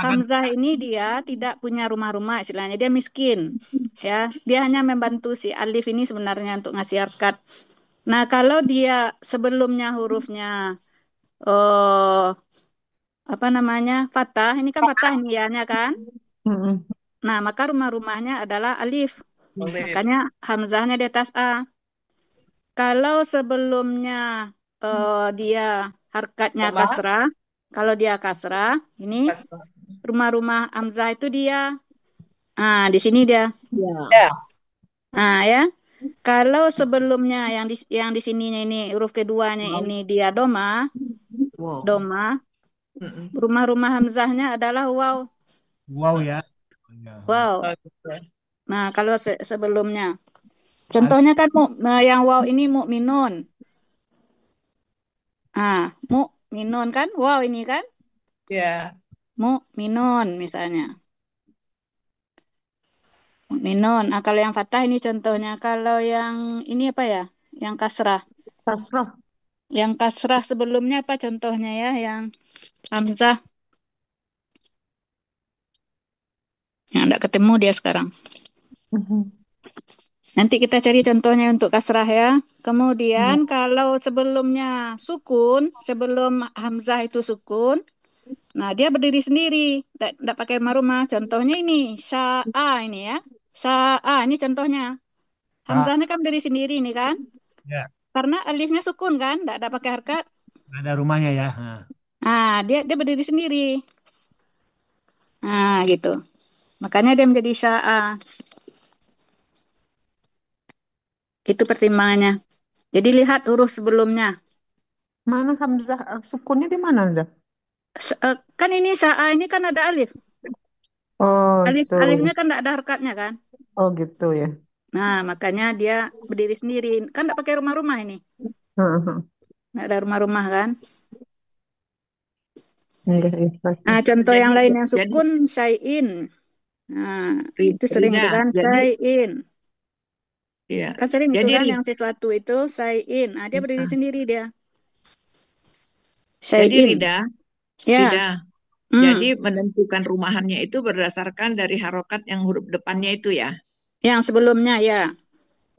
Speaker 3: Hamzah ini dia tidak punya rumah-rumah istilahnya, dia miskin ya, dia hanya membantu si alif ini sebenarnya untuk ngasih harkat. Nah, kalau dia sebelumnya hurufnya apa namanya fathah, ini kan fathah ini ya kan. Nah, maka rumah-rumahnya adalah alif, makanya hamzahnya di atas a. Kalau sebelumnya dia harkatnya kasrah, kalau dia kasrah, ini rumah-rumah hamzah itu dia. Di sini dia.
Speaker 8: Ya.
Speaker 3: Ya. Kalau sebelumnya yang di sininya ini huruf keduanya ini dia doma. Rumah-rumah hamzahnya adalah waw.
Speaker 1: Wow ya. Ya.
Speaker 3: Wow.
Speaker 9: Oh, gitu.
Speaker 3: Nah, kalau sebelumnya. Contohnya kan yang waw ini mukminun. Ah, mukminun kan? Wow ini kan?
Speaker 9: Ya.
Speaker 3: Mukminun misalnya. Mukminun. Nah, kalau yang fathah ini contohnya. Kalau yang ini apa ya? Yang kasrah.
Speaker 11: Kasrah.
Speaker 3: Yang kasrah sebelumnya apa contohnya ya? Yang hamzah. Yang tidak ketemu dia sekarang. Nanti kita cari contohnya untuk kasrah ya. Kemudian kalau sebelumnya sukun, sebelum hamzah itu sukun, nah dia berdiri sendiri, tidak pakai rumah. Contohnya ini, sya'a ini ya. Sya'a ini contohnya. Hamzahnya kan berdiri sendiri ini kan.
Speaker 1: Ya.
Speaker 3: Karena alifnya sukun kan, tidak pakai harkat.
Speaker 1: Ada rumahnya ya.
Speaker 3: Nah, dia berdiri sendiri. Nah, gitu. Makanya dia menjadi sya'a. Itu pertimbangannya. Jadi lihat huruf sebelumnya.
Speaker 11: Mana hamzah sukunnya di mana dah?
Speaker 3: Kan ini sya'a ini kan ada alif.
Speaker 11: Oh, itu.
Speaker 3: Alifnya kan tidak ada harkatnya kan.
Speaker 11: Oh, gitu ya.
Speaker 3: Nah, makanya dia berdiri sendiri. Kan tidak pakai rumah-rumah ini. Tidak ada rumah-rumah kan. Nah, contoh yang lain yang sukun, syai'in. Nah, itu sering itu kan, syai'in.
Speaker 6: Iya.
Speaker 3: Kan sering itu kan yang sesuatu itu, syai'in. Nah, dia berdiri sendiri dia.
Speaker 6: Jadi Rida,
Speaker 3: ya.
Speaker 6: Rida. Jadi menentukan rumahannya itu berdasarkan dari harokat yang huruf depannya itu ya?
Speaker 3: Yang sebelumnya ya.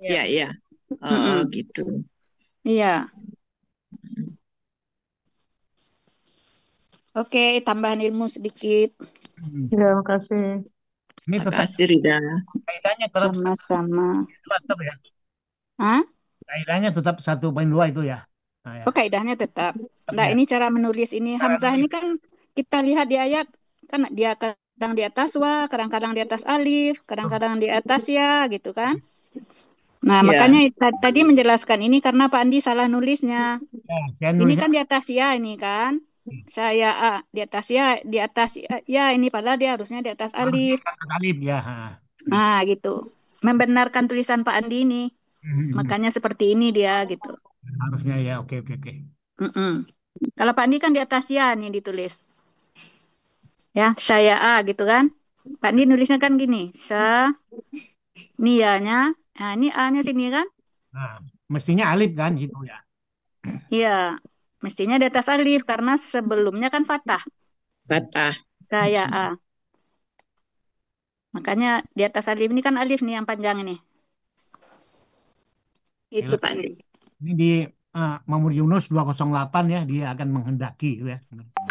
Speaker 6: Iya, iya. Oh, gitu.
Speaker 3: Iya. Oke, tambahan ilmu sedikit.
Speaker 11: Ya, makasih.
Speaker 1: Ini tetap
Speaker 6: makasih Rida.
Speaker 1: Kaidahnya tetap
Speaker 3: sama-sama.
Speaker 1: Tetap ya.
Speaker 3: Hah?
Speaker 1: Kaidahnya tetap 1.2 itu ya. Nah, ya.
Speaker 3: Oh, kaidahnya tetap. Nah, ini cara menulis ini. Hamzah ini kan kita lihat di ayat kan dia kadang di atas wa, kadang-kadang di atas alif, kadang-kadang di atas ya, gitu kan? Nah, makanya tadi menjelaskan ini karena Pak Andi salah nulisnya. Ini kan di atas ya ini kan. Saya di atas ya, ya ini padahal dia harusnya di atas alif.
Speaker 1: Alif ya.
Speaker 3: Nah, gitu. Membenarkan tulisan Pak Andi ini. Makanya seperti ini dia gitu.
Speaker 1: Harusnya ya, oke.
Speaker 3: Kalau Pak Andi kan di atas ya nih ditulis. Ya, saya gitu kan. Pak Andi nulisnya kan gini. Nianya. Nah, ini A-nya sini kan.
Speaker 1: Nah, mestinya alif kan gitu ya.
Speaker 3: Iya, mestinya di atas alif karena sebelumnya kan fathah.
Speaker 6: Fathah.
Speaker 3: Saya A. Makanya di atas alif ini kan alif nih yang panjang ini. Itu Pak Andi.
Speaker 1: Ini di Mamur Yunus 208 ya, dia akan menghendaki ya.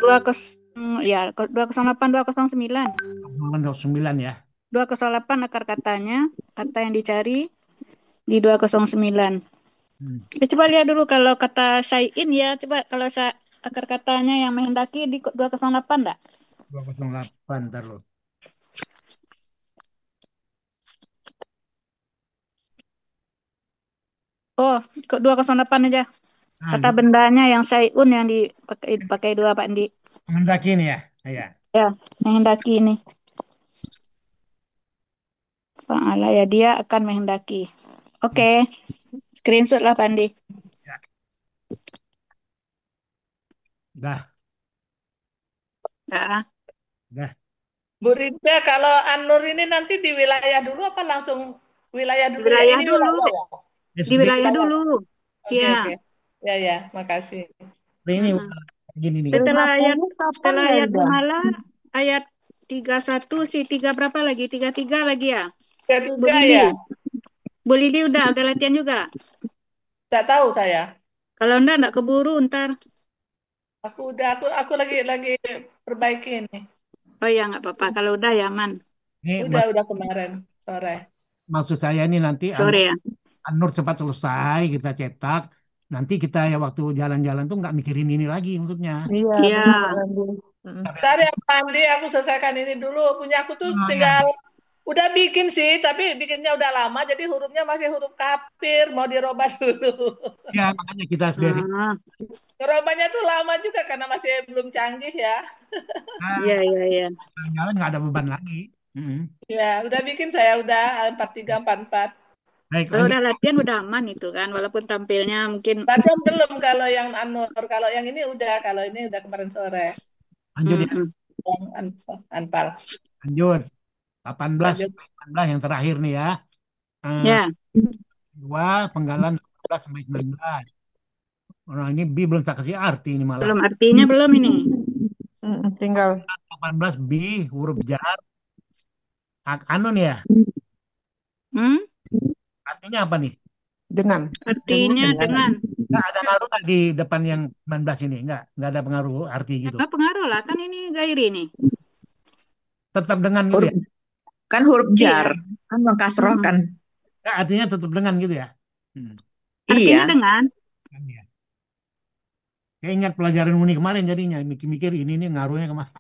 Speaker 3: 208 209.
Speaker 1: 209 ya.
Speaker 3: 208 akar katanya, kata yang dicari di 209. Coba lihat dulu kalau kata syai'in ya, coba kalau akar katanya yang menghendaki di 208 enggak?
Speaker 1: 208 terus.
Speaker 3: Oh, 208 aja. Kata bendanya yang syai'un yang dipakai dua Pak Andi.
Speaker 1: Menghendaki ini ya? Iya.
Speaker 3: Ya, menghendaki ini. Fa'ala ya, dia akan menghendaki. Oke. Screenshot lah Pak Andi.
Speaker 1: Ya. Dah.
Speaker 9: Bu Rida, kalau An-Nur ini nanti di wilayah dulu apa langsung wilayah dulu?
Speaker 3: Wilayah
Speaker 9: Ini
Speaker 3: dulu. Di wilayah dulu.
Speaker 9: Iya. Ya, makasih.
Speaker 1: Ini gini nih.
Speaker 3: Setelah ayat Muhala, ayat 31 sih 3 berapa lagi? 33 lagi ya?
Speaker 9: 33 ya.
Speaker 3: Bu Lidi udah latihan juga?
Speaker 9: Tidak tahu saya.
Speaker 3: Kalau enggak keburu ntar.
Speaker 9: Aku lagi perbaiki ini.
Speaker 3: Oh ya nggak apa-apa. Kalau udah ya aman.
Speaker 9: Udah kemarin sore.
Speaker 1: Maksud saya ini nanti
Speaker 3: sore ya.
Speaker 1: An-Nur cepat selesai, kita cetak. Nanti kita ya waktu jalan-jalan tuh nggak mikirin ini lagi maksudnya.
Speaker 3: Iya.
Speaker 9: Bentar ya Pak Andi, aku selesaikan ini dulu. Punya aku tuh tinggal Udah bikin sih, tapi bikinnya udah lama, jadi hurufnya masih huruf kafir, mau dirubah dulu.
Speaker 1: Ya, makanya kita harus beri.
Speaker 9: Ngerubahnya tuh lama juga karena masih belum canggih ya.
Speaker 3: Iya, iya, iya.
Speaker 1: Jalan nggak ada beban lagi.
Speaker 9: Ya, udah bikin saya udah 4344.
Speaker 1: Baik,
Speaker 3: Kalau
Speaker 1: lanjut.
Speaker 3: udah latihan udah aman itu kan, walaupun tampilnya mungkin
Speaker 9: Latihan belum kalau yang Anur, kalau yang ini udah, kalau ini udah kemarin sore.
Speaker 1: Lanjut ya.
Speaker 9: Yang Anpal.
Speaker 1: Lanjut. 18,
Speaker 9: Lanjut.
Speaker 1: 18 yang terakhir nih ya.
Speaker 3: Ya.
Speaker 1: Dua penggalan 18 sampai 19. Nah, ini B belum tak kasih arti ini malah.
Speaker 3: Belum artinya belum ini.
Speaker 11: Tinggal
Speaker 1: 18 B huruf jar. Anu nih ya. Artinya apa nih?
Speaker 11: dengan.
Speaker 3: Artinya dengan.
Speaker 1: Nggak ada pengaruh nggak di depan yang 19 ini? Nggak ada pengaruh arti gitu.
Speaker 3: Nggak pengaruh lah, kan ini gairi nih.
Speaker 1: Tetap dengan gitu ya?
Speaker 6: Kan huruf jar, kan mengkasrohkan.
Speaker 1: Nggak, artinya tetap dengan gitu ya?
Speaker 3: Artinya dengan.
Speaker 1: Iya. Saya ingat pelajaran Uni kemarin jadinya mikir-mikir ini nih ngaruhnya kemana?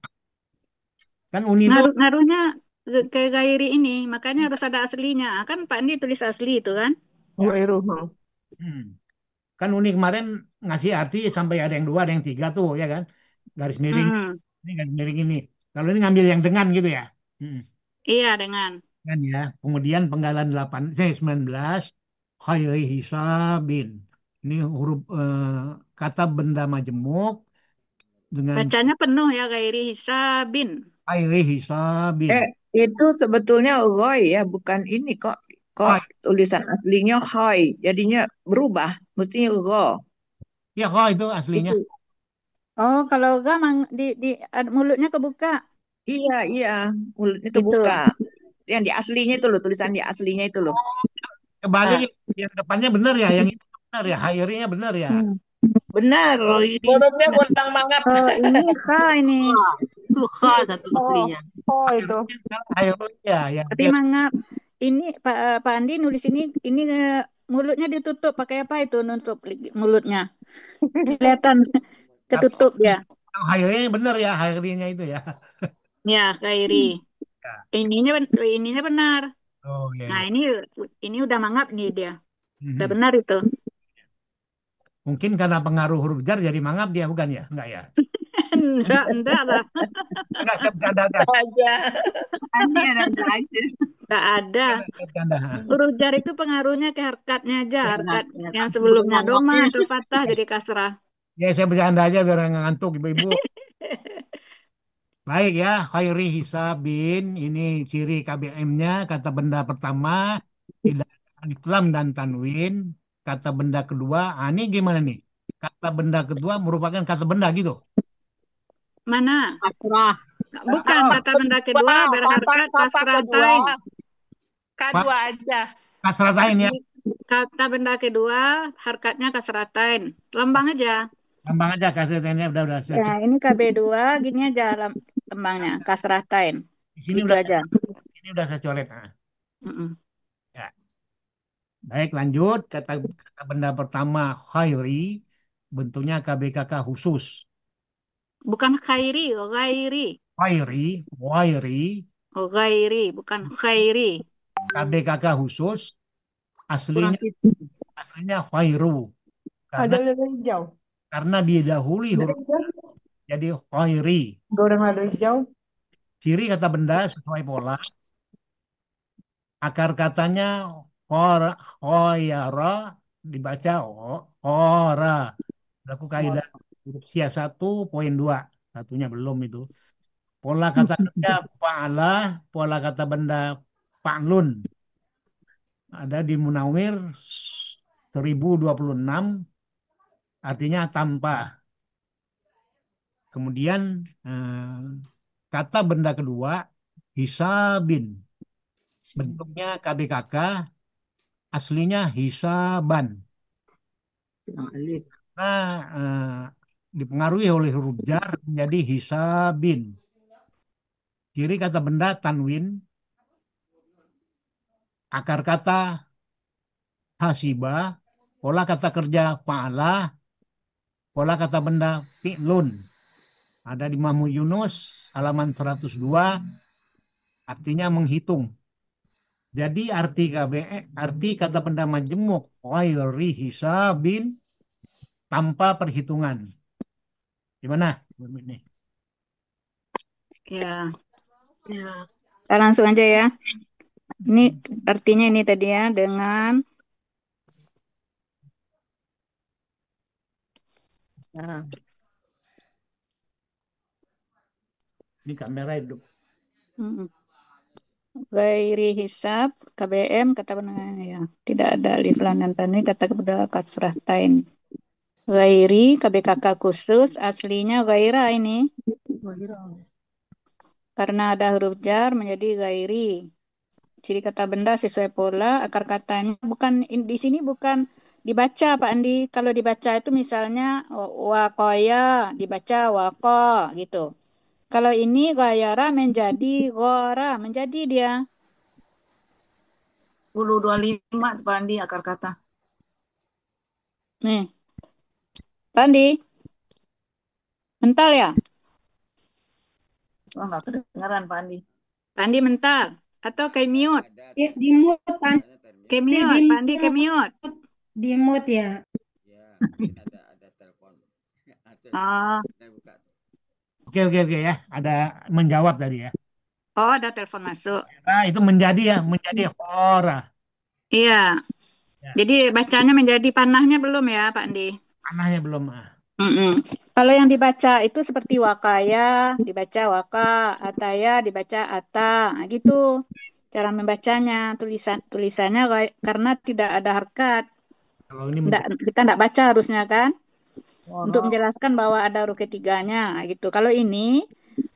Speaker 1: Kan Uni itu
Speaker 3: Ngaruhnya ke gairi ini, makanya harus ada aslinya. Kan Pak Andi tulis asli itu kan?
Speaker 1: Kan Uni kemarin ngasih arti sampai ada yang 2, ada yang 3 tuh ya kan? Garis miring, ini garis miring ini. Kalau ini ngambil yang dengan gitu ya?
Speaker 3: Iya, dengan.
Speaker 1: Kan ya. Kemudian penggalan 19 khairi hisabin. Ini huruf kata benda majemuk dengan
Speaker 3: Bacanya penuh ya, gairi hisabin.
Speaker 1: khairi hisabin.
Speaker 6: Itu sebetulnya roy ya, bukan ini kok. Kok tulisan aslinya hoy, jadinya berubah, mestinya ro.
Speaker 1: Ya kok itu aslinya.
Speaker 3: Oh, kalau enggak di mulutnya kebuka.
Speaker 6: Iya, mulutnya kebuka. Yang di aslinya itu loh, tulisan di aslinya itu loh.
Speaker 1: Kebalik yang depannya benar ya, yang itu benar ya, hairinya benar ya.
Speaker 6: Benar, Roy.
Speaker 9: Hurufnya kurang mangap.
Speaker 3: Oh, ini ini.
Speaker 8: Itu satu aslinya.
Speaker 11: Oh, itu.
Speaker 1: Hairinya ya.
Speaker 3: Tapi mangap. Ini Pak Andi nulis ini mulutnya ditutup pakai apa itu nutup mulutnya? Kelihatan ketutup ya.
Speaker 1: Hairinya benar ya, hairinya itu ya.
Speaker 3: Ya, Kairi. Ininya benar.
Speaker 1: Oh, iya,
Speaker 3: Nah,
Speaker 1: iya.
Speaker 3: ini udah mangap nih dia. Udah benar itu.
Speaker 1: Mungkin karena pengaruh huruf jar jadi mangap dia, bukan ya? Enggak ya?
Speaker 3: Enggak lah.
Speaker 1: Enggak, saya bercanda
Speaker 9: aja.
Speaker 3: Enggak ada. Huruf jar itu pengaruhnya ke harkatnya aja. Harkat yang sebelumnya doma atau fathah jadi kasrah.
Speaker 1: Ya, saya bercanda aja biar nggak ngantuk ibu-ibu. Baik ya, khairi hisabin. Ini ciri KBM-nya. Kata benda pertama, tidak ada alif lam dan tanwin. Kata benda kedua, ini gimana nih? Kata benda kedua merupakan kata benda gitu.
Speaker 3: Mana?
Speaker 8: Kasrah.
Speaker 3: Bukan, kata benda kedua berharkat kasratain.
Speaker 9: K2 aja.
Speaker 1: Kasratain ya.
Speaker 3: Kata benda kedua harkatnya kasratain. Lambang aja.
Speaker 1: Lambang aja kasratannya udah.
Speaker 3: Ya, ini KB2 gini aja lambangnya kasratain.
Speaker 1: Di sini
Speaker 3: gitu
Speaker 1: udah
Speaker 3: aja.
Speaker 1: Ini udah saya coret. Ya. Baik, lanjut. Kata benda pertama khairi, bentuknya KBKK khusus.
Speaker 3: Bukan khairi, ghairi.
Speaker 1: Khairi.
Speaker 3: Oh, ghairi, bukan khairi.
Speaker 1: KBKK khusus, aslinya khairu.
Speaker 11: Ada lada hijau.
Speaker 1: Karena didahului huruf jadi khairi.
Speaker 11: Goreng lada hijau.
Speaker 1: Ciri kata benda sesuai pola. Akar katanya khoyara dibaca ora. Laku kaidah huruf sia 1.2. Satunya belum itu. Pola kata kerja fa'ala, pola kata benda fa'lun. Ada di Munawir 1026, artinya tanpa. Kemudian kata benda kedua hisabin. Bentuknya KBKK, aslinya hisaban. Nah, dipengaruhi oleh huruf jar menjadi hisabin. Ciri kata benda tanwin, akar kata hasiba, pola kata kerja fa'ala, pola kata benda fi'lun. Ada di Mahmud Yunus halaman 102, artinya menghitung. Jadi arti kata benda majemuk ghairi hisabin tanpa perhitungan. Gimana? Ini.
Speaker 3: Ya,
Speaker 8: Ya.
Speaker 3: kita langsung aja ya. Ini artinya ini tadi ya, dengan
Speaker 8: Nah,
Speaker 1: Ini kamera hidup.
Speaker 3: ghairi hisab, KBM, kata benar ya. Tidak ada alif lam dan tanwin, kata kepada kasrah tain. Ghairi, KBKK khusus, aslinya ghaira ini. Karena ada huruf jar menjadi ghairi. Ciri kata benda sesuai pola, akar katanya bukan di sini bukan dibaca Pak Andi. Kalau dibaca itu misalnya wakoya, dibaca wako gitu. Kalau ini gayara menjadi gora, menjadi dia.
Speaker 8: 1025 Pak Andi akar kata.
Speaker 3: Nih, Pak Andi, mental ya?
Speaker 8: Wah, nggak kedengeran Pak Andi.
Speaker 3: Pak Andi mental atau kayak mute?
Speaker 5: Ya, di mute, Pak
Speaker 3: Kayak
Speaker 5: Andi,
Speaker 3: mute, Pak Andi kayak mute.
Speaker 5: di mute ya.
Speaker 2: Ya, mungkin ada telepon.
Speaker 3: Oh,
Speaker 2: Saya buka.
Speaker 1: Oke ya. Ada menjawab tadi ya.
Speaker 3: oh ada telepon masuk.
Speaker 1: Nah, itu menjadi ya, menjadi khora.
Speaker 3: Iya.
Speaker 1: Ya.
Speaker 3: Jadi bacanya menjadi panahnya belum ya, Pak Andi?
Speaker 1: Panahnya belum.
Speaker 3: Kalau yang dibaca itu seperti wakaya, dibaca waka, ataya, dibaca ata, nah, gitu. Cara membacanya, tulisannya karena tidak ada harkat.
Speaker 1: Kalau ini
Speaker 3: Kita tidak baca harusnya kan? Untuk
Speaker 8: Oh,
Speaker 3: menjelaskan bahwa ada huruf ketiganya, nah, gitu. Kalau ini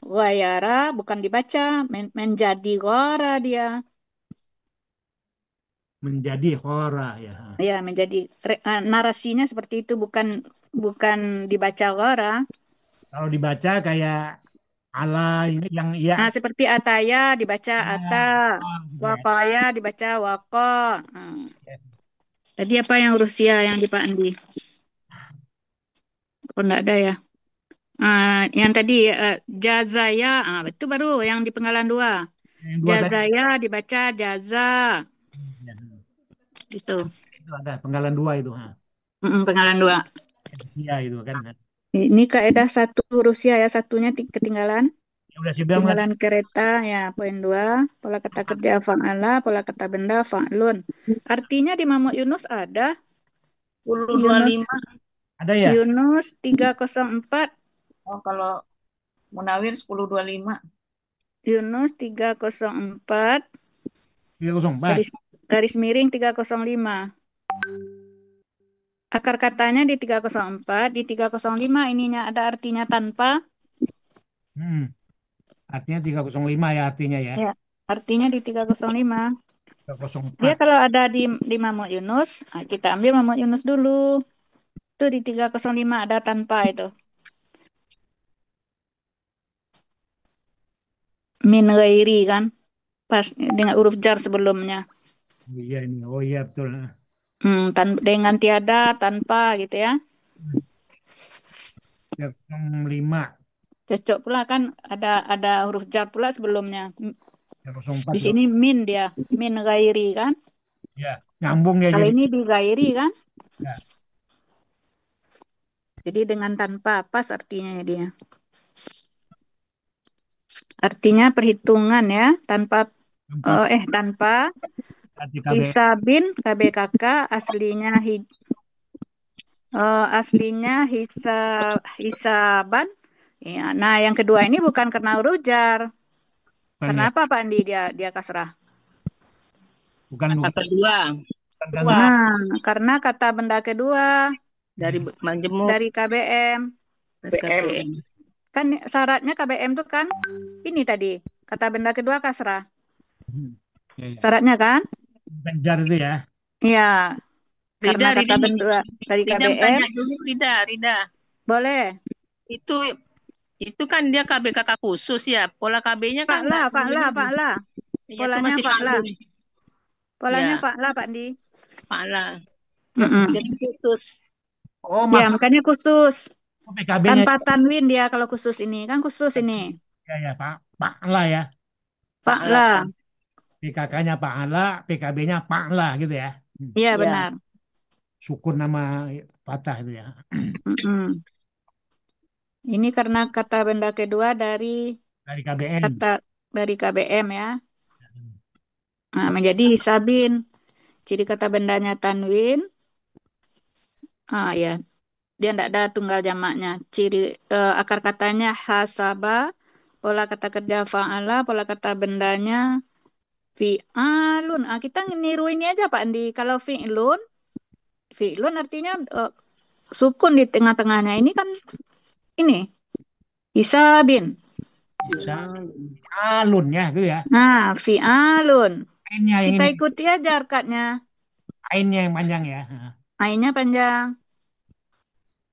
Speaker 3: wayara bukan dibaca, menjadi gora dia.
Speaker 1: menjadi khora ya.
Speaker 3: Ya, menjadi narasinya seperti itu, bukan dibaca gora.
Speaker 1: Kalau dibaca kayak ala ini yang ya.
Speaker 3: Nah, seperti ataya dibaca ata, wakaya dibaca wako. Nah, tadi apa yang Rusia yang di Pak Andi? Oh, enggak ada ya. Yang tadi jazaya, itu baru yang di penggalan 2.
Speaker 1: Yang dua tadi.
Speaker 3: Jazaya dibaca jaza.
Speaker 1: Ya.
Speaker 3: Gitu.
Speaker 1: Itu ada penggalan 2 itu.
Speaker 3: Penggalan 2.
Speaker 1: Iya itu kan.
Speaker 3: Ini kaidah 1 Rusia ya, satunya ketinggalan.
Speaker 1: Ya, udah sidang kan.
Speaker 3: Ketinggalan kereta ya, poin 2. Pola kata kerja fa'ala, pola kata benda fa'lun. Artinya di Mamuk Yunus ada
Speaker 8: 1025.
Speaker 1: Ada ya?
Speaker 3: Yunus 304.
Speaker 8: Oh, kalau Munawir 1025.
Speaker 3: Yunus 304.
Speaker 1: 304.
Speaker 3: Garis miring 305. Akar katanya di 304, di 305 ininya ada artinya tanpa.
Speaker 1: Artinya 305 ya artinya ya.
Speaker 3: Ya, artinya di 305.
Speaker 1: 304.
Speaker 3: Dia kalau ada di Mamuk Yunus, kita ambil Mamuk Yunus dulu. Itu di 305 ada tanpa itu. Min ghairi kan. Pas dengan huruf jar sebelumnya.
Speaker 1: Iya ini. Oh iya betul.
Speaker 3: Dengan tiada, tanpa gitu ya.
Speaker 1: 305.
Speaker 3: Cocok pula kan ada huruf jar pula sebelumnya.
Speaker 1: 304.
Speaker 3: Di sini min dia, min ghairi kan.
Speaker 1: Ya, nyambung ya
Speaker 3: Kalau
Speaker 1: jadi.
Speaker 3: ini di ghairi kan.
Speaker 1: Ya.
Speaker 3: Jadi dengan tanpa pas artinya dia. Artinya perhitungan ya, tanpa hisabin KBKK aslinya hisaban. Ya, nah yang kedua ini bukan karena huruf jar. Karena apa Pak Andi dia kasrah?
Speaker 8: Bukan kata kedua.
Speaker 3: Nah, karena kata benda kedua
Speaker 8: Dari majemuk.
Speaker 3: dari KBM. Kan syaratnya KBM itu kan ini tadi kata benda kedua kasrah. Syaratnya kan?
Speaker 1: Bukan jar itu ya.
Speaker 3: Iya. Karena
Speaker 8: Rida,
Speaker 3: kata benda dari KBM.
Speaker 8: tanya dulu Rida.
Speaker 3: Boleh.
Speaker 8: Itu kan dia KBKK khusus ya. Pola KB-nya kan
Speaker 3: Pak La.
Speaker 8: Polanya Pak La.
Speaker 3: Polanya Pak La, Pak Di.
Speaker 8: Pak La. Jadi khusus.
Speaker 1: Oh,
Speaker 3: ya, makanya khusus.
Speaker 1: PKB-nya
Speaker 3: tanpa tanwin dia kalau khusus ini. Kan khusus ini.
Speaker 1: Ya, Pak La ya.
Speaker 3: Pak La.
Speaker 1: PKK-nya Pa'ala, PKB-nya Pa'la gitu ya.
Speaker 3: Iya,
Speaker 7: Ya.
Speaker 3: benar.
Speaker 1: Sukun nama patah itu ya.
Speaker 3: Mm-mm. Ini karena kata benda kedua dari
Speaker 1: Dari KBM.
Speaker 3: kata dari KBM ya. Nah, menjadi hisabin. Ciri kata bendanya tanwin. Ah ya, dia tidak ada tunggal jamaknya. Ciri akar katanya hasaba, pola kata kerja fa'ala, pola kata bendanya fi'alun. Ah, kita niru ini aja Pak Andi. Kalau fi'lun, fi'lun artinya sukun di tengah-tengahnya. Ini kan ini hisabin.
Speaker 1: Bisa alun ya gitu ya.
Speaker 3: Nah, fi'alun.
Speaker 1: Ainnya yang
Speaker 3: Kita
Speaker 1: ini,
Speaker 3: ikuti aja arkadnya.
Speaker 1: ainnya yang panjang ya.
Speaker 3: Ainnya panjang.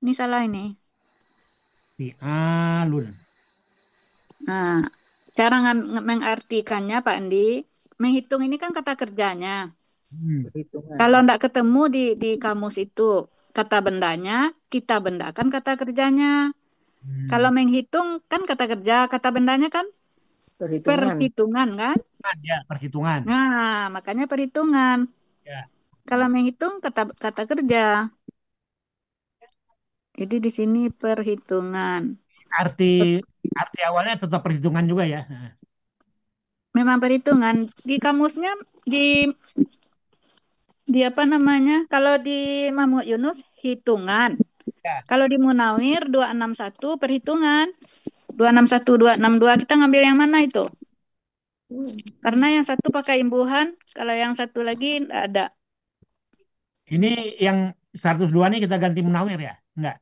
Speaker 3: Ini salah ini.
Speaker 1: Fi'alun.
Speaker 3: Nah, cara mengartikannya Pak Andi, menghitung ini kan kata kerjanya.
Speaker 7: Perhitungan.
Speaker 3: Kalau tidak ketemu di kamus itu kata bendanya, kita bendakan kata kerjanya. Kalau menghitung kan kata kerja, kata bendanya kan
Speaker 7: Perhitungan.
Speaker 3: perhitungan kan?
Speaker 1: Ya, perhitungan.
Speaker 3: Nah, makanya perhitungan.
Speaker 1: Ya.
Speaker 3: Kalau menghitung kata kerja. Jadi di sini perhitungan.
Speaker 1: Arti awalnya tetap perhitungan juga ya.
Speaker 3: Memang perhitungan. Di kamusnya di apa namanya? Kalau di Mahmud Yunus hitungan.
Speaker 1: Ya.
Speaker 3: Kalau di Munawir 261 perhitungan. 261 262 kita ngambil yang mana itu? Karena yang satu pakai imbuhan, kalau yang satu lagi nggak ada.
Speaker 1: Ini yang 102 nih kita ganti Munawir ya? Enggak.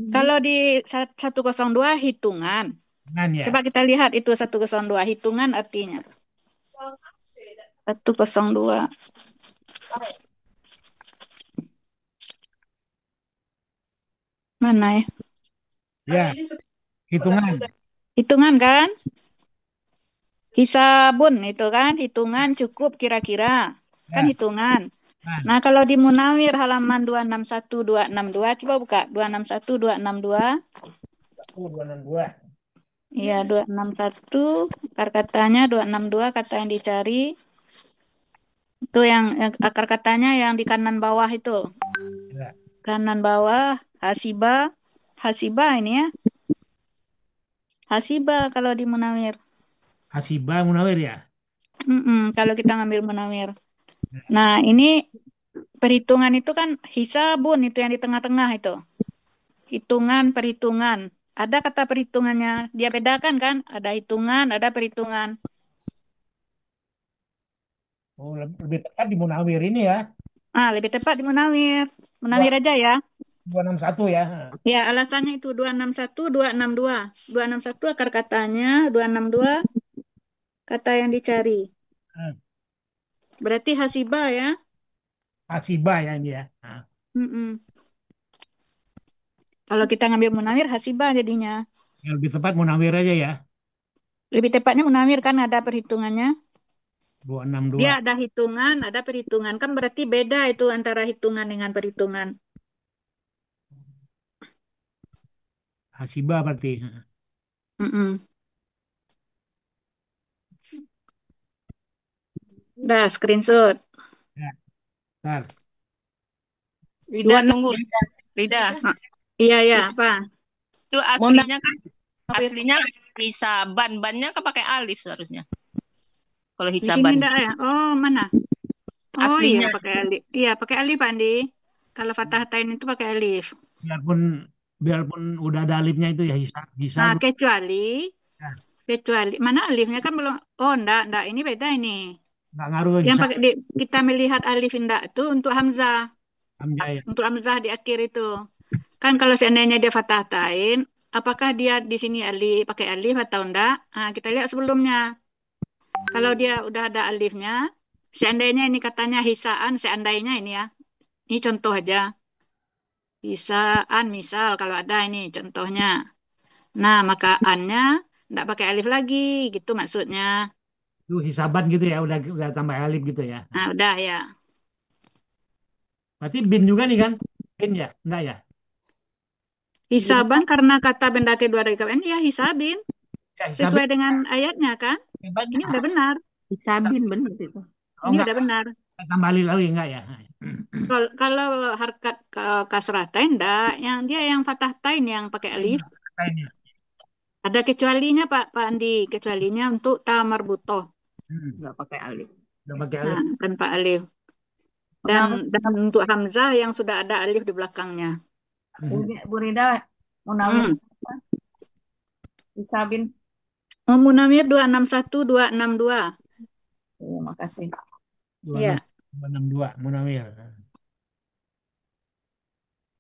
Speaker 3: Kalau di 102 hitungan.
Speaker 1: Ya.
Speaker 3: Coba kita lihat itu 102 hitungan artinya. 102. Mana ya?
Speaker 1: Ya, hitungan.
Speaker 3: Hitungan kan? Hisabun itu kan, hitungan cukup kira-kira. Kan
Speaker 1: Ya.
Speaker 3: hitungan. Nah, kalau di Munawir halaman 261 262 coba buka 261 262.
Speaker 1: 262.
Speaker 3: Iya, 261 akar katanya 262 kata yang dicari. Itu yang akar katanya yang di kanan bawah itu.
Speaker 1: Ya.
Speaker 3: Kanan bawah hasiba. Hasiba ini ya. Hasiba kalau di Munawir.
Speaker 1: Hasiba Munawir ya.
Speaker 3: Kalau kita ngambil Munawir. Nah, ini perhitungan itu kan hisabun itu yang di tengah-tengah itu. Hitungan, perhitungan. Ada kata perhitungannya. Dia bedakan kan? Ada hitungan, ada perhitungan.
Speaker 1: Oh, lebih tepat di Munawir ini ya.
Speaker 3: Lebih tepat di Munawir. Munawir aja ya.
Speaker 1: 261 ya.
Speaker 3: Ya, alasannya itu 261, 262. 261 akar katanya, 262 kata yang dicari. Berarti hasiba ya.
Speaker 1: Hasiba ya ini ya.
Speaker 3: Kalau kita ngambil Munawir, hasiba jadinya.
Speaker 1: Yang lebih tepat Munawir aja ya.
Speaker 3: Lebih tepatnya Munawir kan ada perhitungannya.
Speaker 1: 262.
Speaker 3: Dia ada hitungan, ada perhitungan. Kan berarti beda itu antara hitungan dengan perhitungan.
Speaker 1: Hasiba berarti.
Speaker 3: Udah, screenshot.
Speaker 1: Ya. Bentar.
Speaker 8: Rida tunggu. Rida.
Speaker 3: Iya, ya, apa?
Speaker 8: Itu aslinya kan aslinya hisaban, bannya kan pakai alif seharusnya. Kalau
Speaker 3: Di sini
Speaker 8: hisaban.
Speaker 3: enggak ya? Oh, mana? Oh
Speaker 8: Aslinya.
Speaker 3: iya, pakai alif. Iya, pakai alif, Pak Andi. Kalau fathatain itu pakai alif.
Speaker 1: Biarpun udah ada alifnya itu ya hisab.
Speaker 3: Nah, kecuali mana alifnya kan belum. Oh, enggak, ini beda ini.
Speaker 1: Nggak ngaruh
Speaker 3: Yang
Speaker 1: hisab.
Speaker 3: pakai kita melihat alif enggak itu untuk hamzah.
Speaker 1: Hamzah ya.
Speaker 3: Untuk hamzah di akhir itu. Kan kalau seandainya dia fathatain, apakah dia di sini alif pakai alif atau enggak? Nah, kita lihat sebelumnya. Kalau dia udah ada alifnya, seandainya ini katanya hisaan, seandainya ini ya. Ini contoh aja. Hisaan misal kalau ada ini contohnya. Nah, maka an-nya enggak pakai alif lagi, gitu maksudnya.
Speaker 1: Itu hisaban gitu ya, udah tambah alif gitu ya.
Speaker 3: Nah, udah ya.
Speaker 1: Berarti bin juga nih kan? Bin ya? Enggak ya?
Speaker 3: Hisaban karena kata benda kedua dari KBN, ya hisabin.
Speaker 1: Ya, hisabin.
Speaker 3: Sesuai dengan ayatnya kan? Ini udah benar.
Speaker 8: Isabin benar itu.
Speaker 1: Oh
Speaker 3: Ini
Speaker 1: enggak,
Speaker 3: udah benar.
Speaker 1: tambah alif lagi enggak ya?
Speaker 3: Kalau harkat kasrah tain enggak, yang dia yang fathah tain yang pakai alif.
Speaker 1: Lainnya.
Speaker 3: Ada kecualinya Pak Andi, kecualinya untuk ta marbutoh.
Speaker 8: Nggak pakai alif.
Speaker 1: Udah pakai alif.
Speaker 3: Nah, tanpa alif. Dan untuk hamzah yang sudah ada alif di belakangnya.
Speaker 7: Bu Rida, Munawir Isabin.
Speaker 3: Oh, Munawir 261 262.
Speaker 7: Terima kasih.
Speaker 3: Iya.
Speaker 1: 262 Munawir.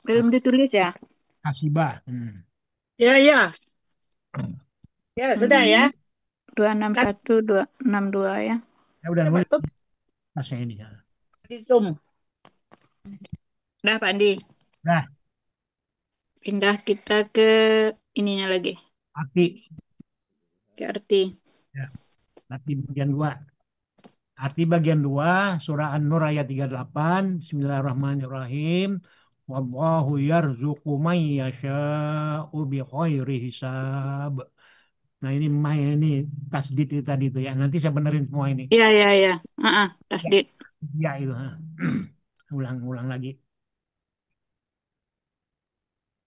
Speaker 3: Belum ditulis ya?
Speaker 1: Hasibah.
Speaker 4: Ya, ya. Ya, sudah ya.
Speaker 3: 261 262 ya.
Speaker 1: Ya udah
Speaker 4: Coba
Speaker 1: mulai.
Speaker 4: tuh
Speaker 1: Masnya ini.
Speaker 4: di Zoom.
Speaker 3: Udah Pak Andi.
Speaker 1: Dah,
Speaker 3: Pindah kita ke ininya lagi.
Speaker 1: arti.
Speaker 3: Ke arti.
Speaker 1: Ya. Arti bagian 2. Arti bagian 2 surah An-Nur ayat 38. Bismillahirrahmanirrahim. Wallahu yarzuqu man yasha'u bi khairi hisab. Nah ini ini tasdid itu tadi itu ya. Nanti saya benerin semua ini.
Speaker 3: Iya, iya, iya. Tasdid.
Speaker 1: Ya itu. Ulang lagi.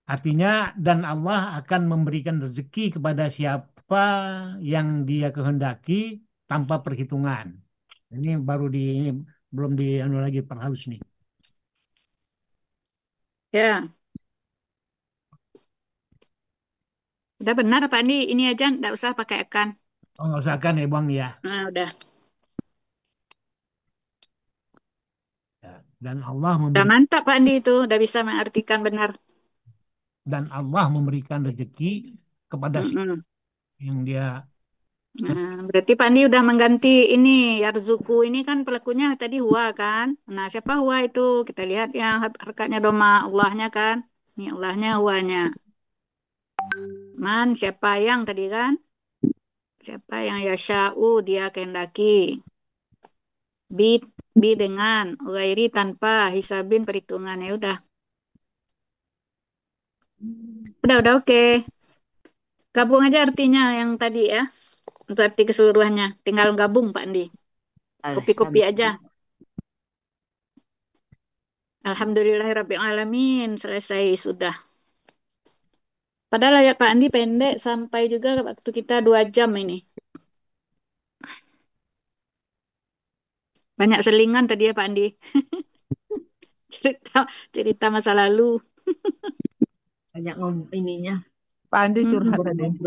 Speaker 1: Artinya dan Allah akan memberikan rezeki kepada siapa yang dia kehendaki tanpa perhitungan. Ini baru ini belum di anu lagi perhalus nih.
Speaker 3: Ya. Udah benar Pak Andi, ini aja nggak usah pakai akan.
Speaker 1: Oh nggak usah kan ya Bang ya.
Speaker 3: Nah, udah.
Speaker 1: Ya. Dan Allah
Speaker 3: Udah mantap Pak Andi itu, udah bisa mengartikan benar.
Speaker 1: Dan Allah memberikan rezeki kepada siapa yang dia.
Speaker 3: Nah, berarti Pak Andi udah mengganti ini Yarzuku ini kan pelakunya tadi Huwa kan. Nah, siapa Huwa itu? Kita lihat yang harkatnya doma Allahnya kan. Ini Allahnya Huwanya. Man, siapa yang tadi kan? Siapa yang yasha'u dia kehendaki. Bi dengan ghairi tanpa hisabin perhitungannya udah. Udah oke. Gabung aja artinya yang tadi ya. Untuk arti keseluruhannya. Tinggal gabung Pak Andi. Kopi-kopi aja. Alhamdulillahirrabbilalamin. Selesai sudah. Padahal ya Pak Andi pendek sampai juga waktu kita 2 jam ini. Banyak selingan tadi ya Pak Andi. cerita masa lalu.
Speaker 8: Banyak ininya.
Speaker 11: Pak Andi curhat tadi.